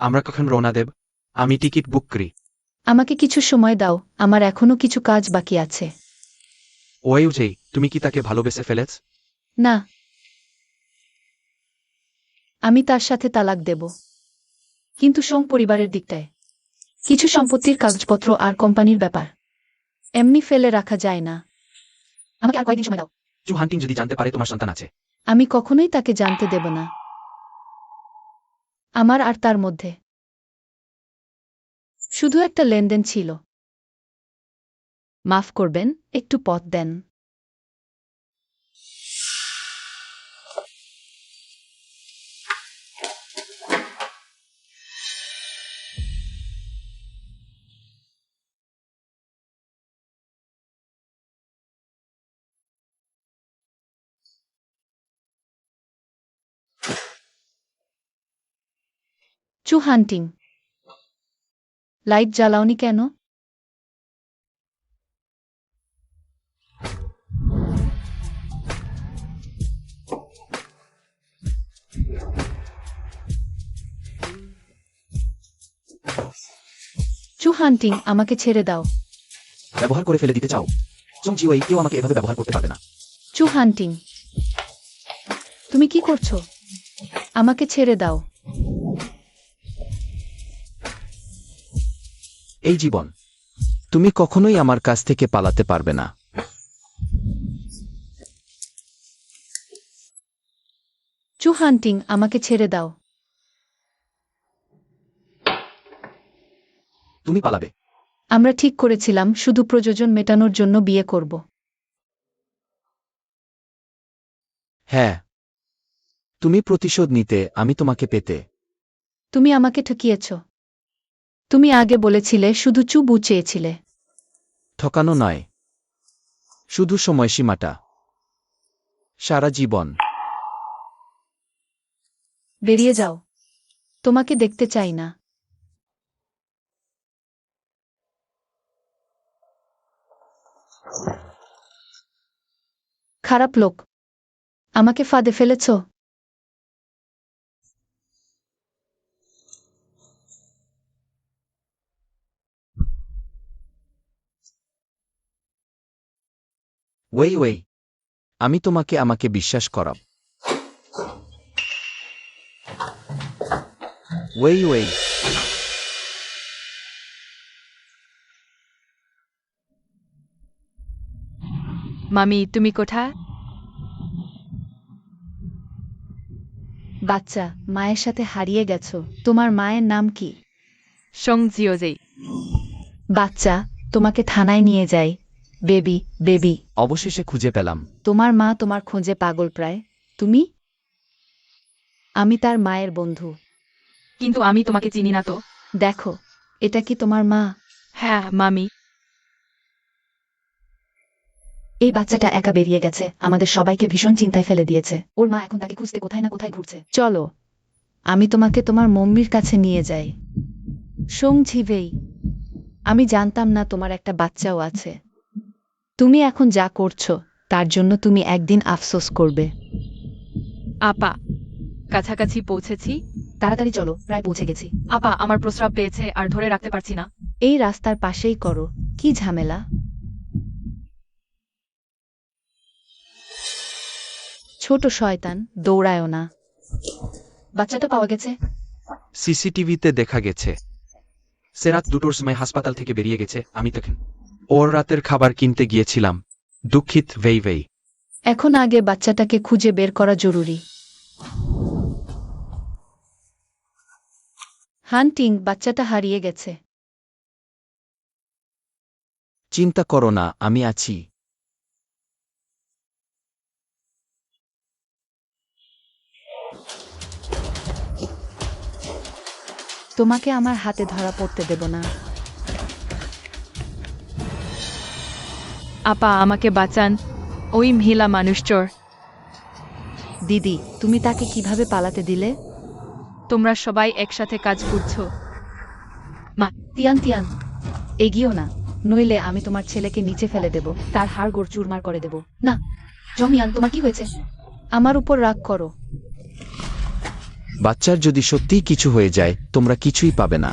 আমরা কখন রওনা দেব? আমি টিকিট বুক করি। আমাকে কিছু সময় দাও, আমার এখনো কিছু কাজ বাকি আছে। ওয়েও যেই, তুমি কি তাকে ভালোবেসে ফেলেছ? না, আমি তার সাথে তালাক দেব। কিন্তু সোং পরিবারের দিকটায় কিছু সম্পত্তির কাগজপত্র আর কোম্পানির ব্যাপার এমনি ফেলে রাখা যায় না। আমাকে আর কয়েকদিন সময় দাও। চু হান্টিং যদি জানতে পারে তোমার সন্তান আছে। আমি কখনোই তাকে জানতে দেব না। আমার আর তার মধ্যে শুধু একটা লেনদেন ছিল। মাফ করবেন, একটু পথ দেন। চু হান্টিং, লাইট জ্বালাওনি কেন? চু হান্টিং, আমাকে ছেড়ে দাও। ব্যবহার করে ফেলে দিতে চাও? চং জি ওয়েই, কেউ আমাকে এভাবে ব্যবহার করতে পারবে না। চু হান্টিং, তুমি কি করছো? আমাকে ছেড়ে দাও। এই জীবন, তুমি কখনোই আমার কাছ থেকে পালাতে পারবে না। চু হান্টিং, আমাকে ছেড়ে দাও। তুমি পালাবে। আমরা ঠিক করেছিলাম শুধু প্রয়োজন মেটানোর জন্য বিয়ে করব। হ্যাঁ, তুমি প্রতিশোধ নিতে, আমি তোমাকে পেতে। তুমি আমাকে ঠকিয়েছ। তুমি আগে বলেছিলে শুধু চুবু চেয়েছিলে। ঠকানো নয়, শুধু সময়সীমাটা। সারা জীবন। বেরিয়ে যাও। তোমাকে দেখতে চাই না। খারাপ লোক। আমাকে ফাঁদে ফেলেছ। ওয়েই ওয়েই, আমি তোমাকে আমাকে বিশ্বাস করাব। ওয়েই ওয়েই, মামি তুমি কোথায়? বাচ্চা, মায়ের সাথে হারিয়ে গেছো। তোমার মায়ের নাম কি? সং জিওজেই। বাচ্চা, তোমাকে থানায় নিয়ে যাই। Baby, baby. অবশেষে খুঁজে পেলাম। তোমার মা তোমার খোঁজে পাগল প্রায়। তুমি? আমি তার মায়ের বন্ধু। কিন্তু আমি তোমাকে চিনি না তো। দেখো, এটা কি তোমার মা? হ্যাঁ মামি। এই বাচ্চাটা একা বেরিয়ে গেছে, আমাদের সবাইকে ভীষণ চিন্তায় ফেলে দিয়েছে। ওর মা এখন তাকে খুঁজতে কোথায় না কোথায় ঘুরছে। চলো, আমি তোমাকে তোমার মম্মির কাছে নিয়ে যাই। সং ঝিভেই, আমি জানতাম না তোমার একটা বাচ্চাও আছে। তুমি এখন যা করছো তার জন্য তুমি একদিন আফসোস করবে। আপা, কাছাকাছি পৌঁছেছি। তাড়াতাড়ি চলো, প্রায় পৌঁছে গেছি। আপা, আমার প্রস্রাব পেয়েছে আর ধরে রাখতে পারছি না। এই রাস্তার পাশেই করো। কি ঝামেলা? ছোট শয়তান, দৌড়ায়ও না। বাচ্চাটা পাওয়া গেছে। সিসিটিভিতে দেখা গেছে। সে রাত 2টোর সময় হাসপাতাল থেকে বেরিয়ে গেছে, আমি তখন ওর রাতের খাবার কিনতে গিয়েছিলাম। দুঃখিত ভেই ভেই। এখন আগে বাচ্চাটাকে খুঁজে বের করা জরুরি। হান্টিং, বাচ্চাটা হারিয়ে গেছে। চিন্তা করো না, আমি আছি। তোমাকে আমার হাতে ধরা পড়তে দেব না। আপা, আমাকে বাঁচান। ওই মহিলা মানুষ চোর। দিদি, তুমি তাকে কিভাবে পালাতে দিলে? তোমরা সবাই একসাথে কাজ করছো। তিয়ান তিয়ান, এগিয়েও না, নইলে আমি তোমার ছেলেকে নিচে ফেলে দেব, তার হাড় গোড় চুরমার করে দেব। না, জমিয়ান, তোমার কি হয়েছে? আমার উপর রাগ করো। বাচ্চার যদি সত্যিই কিছু হয়ে যায়, তোমরা কিছুই পাবে না।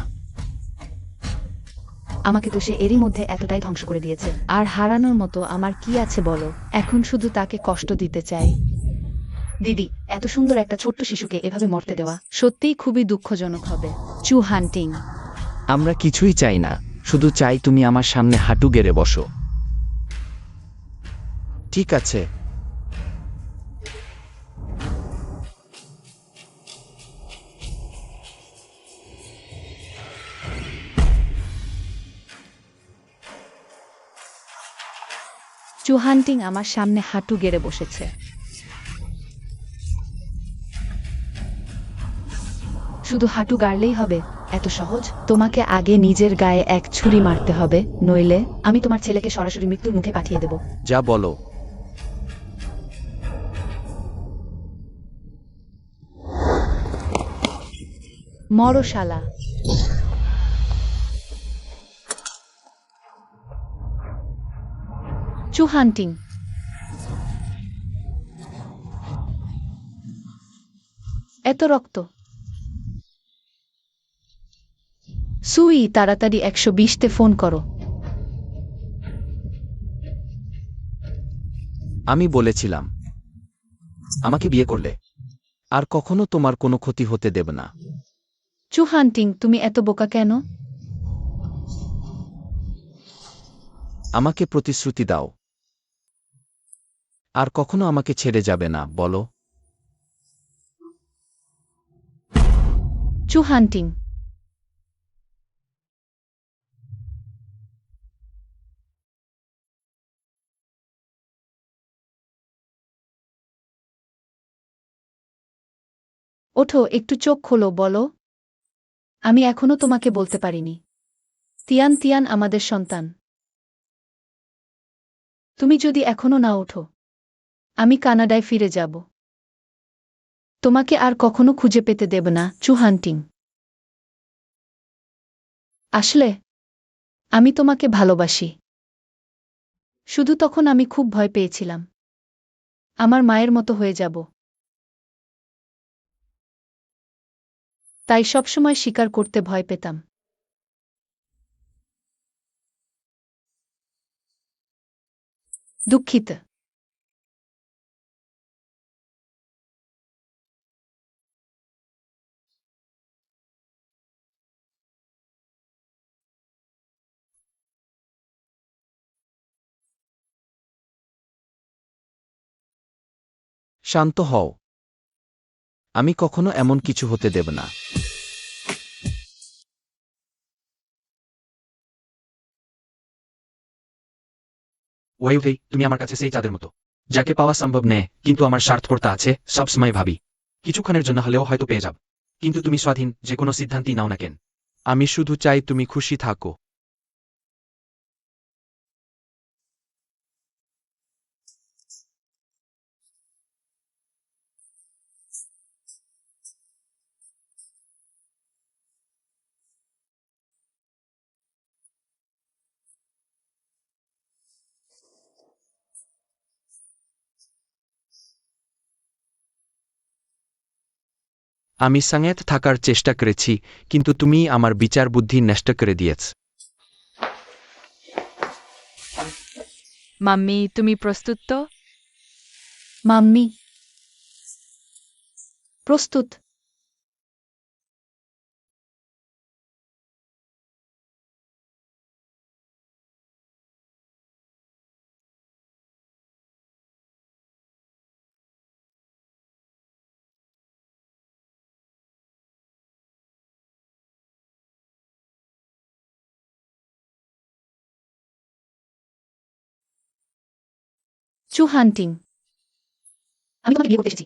আমাকে তো সে এরই মধ্যে এতটাই ধ্বংস করে দিয়েছে। আর হারানোর মতো আমার কি আছে বলো? এখন শুধু তাকে কষ্ট দিতে চাই। দিদি, এত সুন্দর একটা ছোট্ট শিশুকে এভাবে মরতে দেওয়া। সত্যিই খুবই দুঃখজনক হবে। চু হান্টিং, আমরা কিছুই চাই না, শুধু চাই তুমি আমার সামনে হাঁটু গেড়ে বসো। ঠিক আছে। চু হান্টিং আমার সামনে হাঁটু গেড়ে বসেছে। শুধু হাঁটু গাড়লেই হবে? এত সহজ? তোমাকে আগে নিজের গায়ে এক ছুরি মারতে হবে, নইলে আমি তোমার ছেলেকে সরাসরি মৃত্যুর মুখে পাঠিয়ে দেব। যা বলো। মরো শালা। চু হান্টিং, এত রক্ত। সুই, তাড়াতাড়ি 120-তে ফোন করো। আমি বলেছিলাম, আমাকে বিয়ে করলে আর কখনো তোমার কোনো ক্ষতি হতে দেব না। চু হান্টিং, তুমি এত বোকা কেন? আমাকে প্রতিশ্রুতি দাও, আর কখনো আমাকে ছেড়ে যাবে না, বলো। চু হান্টিং, ওঠো, একটু চোখ খোলো, বলো। আমি এখনো তোমাকে বলতে পারিনি। তিয়ান, তিয়ান আমাদের সন্তান। তুমি যদি এখনো না ওঠো, আমি কানাডায় ফিরে যাব। তোমাকে আর কখনো খুঁজে পেতে দেব না, চু হান্টিং। আসলে আমি তোমাকে ভালোবাসি। শুধু তখন আমি খুব ভয় পেয়েছিলাম আমার মায়ের মতো হয়ে যাব। তাই সবসময় স্বীকার করতে ভয় পেতাম। দুঃখিত। শান্ত হও। আমি কখনো এমন কিছু হতে দেব না। ওয়েভেই, তুমি আমার কাছে সেই চাঁদের মতো, যাকে পাওয়া সম্ভব নয়, কিন্তু আমার স্বার্থপরতা আছে, সবসময় ভাবি কিছুক্ষণের জন্য হলেও হয়তো পেয়ে যাব। কিন্তু তুমি স্বাধীন, যে কোনো সিদ্ধান্তই নাও না কেন। আমি শুধু চাই তুমি খুশি থাকো। আমি সঙ্গেত থাকার চেষ্টা করেছি, কিন্তু তুমি আমার বিচার বুদ্ধি নষ্ট করে দিয়েছ। মাম্মি, তুমি প্রস্তুত তো? মাম্মি প্রস্তুত। চু হান্টিং। আমি তোমাকে বিয়ে করতে এসেছি।